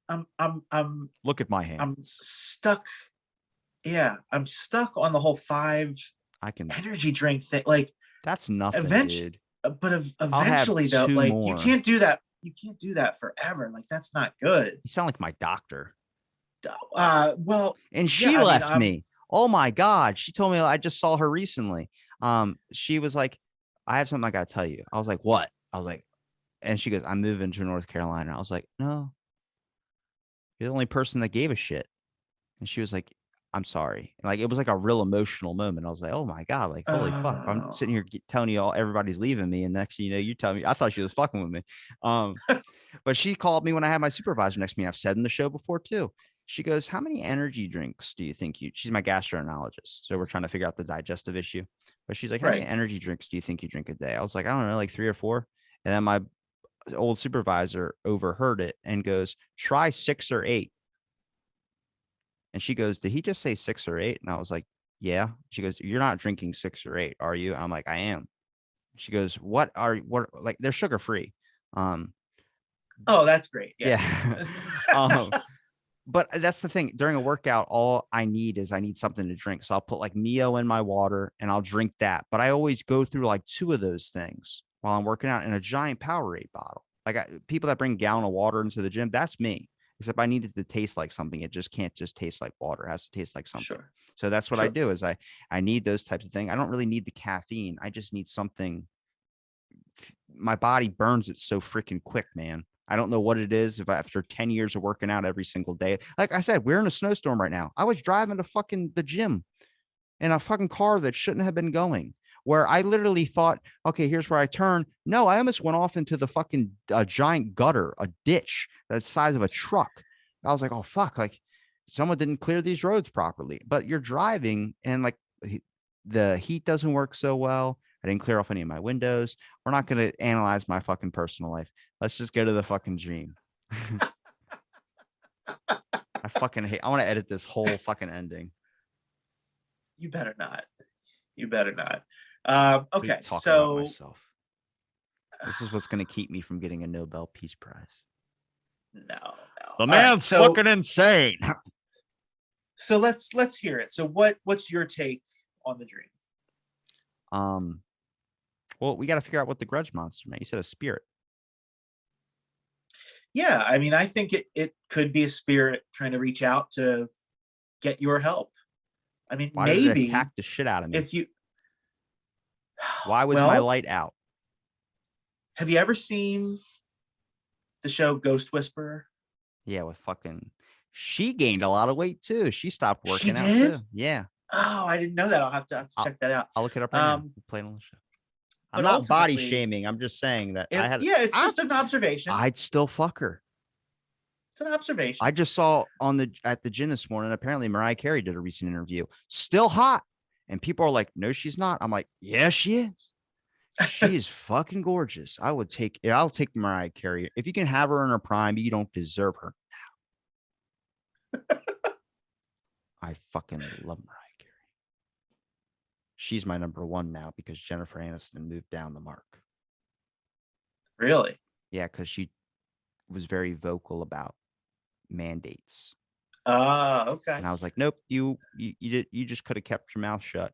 I'm look at my hands. I'm stuck. Yeah. I'm stuck on the whole 5 energy drink thing. Like that's nothing, dude. But eventually though, like more. You can't do that. You can't do that forever. Like that's not good. You sound like my doctor. Well, and she left me. Oh my God. She told me, I just saw her recently. She was like, I have something I gotta tell you. I was like, what? I was like, and she goes, I'm moving to North Carolina. I was like, no, you're the only person that gave a shit. And she was like, I'm sorry. And like, it was like a real emotional moment. I was like, oh my God, like, holy fuck. I'm sitting here telling you all everybody's leaving me. And next thing you know, you tell me, I thought she was fucking with me. But she called me when I had my supervisor next to me. I've said in the show before too. She goes, how many energy drinks do you think she's my gastroenterologist. So we're trying to figure out the digestive issue. But she's like, how many Right. energy drinks do you think you drink a day? I was like, I don't know, like 3 or 4. And then my old supervisor overheard it and goes, try 6 or 8. And she goes, did he just say 6 or 8? And I was like, yeah. She goes, you're not drinking 6 or 8, are you? I'm like, I am. She goes, what like, they're sugar free. Oh, that's great. Yeah. But that's the thing. During a workout, all I need something to drink. So I'll put like Mio in my water and I'll drink that. But I always go through like 2 of those things while I'm working out in a giant Powerade bottle. Like people that bring a gallon of water into the gym, that's me. Except I need it to taste like something. It just can't just taste like water. It has to taste like something. Sure. So that's what I do is I need those types of things. I don't really need the caffeine. I just need something. My body burns it so freaking quick, man. I don't know what it is. If after 10 years of working out every single day, like I said, we're in a snowstorm right now. I was driving to the gym in a fucking car that shouldn't have been going, where I literally thought, okay, here's where I turn. No, I almost went off into the fucking giant gutter, a ditch that's the size of a truck. I was like, oh fuck, like someone didn't clear these roads properly. But you're driving and like the heat doesn't work so well. I didn't clear off any of my windows. We're not going to analyze my fucking personal life. Let's just go to the fucking dream. I fucking hate. I want to edit this whole fucking ending. You better not. You better not. Okay, Talking so about myself. This is what's going to keep me from getting a Nobel Peace Prize. No. The man's fucking insane. So let's hear it. So what's your take on the dream? Well, we got to figure out what the grudge monster meant. You said a spirit. Yeah, I mean, I think it could be a spirit trying to reach out to get your help. I mean, Why maybe did it attack the shit out of me? if you. Why was my light out? Have you ever seen the show Ghost Whisperer? Yeah, with fucking. She gained a lot of weight too. She stopped working out did? too. Yeah. Oh, I didn't know that. I'll have to check that out. I'll look it up right now. We'll play it on the show. I'm but not body ultimately, shaming. I'm just saying that it's just an observation. I'd still fuck her. It's an observation. I just saw at the gym this morning. Apparently, Mariah Carey did a recent interview. Still hot, and people are like, "No, she's not." I'm like, "Yeah, she is. She is fucking gorgeous. I'll take Mariah Carey. If you can have her in her prime, you don't deserve her now." I fucking love Mariah Carey. She's my number 1 now because Jennifer Aniston moved down the mark. Really? Yeah, because she was very vocal about mandates. Okay. And I was like, nope, you just could have kept your mouth shut.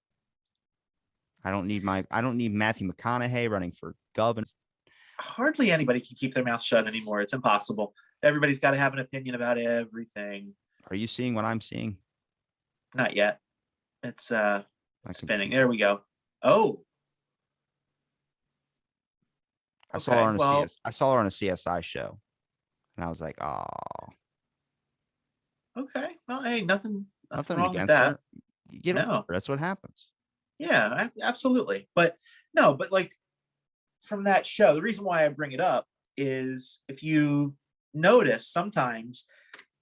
I don't need Matthew McConaughey running for governor. Hardly anybody can keep their mouth shut anymore. It's impossible. Everybody's got to have an opinion about everything. Are you seeing what I'm seeing? Not yet. It's spinning. There we go. Oh. I saw her on a CSI show. And I was like, oh. Okay. Well, hey, nothing wrong with against that. her. You get over. That's what happens. Yeah, absolutely. But like from that show, the reason why I bring it up is if you notice sometimes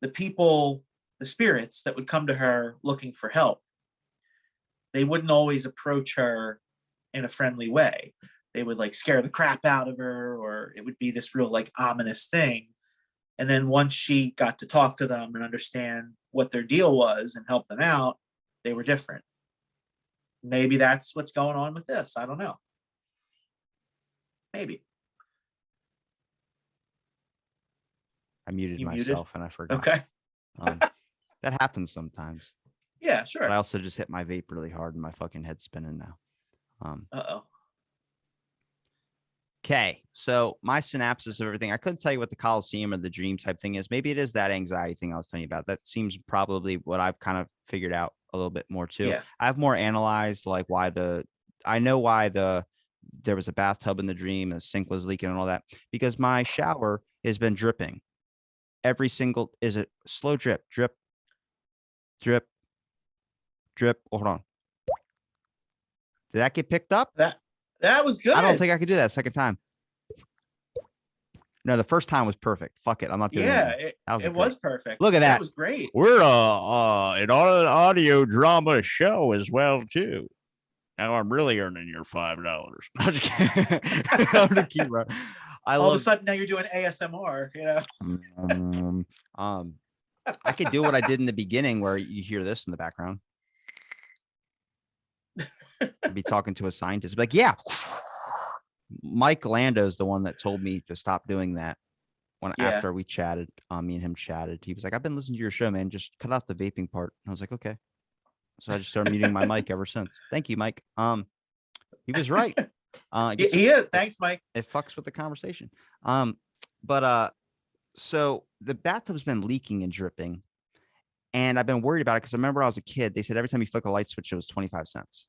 the spirits that would come to her looking for help, they wouldn't always approach her in a friendly way. They would like scare the crap out of her, or it would be this real like ominous thing. And then once she got to talk to them and understand what their deal was and help them out, they were different. Maybe that's what's going on with this. I don't know. Maybe. I muted myself and I forgot. Okay. That happens sometimes. Yeah, sure. But I also just hit my vape really hard and my fucking head's spinning now. Uh-oh. Okay, so my synopsis of everything, I couldn't tell you what the Coliseum or the dream type thing is. Maybe it is that anxiety thing I was telling you about. That seems probably what I've kind of figured out a little bit more too. Yeah. I've more analyzed like I know why there was a bathtub in the dream and the sink was leaking and all that, because my shower has been dripping. Is it slow drip, drip, drip, drip. Oh, hold on. Did that get picked up? That was good. I don't think I could do that second time. No, the first time was perfect. Fuck it. I'm not doing it. Yeah, it was perfect. Look at that. That was great. We're an audio drama show as well, too. Now I'm really earning your $5. I'm just kidding. I'm gonna keep running. All of a sudden now you're doing ASMR, I could do what I did in the beginning where you hear this in the background. I'd be talking to a scientist, like, yeah. Mike Lando's the one that told me to stop doing that after we chatted. Me and him chatted. He was like, I've been listening to your show, man. Just cut out the vaping part. And I was like, okay. So I just started muting my mic ever since. Thank you, Mike. He was right. He is. Thanks, Mike. It fucks with the conversation. So the bathtub's been leaking and dripping, and I've been worried about it because I remember I was a kid. They said every time you flick a light switch, it was 25 cents.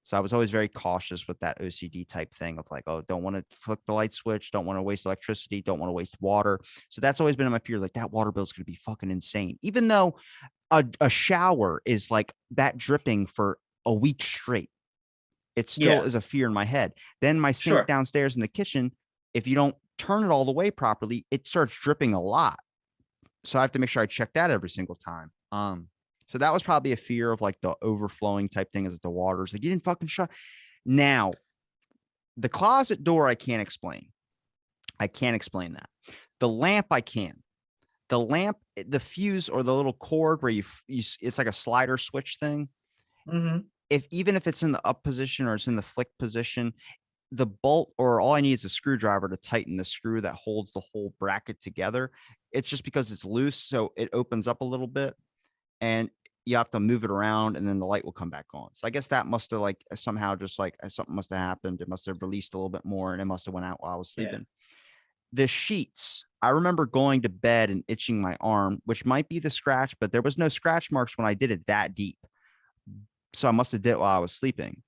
So I was always very cautious with that OCD type thing of like, oh, don't want to flick the light switch, don't want to waste electricity, don't want to waste water. So that's always been in my fear. Like that water bill is going to be fucking insane. Even though a shower is like that dripping for a week straight, it still is a fear in my head. Then my sink downstairs in the kitchen, if you don't turn it all the way properly, it starts dripping a lot. So I have to make sure I check that every single time. So that was probably a fear of like the overflowing type thing, is that the water's like, you didn't fucking shut. Now, the closet door, I can't explain. I can't explain that. The lamp, I can. The lamp, the fuse or the little cord where you it's like a slider switch thing. Mm-hmm. Even if it's in the up position or it's in the flick position, the bolt, or all I need is a screwdriver to tighten the screw that holds the whole bracket together. It's just because it's loose, so it opens up a little bit. And you have to move it around and then the light will come back on. So I guess that must have like somehow just like something must have happened. It must have released a little bit more and it must have went out while I was sleeping. The sheets, I remember going to bed and itching my arm, which might be the scratch, but there was no scratch marks when I did it that deep. So I must have did it while I was sleeping.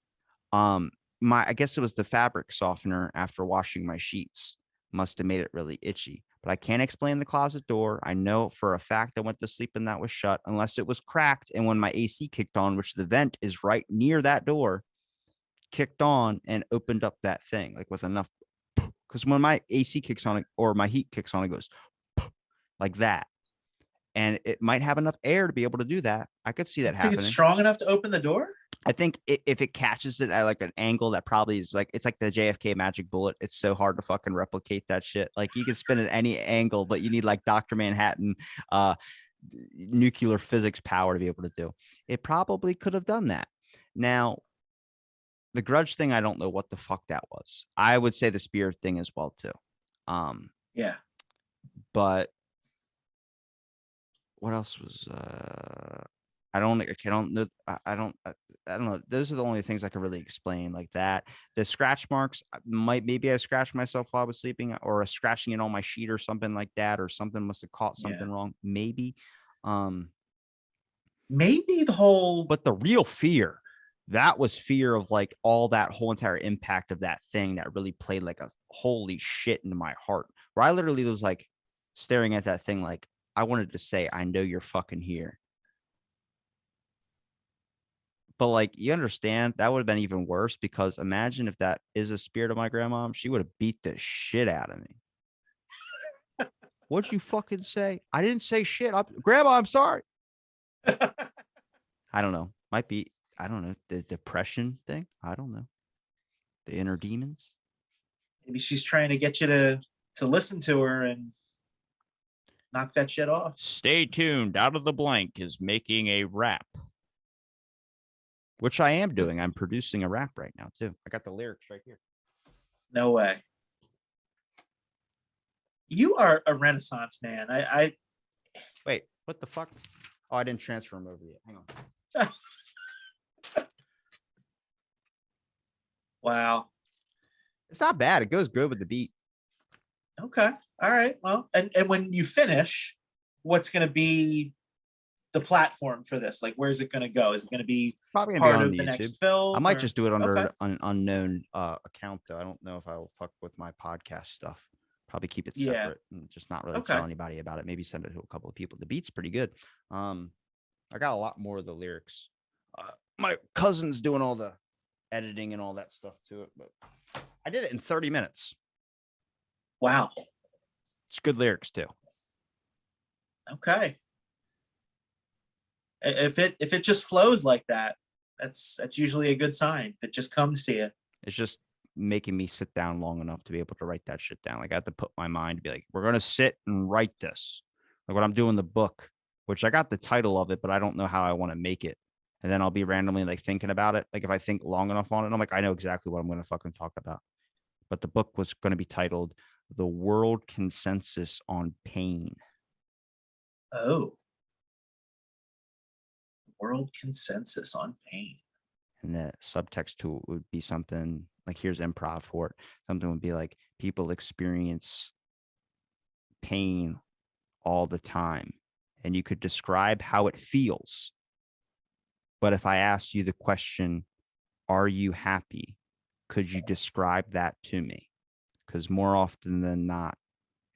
I guess it was the fabric softener after washing my sheets must have made it really itchy. But I can't explain the closet door. I know for a fact I went to sleep and that was shut, unless it was cracked. And when my AC kicked on, which the vent is right near that door, kicked on and opened up that thing, like with enough. Because when my AC kicks on, or my heat kicks on, it goes like that. And it might have enough air to be able to do that. I could see that happening. Think it's strong enough to open the door? I think if it catches it at like an angle that probably is like, it's like the JFK magic bullet. It's so hard to fucking replicate that shit. Like you can spin it at any angle, but you need like Dr. Manhattan, nuclear physics power to be able to do. It probably could have done that. Now, the grudge thing, I don't know what the fuck that was. I would say the spirit thing as well too. Yeah. But what else was I don't know. Those are the only things I could really explain like that. The scratch marks, maybe I scratched myself while I was sleeping, or scratching it on my sheet or something like that, or something must have caught something wrong. Maybe. Maybe the whole. But the real fear, that was fear of like all that whole entire impact of that thing that really played like a holy shit into my heart, where I literally was like staring at that thing like I wanted to say, I know you're fucking here. But like, you understand, that would have been even worse, because imagine if that is a spirit of my grandma, she would have beat the shit out of me. What'd you fucking say? I didn't say shit. Grandma, I'm sorry. I don't know. Might be, I don't know, the depression thing. I don't know. The inner demons. Maybe she's trying to get you to listen to her and knock that shit off. Stay tuned. Out of the Blank is making a rap. Which I am doing. I'm producing a rap right now, too. I got the lyrics right here. No way. You are a Renaissance man. I Wait, what the fuck? Oh, I didn't transfer him over yet. Hang on. Wow. It's not bad. It goes good with the beat. Okay. All right. Well, and when you finish, what's going to be the platform for this? Like, where's it going to go? Is it going to be probably gonna part be on of the YouTube. next film? I might just do it under Okay. an unknown account, though. I don't know if I'll fuck with my podcast stuff. Probably keep it separate and just not really tell anybody about it. Maybe send it to a couple of people. The beat's pretty good. I got a lot more of the lyrics My cousin's doing all the editing and all that stuff to it, but I did it in 30 minutes. Wow. It's good lyrics too. Okay. If it just flows like that, that's usually a good sign. If it just comes to you. It's just making me sit down long enough to be able to write that shit down. Like I have to put my mind to be like, we're gonna sit and write this. Like what I'm doing the book, which I got the title of it, but I don't know how I want to make it. And then I'll be randomly like thinking about it. Like if I think long enough on it, I'm like, I know exactly what I'm going to fucking talk about. But the book was going to be titled The World Consensus on Pain. Oh. World Consensus on Pain. And the subtext to it would be something like, here's improv for it. Something would be like, people experience pain all the time. And you could describe how it feels. But if I asked you the question, are you happy? Could you describe that to me? Because more often than not,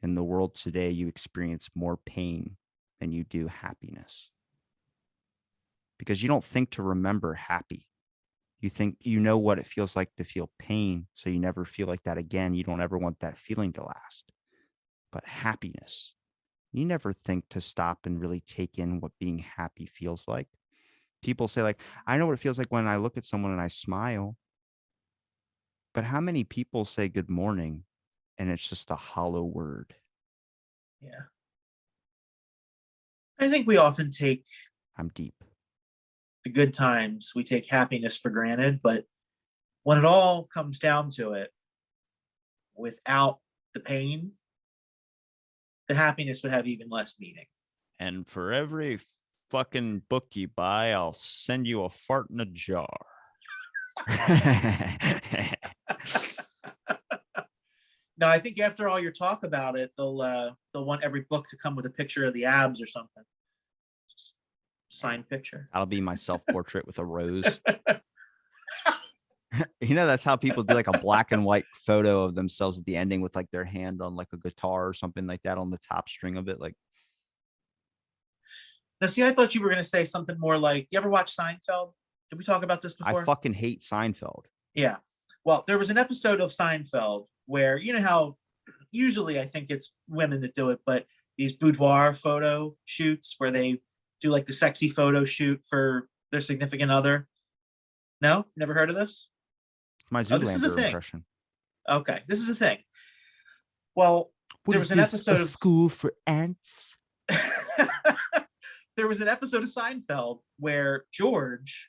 in the world today, you experience more pain than you do happiness. Because you don't think to remember happy. You think you know what it feels like to feel pain, so you never feel like that again. You don't ever want that feeling to last. But happiness, you never think to stop and really take in what being happy feels like. People say like, I know what it feels like when I look at someone and I smile. But how many people say good morning and it's just a hollow word? Yeah. I think we often take I'm deep. the good times, we take happiness for granted, but when it all comes down to it, without the pain, the happiness would have even less meaning. And for every fucking book you buy, I'll send you a fart in a jar. No, I think after all your talk about it, they'll want every book to come with a picture of the abs or something. Just signed picture. That'll be my self-portrait with a rose. You know, that's how people do like a black and white photo of themselves at the ending with like their hand on like a guitar or something like that on the top string of it. Like, now, see, I thought you were going to say something more like, you ever watch Seinfeld? Did we talk about this before? I fucking hate Seinfeld. Yeah. Well, there was an episode of Seinfeld where, you know how usually I think it's women that do it, but these boudoir photo shoots where they do like the sexy photo shoot for their significant other. No? Never heard of this? My Oh, this is a Zoolander thing. impression. Okay, this is a thing. Well, What there is was an this, episode a of school for ants? there was an episode of Seinfeld where George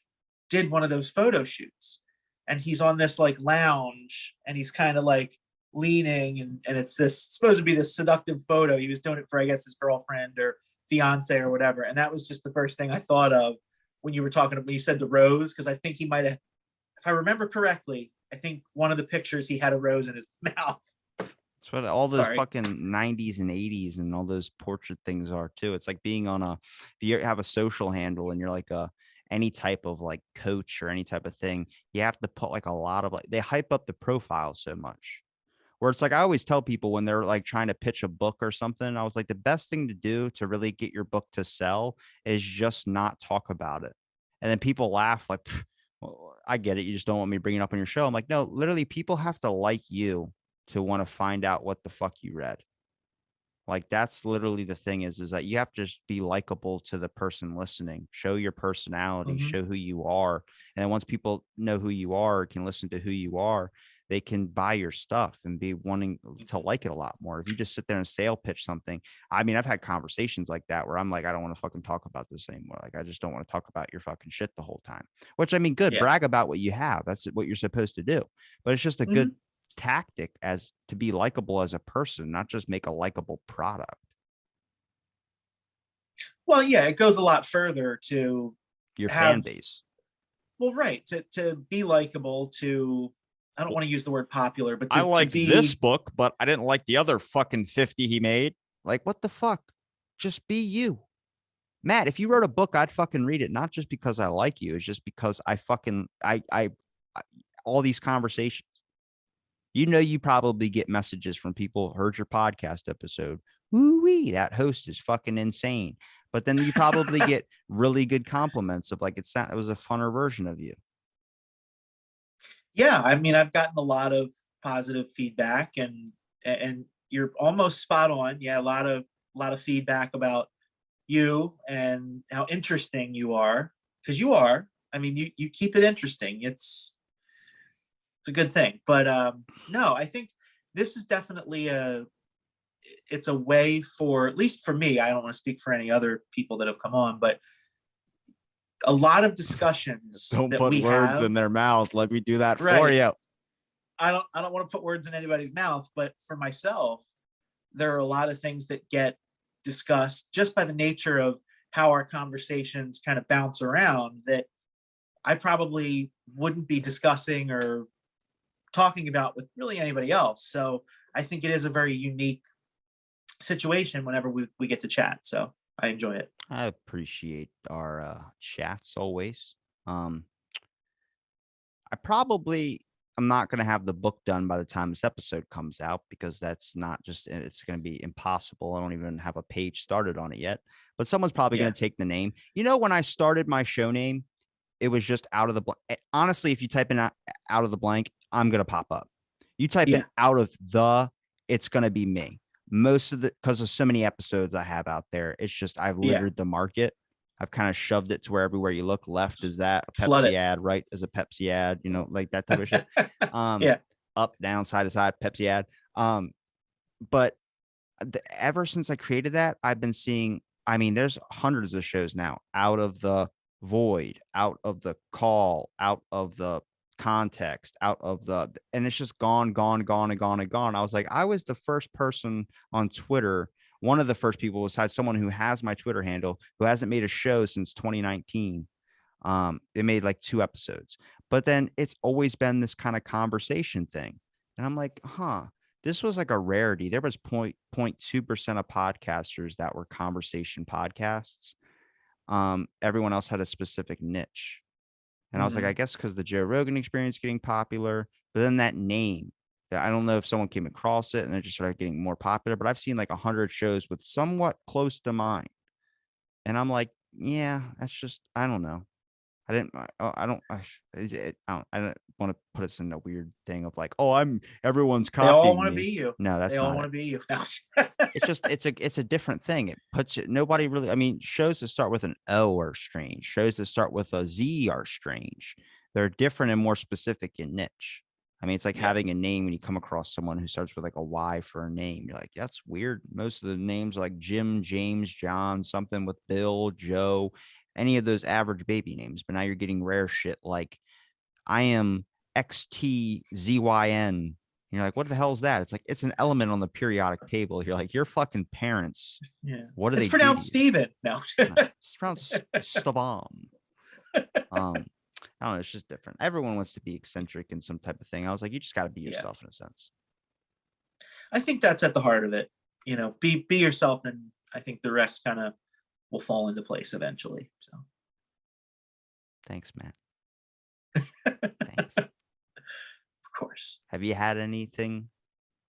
did one of those photo shoots, and he's on this like lounge and he's kind of like leaning, and it's supposed to be this seductive photo. He was doing it for, I guess, his girlfriend or fiance or whatever. And that was just the first thing I thought of when you were talking, when you said the rose, because I think he might have, if I remember correctly, I think one of the pictures he had a rose in his mouth. That's what all those Sorry. fucking 90s and 80s and all those portrait things are too. It's like being on if you have a social handle and you're like any type of like coach or any type of thing, you have to put like a lot of like, they hype up the profile so much. Where it's like, I always tell people when they're like trying to pitch a book or something, I was like, the best thing to do to really get your book to sell is just not talk about it. And then people laugh like, well, I get it. You just don't want me bringing it up on your show. I'm like, no, literally people have to like you to want to find out what the fuck you read. Like that's literally the thing is that you have to just be likable to the person listening, show your personality, show who you are. And then once people know who you are, can listen to who you are, they can buy your stuff and be wanting to like it a lot more. If you just sit there and sale pitch something, I mean, I've had conversations like that where I'm like, I don't want to fucking talk about this anymore. Like, I just don't want to talk about your fucking shit the whole time, which I mean, good, brag about what you have. That's what you're supposed to do. But it's just a good tactic as to be likable as a person, not just make a likable product. Well, yeah, it goes a lot further to your fan base. Well, right. To be likable, I don't want to use the word popular, but I like this book, but I didn't like the other fucking 50 he made. Like, what the fuck? Just be you. Matt, if you wrote a book, I'd fucking read it. Not just because I like you. It's just because I all these conversations. You know, you probably get messages from people who heard your podcast episode. Woo-wee, that host is fucking insane. But then you probably get really good compliments of like, it was a funner version of you. Yeah, I mean, I've gotten a lot of positive feedback, and you're almost spot on. Yeah, a lot of feedback about you and how interesting you are, because you are. I mean, you keep it interesting. It's a good thing. But no, I think this is definitely it's a way for, at least for me, I don't want to speak for any other people that have come on, but a lot of discussions Don't that put we words have, in their mouth. Let me do that for right. you. I don't want to put words in anybody's mouth, but for myself, there are a lot of things that get discussed just by the nature of how our conversations kind of bounce around that I probably wouldn't be discussing or talking about with really anybody else. So I think it is a very unique situation whenever we get to chat. So I enjoy it. I appreciate our chats always. I'm not going to have the book done by the time this episode comes out, because it's going to be impossible. I don't even have a page started on it yet, but someone's probably going to take the name. When I started my show name, it was just out of the blank. Honestly, if you type in out of the blank, I'm going to pop up. You type in out of it's going to be me. Because of so many episodes I have out there, it's just, I've littered the market. I've kind of shoved it to where everywhere you look, left is that a Pepsi ad, right is a Pepsi ad, like that type of shit. Up, down, side to side, Pepsi ad. But ever since I created that, I've been seeing, there's hundreds of shows now, out of the void, out of the call, out of the context, and it's just gone. I was like, I was the first person on Twitter, one of the first people besides someone who has my Twitter handle, who hasn't made a show since 2019. They made like 2 episodes, but then it's always been this kind of conversation thing. And I'm like, this was like a rarity. There was 0.2% of podcasters that were conversation podcasts. Everyone else had a specific niche. And I was like, I guess because the Joe Rogan Experience getting popular, but then that name, I don't know if someone came across it and it just started getting more popular, but I've seen like 100 shows with somewhat close to mine. And I'm like, yeah, that's just, I don't know. I don't want to put us in a weird thing of like, everyone's copying They all want to me. be you. No, that's they all not want to be you. It's just, it's a different thing. It puts it, nobody really, shows that start with an O are strange. Shows that start with a Z are strange. They're different and more specific in niche. It's like having a name when you come across someone who starts with like a Y for a name. You're like, that's weird. Most of the names are like Jim, James, John, something with Bill, Joe, any of those average baby names. But now you're getting rare shit like I am XTZYN. You're like, what the hell is that? It's like, it's an element on the periodic table. You're like, your fucking parents. Yeah. What do it's they pronounced do to you? Steven. No. It's pronounced Stavan. I don't know. It's just different. Everyone wants to be eccentric in some type of thing. I was like, you just got to be yourself in a sense. I think that's at the heart of it. Be yourself, and I think the rest kind of will fall into place eventually. So thanks, Matt. Thanks. Of course. Have you had anything,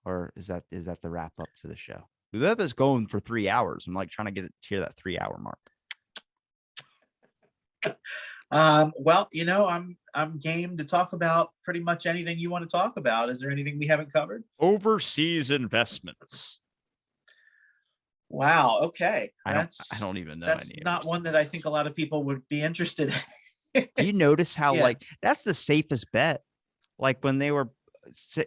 or is that the wrap up to the show? We've been going for 3 hours. I'm like trying to get it to that 3 hour mark. Well, I'm game to talk about pretty much anything you want to talk about. Is there anything we haven't covered? Overseas investments. Wow. Okay. I don't even know. That's not one that I think a lot of people would be interested in. Do you notice how like that's the safest bet? Like when they were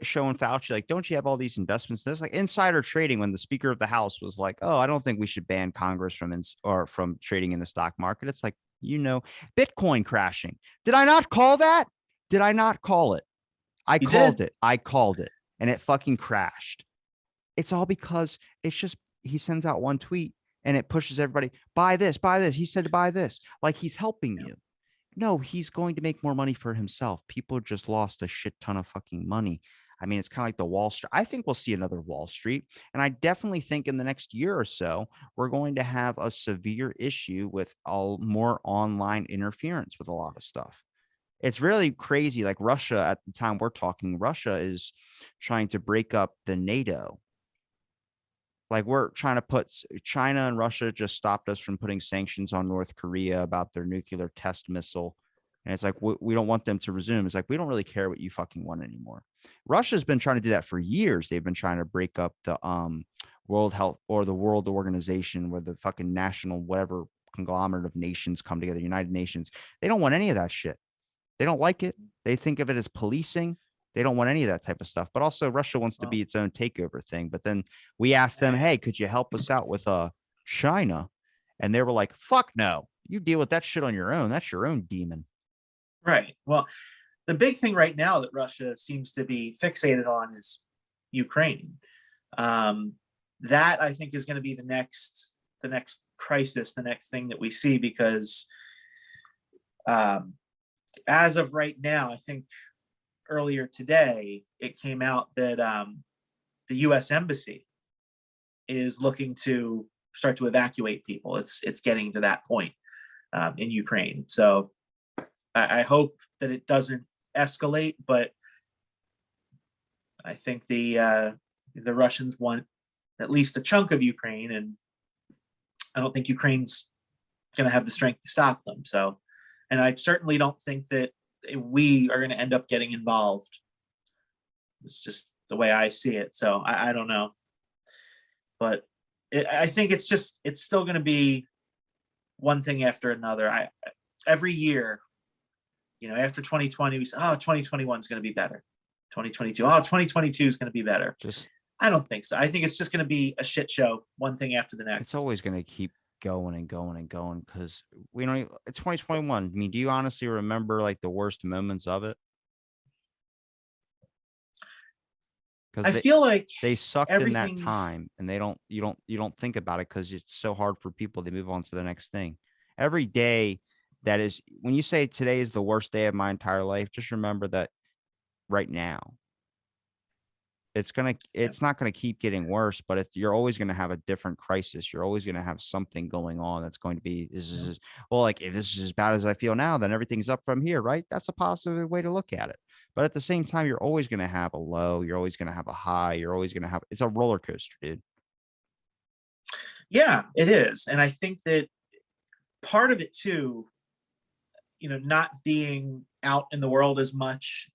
showing Fauci, like, don't you have all these investments? There's like insider trading when the Speaker of the House was like, oh, I don't think we should ban Congress from trading in the stock market. It's like, Bitcoin crashing. Did I not call that? Did I not call it? I called it and it fucking crashed. It's all because it's just, he sends out one tweet and it pushes everybody, buy this. He said to buy this. Like he's helping you. No, he's going to make more money for himself. People just lost a shit ton of fucking money. It's kind of like the Wall Street. I think we'll see another Wall Street. And I definitely think in the next year or so, we're going to have a severe issue with all more online interference with a lot of stuff. It's really crazy. Like Russia, at the time we're talking, Russia is trying to break up the NATO. Like we're trying to put China and Russia just stopped us from putting sanctions on North Korea about their nuclear test missile. And it's like, we don't want them to resume. It's like, we don't really care what you fucking want anymore. Russia's been trying to do that for years. They've been trying to break up the World Health or the World Organization, where the fucking national, whatever conglomerate of nations come together, United Nations. They don't want any of that shit. They don't like it. They think of it as policing. They don't want any of that type of stuff. But also Russia wants to be its own takeover thing. But then we asked them, hey, could you help us out with China? And they were like, fuck no. You deal with that shit on your own. That's your own demon. Right. Well, the big thing right now that Russia seems to be fixated on is Ukraine. That I think is going to be the next crisis, the next thing that we see, because as of right now, I think earlier today, it came out that the U.S. Embassy is looking to start to evacuate people. It's getting to that point in Ukraine. So I hope that it doesn't escalate, but I think the Russians want at least a chunk of Ukraine, and I don't think Ukraine's going to have the strength to stop them. So, and I certainly don't think that we are going to end up getting involved. It's just the way I see it. So I don't know, but I think it's still going to be one thing after another. Every year, after 2020, we say, oh, 2021 is going to be better. 2022, oh, 2022 is going to be better. I don't think so. I think it's just going to be a shit show, one thing after the next. It's always going to keep going and going and going, because we don't even, it's 2021. I mean, do you honestly remember like the worst moments of it? Because I feel like they sucked in that time, and you don't think about it because it's so hard for people. They move on to the next thing. Every day that is, when you say today is the worst day of my entire life, just remember that right now. It's not gonna keep getting worse, but you're always gonna have a different crisis. You're always gonna have something going on that's going to be well, like if this is as bad as I feel now, then everything's up from here, right? That's a positive way to look at it. But at the same time, you're always gonna have a low, you're always gonna have a high, you're always gonna have it's a roller coaster, dude. Yeah, it is. And I think that part of it too, not being out in the world as much,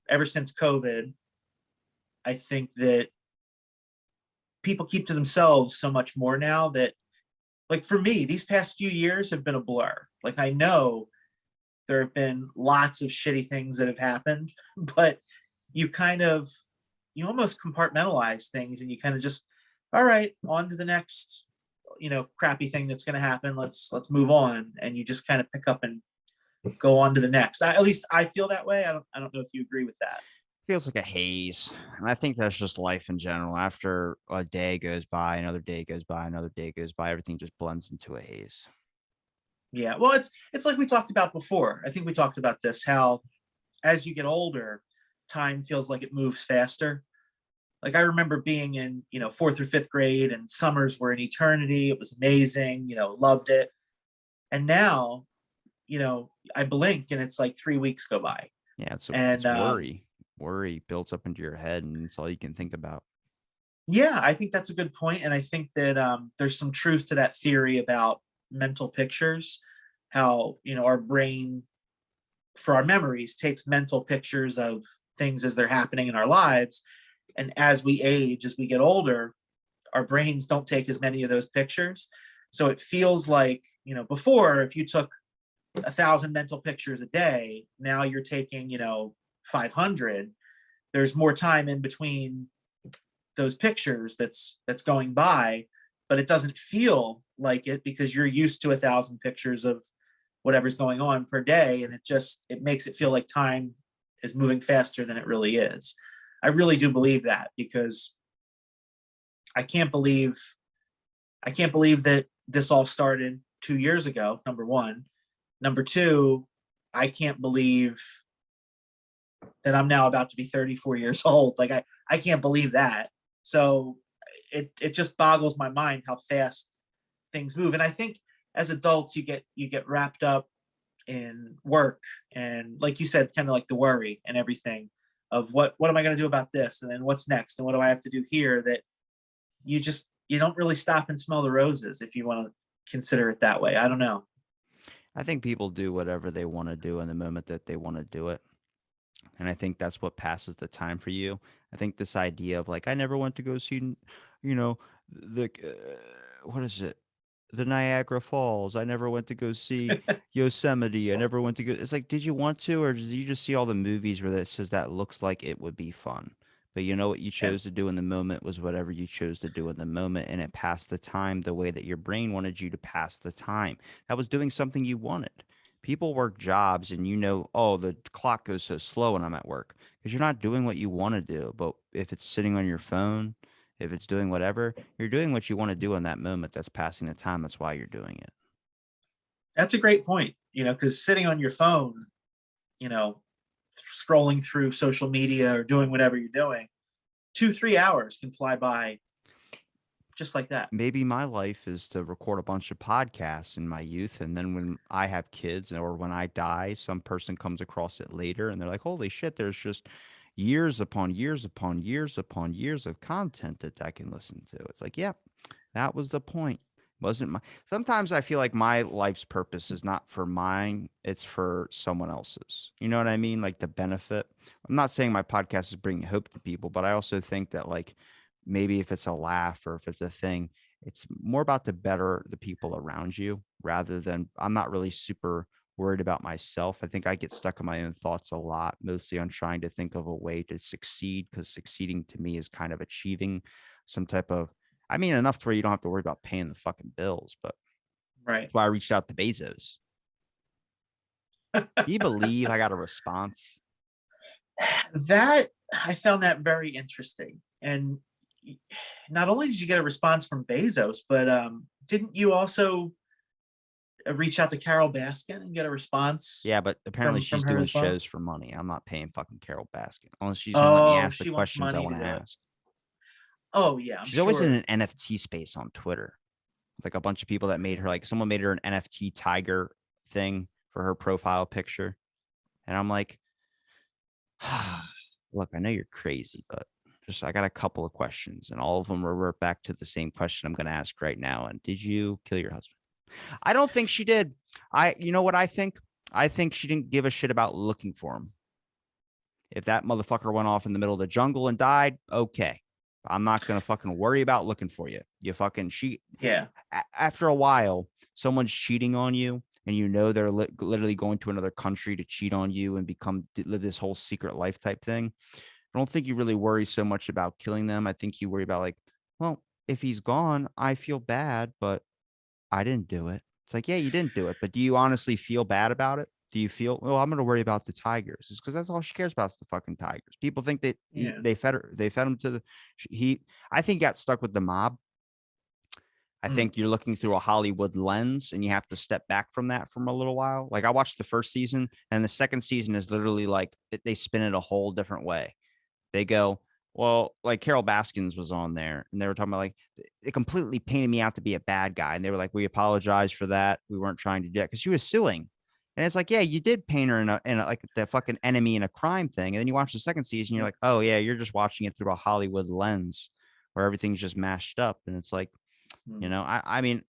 ever since COVID, I think that people keep to themselves so much more now that, like for me, these past few years have been a blur. Like I know there have been lots of shitty things that have happened, but you almost compartmentalize things, and you kind of just, all right, on to the next, crappy thing that's going to happen. Let's move on. And you just kind of pick up and go on to the next. At least I feel that way. I don't know if you agree with that. Feels like a haze, and I think that's just life in general. After a day goes by, another day goes by, another day goes by, everything just blends into a haze. Yeah, well, it's like we talked about before. I think we talked about this, how as you get older, time feels like it moves faster. Like I remember being in, 4th or 5th grade, and summers were an eternity. It was amazing, loved it. And now, I blink and it's like 3 weeks go by. Yeah, it's worry builds up into your head, and it's all you can think about. Yeah, I think that's a good point. And I think that there's some truth to that theory about mental pictures, how, our brain, for our memories, takes mental pictures of things as they're happening in our lives. And as we age, as we get older, our brains don't take as many of those pictures. So it feels like, before, if you took 1,000 mental pictures a day, now you're taking, 500. There's more time in between those pictures that's going by, but it doesn't feel like it because you're used to 1,000 pictures of whatever's going on per day, and it makes it feel like time is moving faster than it really is. I really do believe that, because I can't believe that this all started 2 years ago, number one. Number two, I can't believe that I'm now about to be 34 years old. Like I can't believe that. So it just boggles my mind how fast things move. And I think as adults, you get wrapped up in work, and like you said, kind of like the worry and everything of what am I going to do about this, and then what's next, and what do I have to do here, that you don't really stop and smell the roses, if you want to consider it that way. I don't know. I think people do whatever they want to do in the moment that they want to do it. And I think that's what passes the time for you. I think this idea of like, I never went to go see, the, what is it? The Niagara Falls. I never went to go see Yosemite. I never went to go. It's like, did you want to, or did you just see all the movies where that says that looks like it would be fun? But you know what you chose to do in the moment was whatever you chose to do in the moment, and it passed the time the way that your brain wanted you to pass the time. That was doing something you wanted. People work jobs, and oh, the clock goes so slow when I'm at work because you're not doing what you want to do. But if it's sitting on your phone, if it's doing whatever, you're doing what you want to do in that moment. That's passing the time. That's why you're doing it. That's a great point, because sitting on your phone, scrolling through social media or doing whatever you're doing, 2-3 hours can fly by just like that. Maybe my life is to record a bunch of podcasts in my youth, and then when I have kids or when I die, some person comes across it later and they're like, holy shit, there's just years upon years upon years upon years of content that I can listen to. It's like, yeah, that was the point. Sometimes I feel like my life's purpose is not for mine, it's for someone else's. You know what I mean? Like the benefit. I'm not saying my podcast is bringing hope to people, but I also think that like maybe if it's a laugh or if it's a thing, it's more about to better the people around you rather than I'm not really super worried about myself. I think I get stuck in my own thoughts a lot, mostly on trying to think of a way to succeed, because succeeding to me is kind of achieving some type of, enough to where you don't have to worry about paying the fucking bills, but right. That's why I reached out to Bezos. Can you believe I got a response? That I found that very interesting. And not only did you get a response from Bezos, but didn't you also reach out to Carol Baskin and get a response? Yeah, but apparently from she's her doing as well? shows for money. I'm not paying fucking Carol Baskin unless she's gonna let me ask the She wants questions I money want to to do it. ask. Oh yeah, I'm She's always sure. in an NFT space on Twitter. Like a bunch of people that made her, like someone made her an NFT tiger thing for her profile picture. And I'm like, look, I know you're crazy, but I got a couple of questions and all of them revert back to the same question I'm going to ask right now. And did you kill your husband? I don't think she did. You know what I think? I think she didn't give a shit about looking for him. If that motherfucker went off in the middle of the jungle and died, okay. I'm not going to fucking worry about looking for you. Yeah. After a while, someone's cheating on you and they're literally going to another country to cheat on you and live this whole secret life type thing. I don't think you really worry so much about killing them. I think you worry about like, well, if he's gone, I feel bad, but I didn't do it. It's like, yeah, you didn't do it, but do you honestly feel bad about it? Do you feel, well, I'm going to worry about the tigers? It's because that's all she cares about is the fucking tigers. People think that they fed him to I think he got stuck with the mob. I think you're looking through a Hollywood lens and you have to step back from that for a little while. Like I watched the first season and the second season is literally like they spin it a whole different way. They go, well, like Carol Baskins was on there and they were talking about like, it completely painted me out to be a bad guy. And they were like, we apologize for that. We weren't trying to do that because she was suing. And it's like, yeah, you did paint her in a like the fucking enemy in a crime thing. And then you watch the second season, you're like, oh yeah, you're just watching it through a Hollywood lens where everything's just mashed up. And it's like, I mean,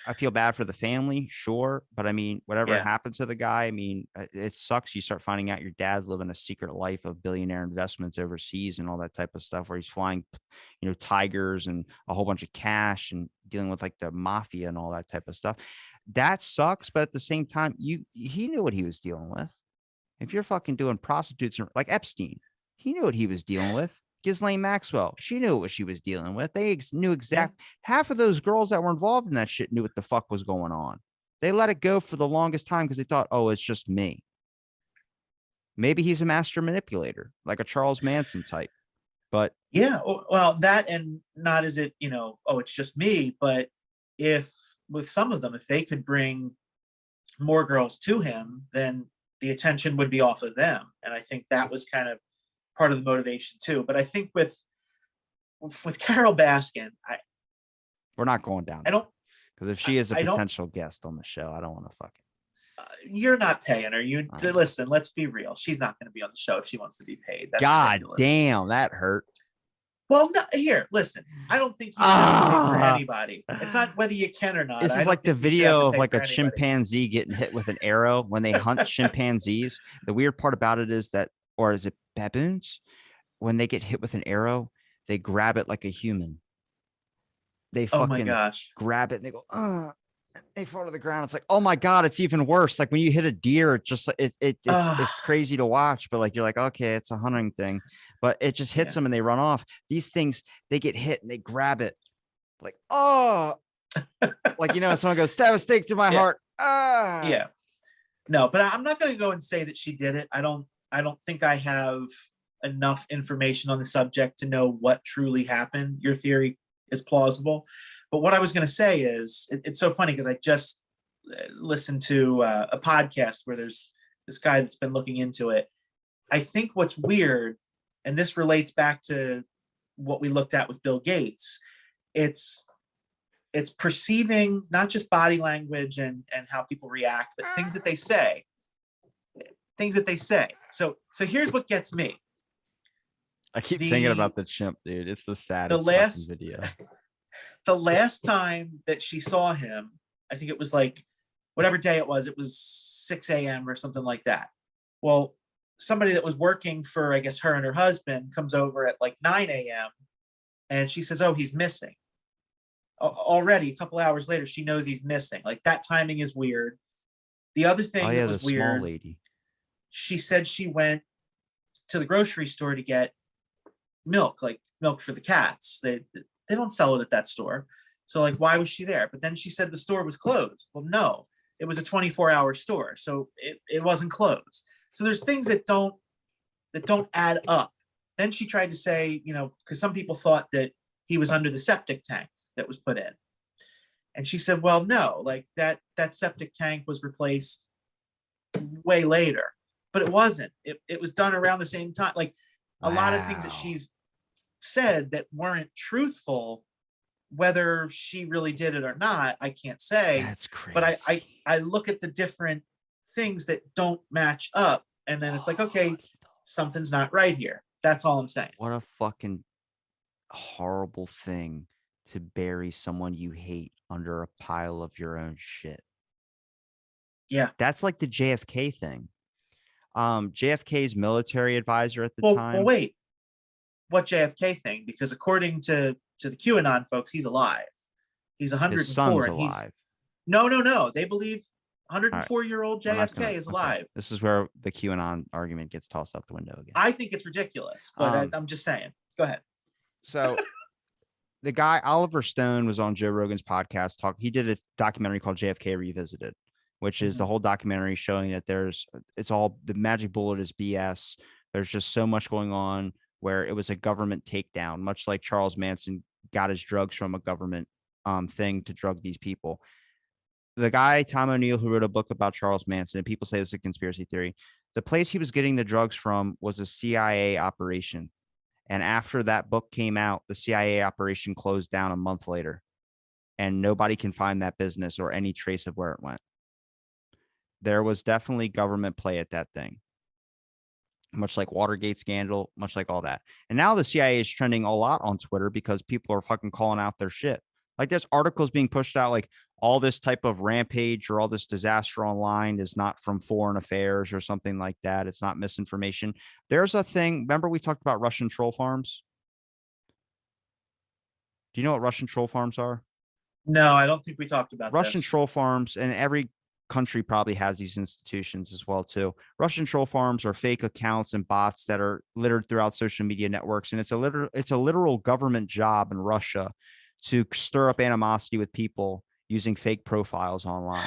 I feel bad for the family, sure. But I mean, whatever happened to the guy, I mean, it sucks. You start finding out your dad's living a secret life of billionaire investments overseas and all that type of stuff where he's flying, tigers and a whole bunch of cash and dealing with like the mafia and all that type of stuff. That sucks. But at the same time, he knew what he was dealing with. If you're fucking doing prostitutes like Epstein, he knew what he was dealing with. Ghislaine Maxwell, she knew what she was dealing with. They knew half of those girls that were involved in that shit knew what the fuck was going on. They let it go for the longest time because they thought, oh, it's just me. Maybe he's a master manipulator, like a Charles Manson type. But yeah, well, that and not is it, oh, it's just me. But if with some of them, if they could bring more girls to him, then the attention would be off of them. And I think that was kind of part of the motivation too. But I think with Carol Baskin, we're not going down. I don't, because if she is a potential guest on the show, I don't want to fucking. You're not paying her. Listen. Let's be real. She's not going to be on the show if she wants to be paid. That's God ridiculous. damn, that hurt. Well, no, here, listen. I don't think you have to pay for anybody. It's not whether you can or not. This I is don't like the think you should have video to of pay like for a anybody. chimpanzee getting hit with an arrow when they hunt chimpanzees. The weird part about it is that, or is it baboons? When they get hit with an arrow, they grab it like a human. They Oh my fucking gosh. grab it and they go, they fall to the ground. It's like, oh my God, it's even worse. Like when you hit a deer, it just it's crazy to watch, but like you're like, okay, it's a hunting thing, but it just hits them and they run off. These things, they get hit and they grab it, like, like, you know, someone goes, stab a stake to my heart. Yeah. No, but I'm not going to go and say that she did it. I don't think I have enough information on the subject to know what truly happened. Your theory is plausible. But what I was going to say is, it's so funny because I just listened to a podcast where there's this guy that's been looking into it. I think what's weird, and this relates back to what we looked at with Bill Gates, it's perceiving not just body language and how people react, but things that they say. So here's what gets me. I keep thinking about the chimp, dude. It's the saddest fucking video. The last time that she saw him, I think it was like whatever day it was 6 a.m. or something like that. Well, somebody that was working for, I guess, her and her husband comes over at like 9 a.m. and she says, oh, he's missing. Already a couple hours later, she knows he's missing. Like, that timing is weird. The other thing that was weird, small lady. She said she went to the grocery store to get milk, like milk for the cats. They don't sell it at that store. So like, why was she there? But then she said the store was closed. Well, no, it was a 24-hour store. So it wasn't closed. So there's things that don't add up. Then she tried to say, you know, because some people thought that he was under the septic tank that was put in. And she said, well, no, like that septic tank was replaced way later, but it wasn't. It was done around the same time. Like a lot of things that she's said that weren't truthful, whether she really did it or not, I can't say. That's crazy. But I look at the different things that don't match up, and then it's like, okay, something's not right here. That's all I'm saying. What a fucking horrible thing to bury someone you hate under a pile of your own shit. Yeah. That's like the JFK thing. JFK's military advisor at the time. Well, wait. What JFK thing? Because according to the QAnon folks, he's alive. He's 104. His son's and alive. No. They believe 104-year-old JFK is alive. Okay. This is where the QAnon argument gets tossed out the window again. I think it's ridiculous, but I'm just saying. Go ahead. So the guy, Oliver Stone, was on Joe Rogan's podcast. He did a documentary called JFK Revisited, which is the whole documentary showing that it's all, the magic bullet is BS. There's just so much going on where it was a government takedown, much like Charles Manson got his drugs from a government thing to drug these people. The guy, Tom O'Neill, who wrote a book about Charles Manson, and people say it's a conspiracy theory, the place he was getting the drugs from was a CIA operation. And after that book came out, the CIA operation closed down a month later, and nobody can find that business or any trace of where it went. There was definitely government play at that thing, much like Watergate scandal, much like all that. And now the CIA is trending a lot on Twitter because people are fucking calling out their shit. Like, there's articles being pushed out, like all this type of rampage or all this disaster online is not from foreign affairs or something like that. It's not misinformation. There's a thing. Remember we talked about Russian troll farms? Do you know what Russian troll farms are? No, I don't think we talked about Russian this. troll farms, and every country probably has these institutions as well too. Russian troll farms are fake accounts and bots that are littered throughout social media networks, and it's a literal government job in Russia to stir up animosity with people using fake profiles online.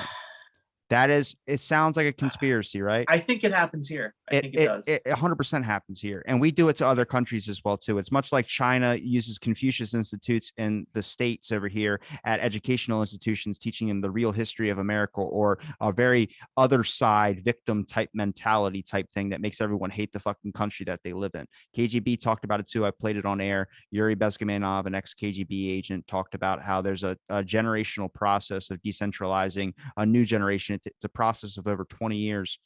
It sounds like a conspiracy, right? I think it happens here. I think it does. It 100% happens here. And we do it to other countries as well, too. It's much like China uses Confucius Institutes in the States over here at educational institutions, teaching them the real history of America, or a very other side victim type mentality type thing that makes everyone hate the fucking country that they live in. KGB talked about it, too. I played it on air. Yuri Bezgamanov, an ex-KGB agent, talked about how there's a generational process of decentralizing a new generation. It's a process of over 20 years.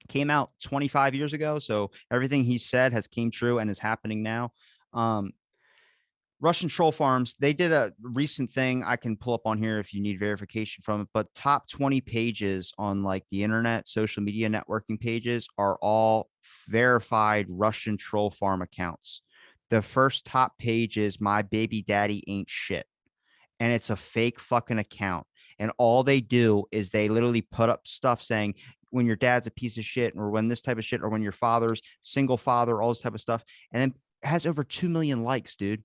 Came out 25 years ago. So everything he said has came true and is happening now. Russian troll farms, they did a recent thing I can pull up on here if you need verification from it, but top 20 pages on like the internet, social media networking pages are all verified Russian troll farm accounts. The first top page is "My baby daddy ain't shit," and it's a fake fucking account. And all they do is they literally put up stuff saying when your dad's a piece of shit, or when this type of shit, or when your father's single father, all this type of stuff. And then it has over 2 million likes, dude.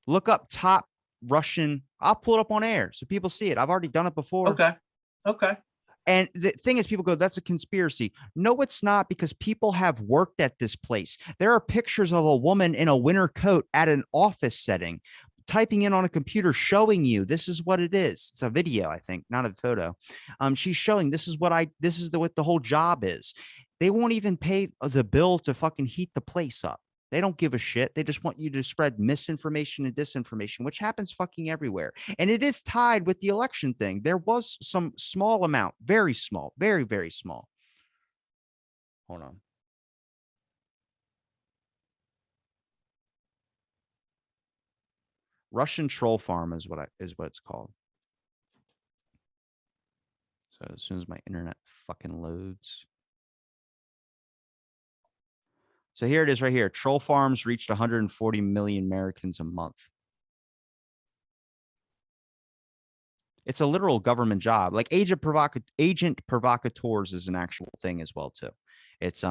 Look up top Russian. I'll pull it up on air so people see it. I've already done it before. Okay. Okay. And the thing is, people go, that's a conspiracy. No, it's not, because people have worked at this place. There are pictures of a woman in a winter coat at an office setting, typing in on a computer, showing you this is what it is. It's a video, I think, not a photo. She's showing this is what the whole job is. They won't even pay the bill to fucking heat the place up. They don't give a shit. They just want you to spread misinformation and disinformation, which happens fucking everywhere. And it is tied with the election thing. There was some small amount, very small, very, very small. Hold on. Russian troll farm is what it's called. So as soon as my internet fucking loads. So here it is right here. Troll farms reached 140 million Americans a month. It's a literal government job. Like agent provocateurs is an actual thing as well too. It's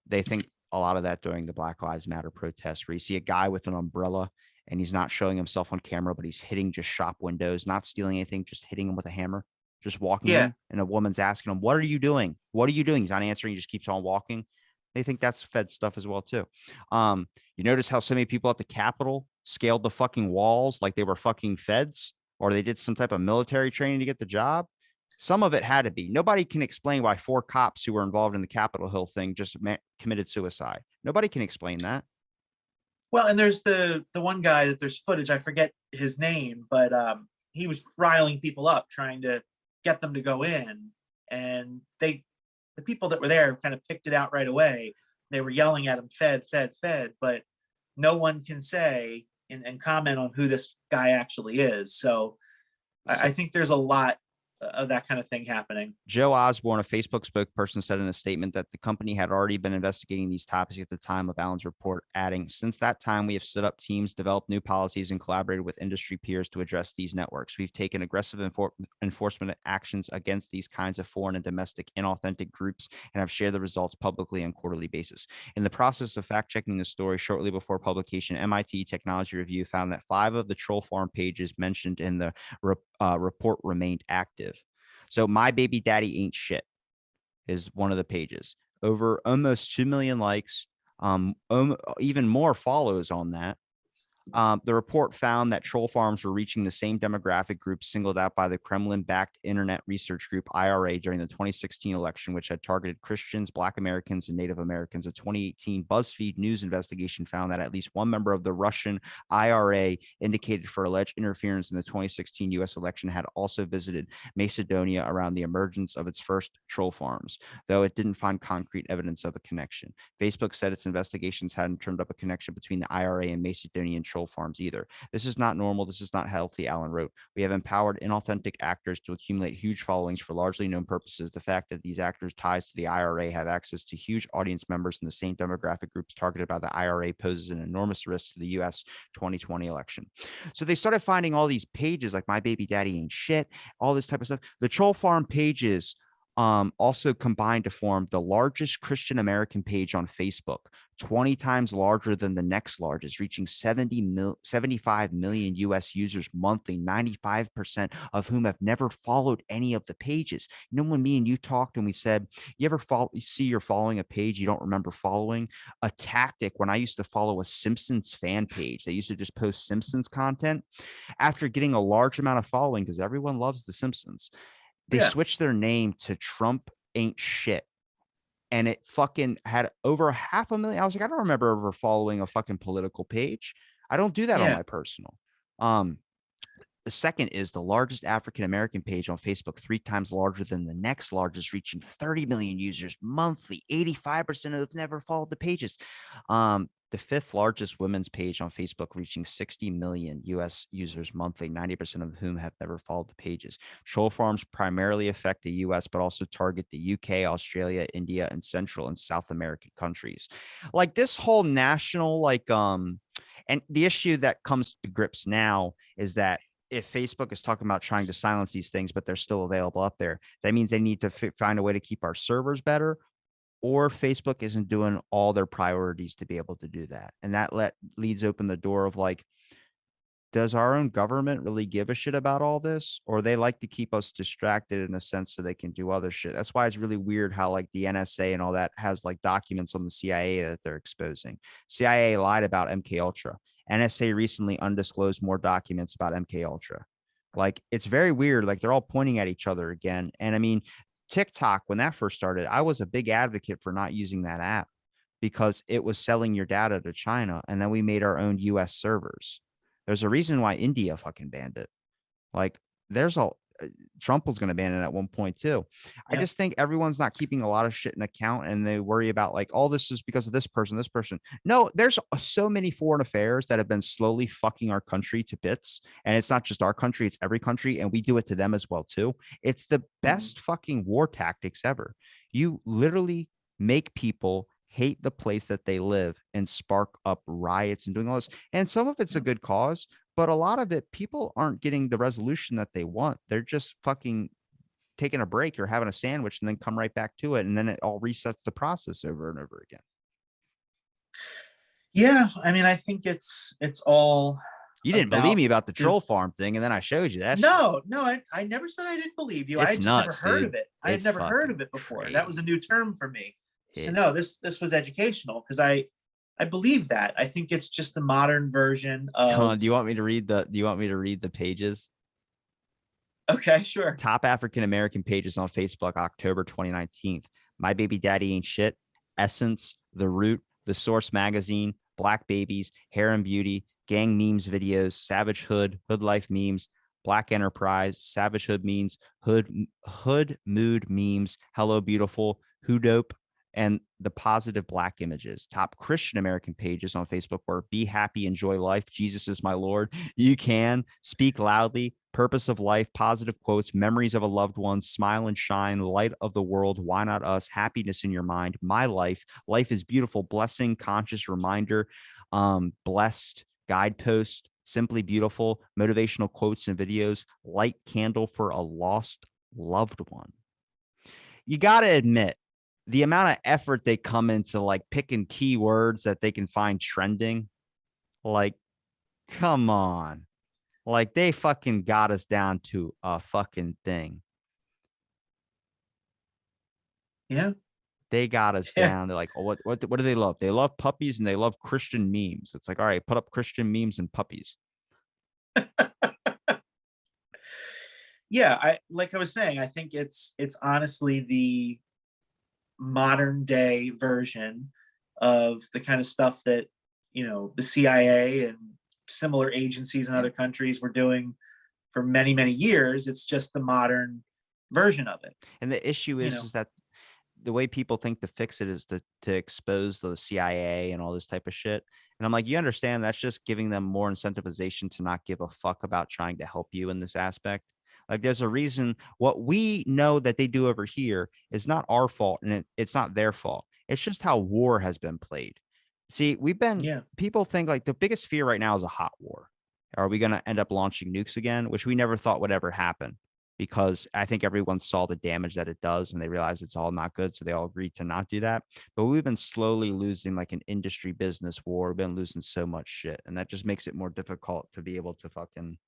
they think a lot of that during the Black Lives Matter protests, where you see a guy with an umbrella and he's not showing himself on camera, but he's hitting just shop windows, not stealing anything, just hitting them with a hammer, just walking in, and a woman's asking him, "What are you doing? What are you doing?" He's not answering. He just keeps on walking. They think that's Fed stuff as well too. You notice how so many people at the Capitol scaled the fucking walls like they were fucking feds, or they did some type of military training to get the job. Some of it had to be. Nobody can explain why 4 cops who were involved in the Capitol Hill thing just committed suicide. Nobody can explain that. Well, and there's the one guy that there's footage. I forget his name, but he was riling people up, trying to get them to go in, and the people that were there kind of picked it out right away. They were yelling at him, "Fed, Fed, Fed," but no one can say and comment on who this guy actually is. So I think there's a lot of that kind of thing happening. Joe Osborne, a Facebook spokesperson, said in a statement that the company had already been investigating these topics at the time of Allen's report, adding, "Since that time, we have stood up teams, developed new policies, and collaborated with industry peers to address these networks. We've taken aggressive enforcement actions against these kinds of foreign and domestic inauthentic groups and have shared the results publicly on a quarterly basis." In the process of fact-checking the story shortly before publication, MIT Technology Review found that 5 of the troll farm pages mentioned in the report remained active. So "My baby daddy ain't shit" is one of the pages. Over almost 2 million likes, even more follows on that. The report found that troll farms were reaching the same demographic groups singled out by the Kremlin-backed internet research group IRA during the 2016 election, which had targeted Christians, Black Americans, and Native Americans. A 2018 BuzzFeed News investigation found that at least one member of the Russian IRA indicated for alleged interference in the 2016 U.S. election had also visited Macedonia around the emergence of its first troll farms, though it didn't find concrete evidence of a connection. Facebook said its investigations hadn't turned up a connection between the IRA and Macedonian troll farms either. "This is not normal. This is not healthy," Allen wrote. "We have empowered inauthentic actors to accumulate huge followings for largely known purposes. The fact that these actors' ties to the IRA have access to huge audience members in the same demographic groups targeted by the IRA poses an enormous risk to the U.S. 2020 election." So they started finding all these pages like "My baby daddy ain't shit," all this type of stuff. The troll farm pages also combined to form the largest Christian American page on Facebook, 20 times larger than the next largest, reaching 75 million US users monthly, 95% of whom have never followed any of the pages. You know, when me and you talked and we said, you ever see you're following a page you don't remember following? A tactic when I used to follow a Simpsons fan page, they used to just post Simpsons content. After getting a large amount of following, because everyone loves the Simpsons, they switched their name to "Trump Ain't Shit." And it fucking had over 500,000. I was like, I don't remember ever following a fucking political page. I don't do that on my personal. The second is the largest African American page on Facebook, 3 times larger than the next largest, reaching 30 million users monthly. 85% of them never followed the pages. The 5th largest women's page on Facebook, reaching 60 million US users monthly, 90% of whom have never followed the pages. Troll farms primarily affect the US, but also target the UK, Australia, India, and Central and South American countries. Like this whole national, and the issue that comes to grips now is that if Facebook is talking about trying to silence these things, but they're still available up there, that means they need to find a way to keep our servers better, or Facebook isn't doing all their priorities to be able to do that. And that leads open the door of like, does our own government really give a shit about all this? Or they like to keep us distracted in a sense so they can do other shit. That's why it's really weird how like the NSA and all that has like documents on the CIA that they're exposing. CIA lied about MK Ultra. NSA recently undisclosed more documents about MK Ultra. Like it's very weird. Like they're all pointing at each other again. And I mean, TikTok, when that first started, I was a big advocate for not using that app because it was selling your data to China. And then we made our own US servers. There's a reason why India fucking banned it. Like there's Trump was going to ban it at one point too. I just think everyone's not keeping a lot of shit in account, and they worry about like, all this is because of this person. No, there's so many foreign affairs that have been slowly fucking our country to bits. And it's not just our country, it's every country. And we do it to them as well too. It's the best fucking war tactics ever. You literally make people hate the place that they live and spark up riots and doing all this. And some of it's a good cause, but a lot of it, people aren't getting the resolution that they want. They're just fucking taking a break or having a sandwich and then come right back to it. And then it all resets the process over and over again. Yeah. I mean, I think it's all. You didn't believe me about the troll farm thing, and then I showed you that. No, I never said I didn't believe you. I had just never heard of it. I had never heard of it before. Crazy. That was a new term for me. So no, this was educational because I believe that. I think it's just the modern version of. Do you want me to read the pages? Okay, sure. Top African American pages on Facebook, October 2019. My Baby Daddy Ain't Shit, Essence, The Root, The Source Magazine, Black Babies, Hair and Beauty, Gang Memes Videos, Savage Hood, Hood Life Memes, Black Enterprise, Savage Hood Memes, Hood Mood Memes, Hello Beautiful, Who Dope, and the Positive Black Images. Top Christian American pages on Facebook were Be Happy, Enjoy Life, Jesus is My Lord, You Can, Speak Loudly, Purpose of Life, Positive Quotes, Memories of a Loved One, Smile and Shine, Light of the World, Why Not Us, Happiness in Your Mind, My Life, Life is Beautiful, Blessing, Conscious Reminder, Blessed, Guidepost, Simply Beautiful, Motivational Quotes and Videos, Light Candle for a Lost Loved One. You got to admit, the amount of effort they come into like picking keywords that they can find trending, like, come on. Like they fucking got us down to a fucking thing. Yeah. They got us down. They're like, oh, what do they love? They love puppies and they love Christian memes. It's like, all right, put up Christian memes and puppies. Yeah, like I was saying, I think it's honestly the modern day version of the kind of stuff that, the CIA and similar agencies in other countries were doing for many, many years. It's just the modern version of it. And the issue is that the way people think to fix it is to expose the CIA and all this type of shit. And I'm like, you understand that's just giving them more incentivization to not give a fuck about trying to help you in this aspect. Like there's a reason what we know that they do over here is not our fault and it's not their fault. It's just how war has been played. See, people think like the biggest fear right now is a hot war. Are we going to end up launching nukes again? Which we never thought would ever happen because I think everyone saw the damage that it does and they realized it's all not good. So they all agreed to not do that. But we've been slowly losing like an industry business war. We've been losing so much shit. And that just makes it more difficult to be able to fucking,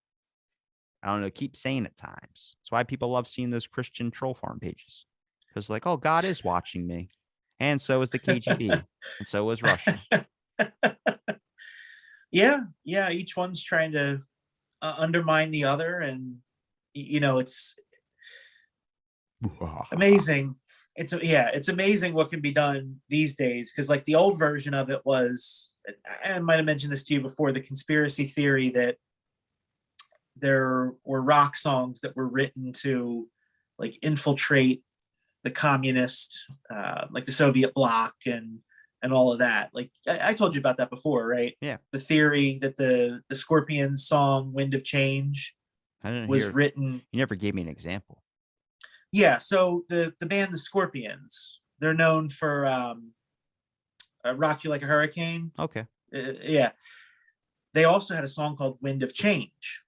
I don't know, keep saying at times. That's why people love seeing those Christian troll farm pages. Because like, oh, God is watching me. And so is the KGB. And so is Russia. Yeah. Each one's trying to undermine the other. And, it's amazing. It's amazing what can be done these days. Because like the old version of it was, I might have mentioned this to you before, the conspiracy theory that there were rock songs that were written to like infiltrate the communist, like the Soviet bloc and all of that. Like I told you about that before, right? Yeah. The theory that the Scorpions song "Wind of Change" I didn't was hear. written. You never gave me an example. Yeah. So the band the Scorpions, they're known for "Rock You Like a Hurricane." Okay. Yeah. They also had a song called "Wind of Change"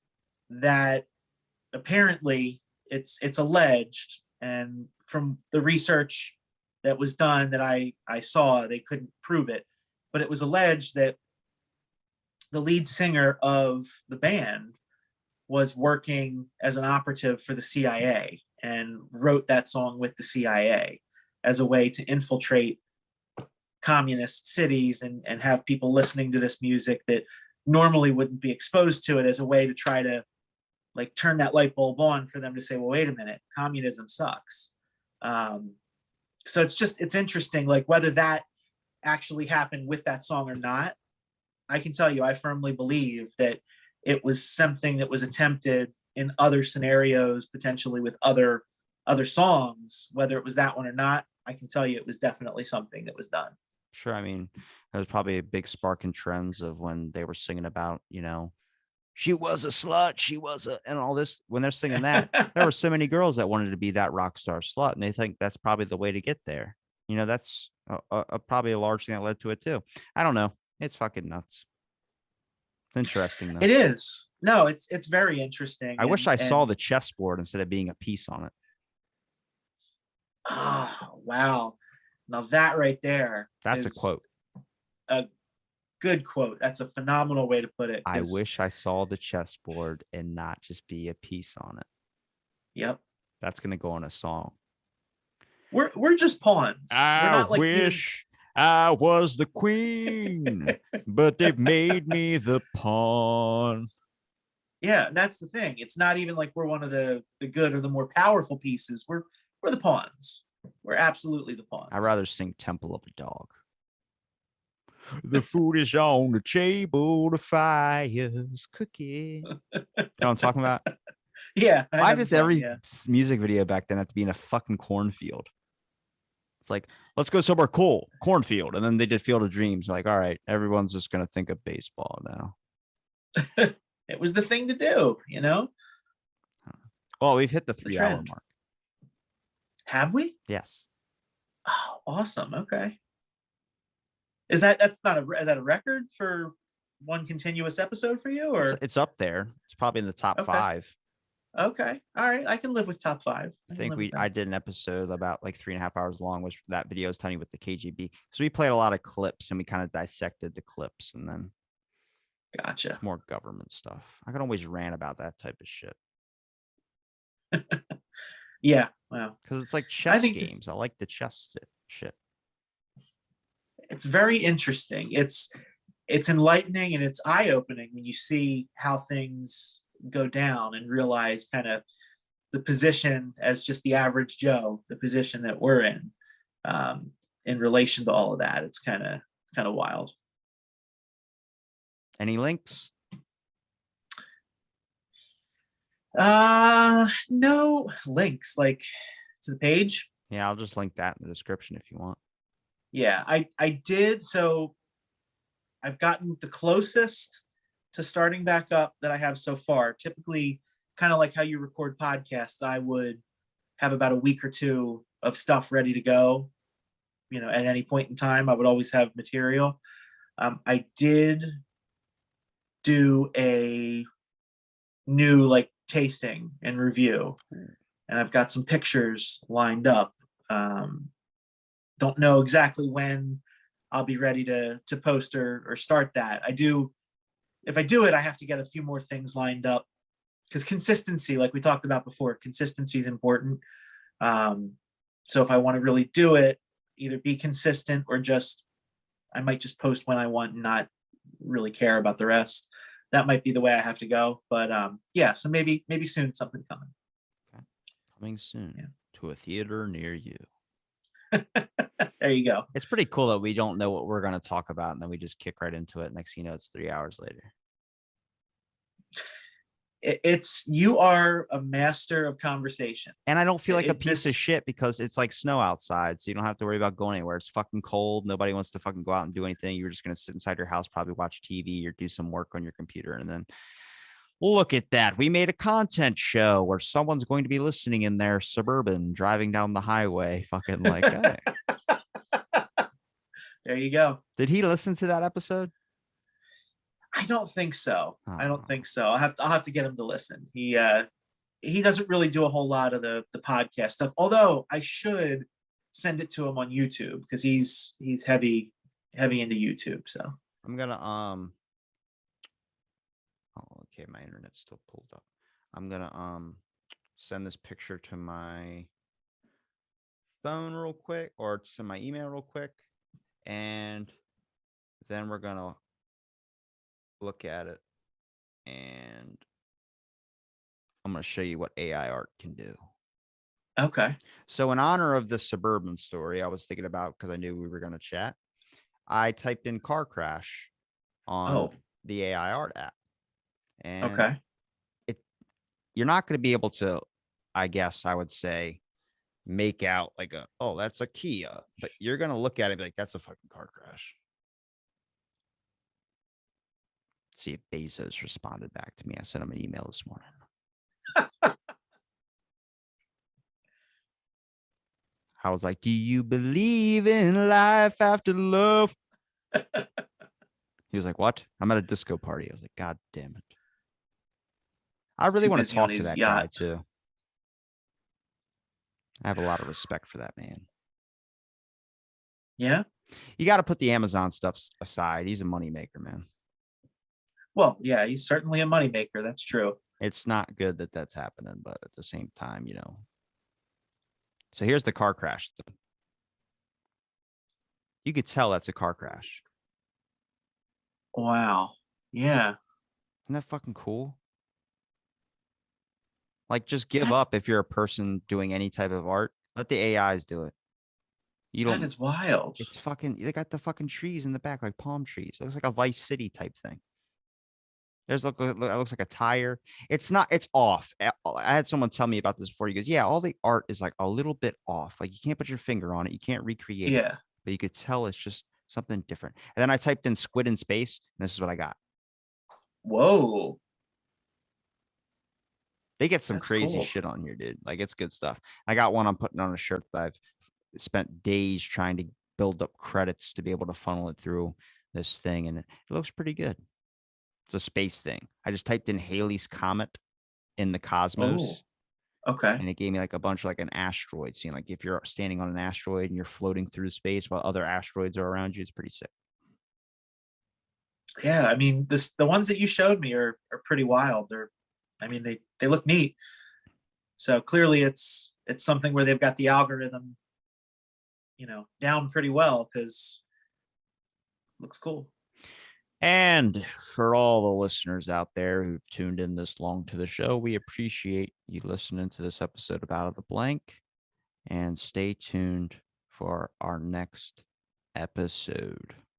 that apparently it's alleged, and from the research that was done that I saw, they couldn't prove it, but it was alleged that the lead singer of the band was working as an operative for the CIA and wrote that song with the CIA as a way to infiltrate communist cities and have people listening to this music that normally wouldn't be exposed to it, as a way to try to like turn that light bulb on for them to say, well, wait a minute, communism sucks. So it's interesting, like whether that actually happened with that song or not. I can tell you, I firmly believe that it was something that was attempted in other scenarios, potentially with other songs. Whether it was that one or not, I can tell you it was definitely something that was done. Sure. I mean, there was probably a big spark in trends of when they were singing about, she was a slut, and all this. When they're singing that, there were so many girls that wanted to be that rock star slut, and they think that's probably the way to get there. That's probably a large thing that led to it too. I don't know. It's fucking nuts. It's interesting though. It is. No, it's very interesting. I wish I saw the chessboard instead of being a piece on it. Oh, wow. Now that right there. That's a quote. A good quote. That's a phenomenal way to put it. I wish I saw the chessboard and not just be a piece on it. Yep. That's gonna go on a song. We're just pawns. We're not like wish I was the queen, but they've made me the pawn. Yeah, that's the thing. It's not even like we're one of the good or the more powerful pieces. We're the pawns. We're absolutely the pawns. I'd rather sing Temple of the Dog. The food is on the table, the fire's cooking. You know what I'm talking about? Yeah. Why does every music video back then have to be in a fucking cornfield? It's like, let's go somewhere cool, cornfield. And then they did Field of Dreams. Like, all right, everyone's just going to think of baseball now. It was the thing to do, Well, we've hit the 3-hour mark. Have we? Yes. Oh, awesome. Okay. Is that is that a record for one continuous episode for you, or it's up there? It's probably in the top 5. Okay. All right. I can live with top 5. I did an episode about like 3.5 hours long, which that video is telling you with the KGB. So we played a lot of clips and we kind of dissected the clips, and then gotcha. More government stuff. I can always rant about that type of shit. Yeah. Wow. Because it's like chess games. I like the chess shit. It's very interesting. It's enlightening and it's eye-opening when you see how things go down and realize kind of the position as just the average Joe, the position that we're in relation to all of that. It's kind of wild. Any links? No links like to the page. Yeah, I'll just link that in the description if you want. Yeah, I did. So I've gotten the closest to starting back up that I have so far. Typically, kind of like how you record podcasts, I would have about a week or two of stuff ready to go. At any point in time, I would always have material. I did do a new tasting and review, and I've got some pictures lined up. Don't know exactly when I'll be ready to post or start that. If I do it, I have to get a few more things lined up, because consistency, like we talked about before, consistency is important. So if I want to really do it, either be consistent or I might just post when I want and not really care about the rest. That might be the way I have to go. But yeah, so maybe soon something coming. Okay. Coming soon to a theater near you. There you go. It's pretty cool that we don't know what we're going to talk about, and then we just kick right into it. Next thing you know, it's 3 hours later. It's you are a master of conversation. And I don't feel like a piece This of shit because it's like snow outside. So you don't have to worry about going anywhere. It's fucking cold. Nobody wants to fucking go out and do anything. You're just going to sit inside your house, probably watch TV or do some work on your computer. And then look at that. We made a content show where someone's going to be listening in their Suburban driving down the highway. Fucking like, hey. There you go. Did he listen to that episode? I don't think so. I Oh. don't think so. I'll have to get him to listen. He doesn't really do a whole lot of the podcast stuff. Although I should send it to him on YouTube because he's heavy into YouTube. So I'm gonna oh, okay, my internet's still pulled up. I'm gonna send this picture to my phone real quick or to my email real quick, and then we're gonna look at it, and I'm gonna show you what AI art can do. okay. So in honor of the Suburban story, I was thinking about because I knew we were gonna chat. I typed in car crash on Oh. the AI art app. And Okay. you're not going to be able to, I guess I would say, make out like oh, that's a Kia, but you're going to look at it and be like, that's a fucking car crash. See if Bezos responded back to me. I sent him an email this morning. I was like, do you believe in life after love? He was like, what? I'm at a disco party. I was like, God damn it. I really too want to busy on talk to his that guy yacht. too. I have a lot of respect for that man. Yeah. You got to put the Amazon stuff aside. He's a moneymaker, man. Well, yeah, he's certainly a moneymaker. That's true. It's not good that that's happening, but at the same time, So here's the car crash. You could tell that's a car crash. Wow. Yeah. Isn't that fucking cool? Like, just give That's- up if you're a person doing any type of art. Let the AIs do it. You That don't. is wild. It's fucking. They got the fucking trees in the back, like palm trees. It looks like a Vice City type thing. It looks like a tire. It's not. It's off. I had someone tell me about this before. He goes, "Yeah, all the art is like a little bit off. Like you can't put your finger on it. You can't recreate it. Yeah. But you could tell it's just something different." And then I typed in squid in space, and this is what I got. Whoa. They get some That's crazy cool. shit on here, dude. Like it's good stuff. I got one I'm putting on a shirt that I've spent days trying to build up credits to be able to funnel it through this thing, and it looks pretty good. It's a space thing. I just typed in Halley's Comet in the cosmos, Okay. and it gave me like a bunch of like an asteroid scene. Like if you're standing on an asteroid and you're floating through space while other asteroids are around you, it's pretty sick. Yeah. I mean, the ones that you showed me are pretty wild. They look neat. So clearly it's something where they've got the algorithm, down pretty well because it looks cool. And for all the listeners out there who've tuned in this long to the show, we appreciate you listening to this episode of Out of the Blank. And stay tuned for our next episode.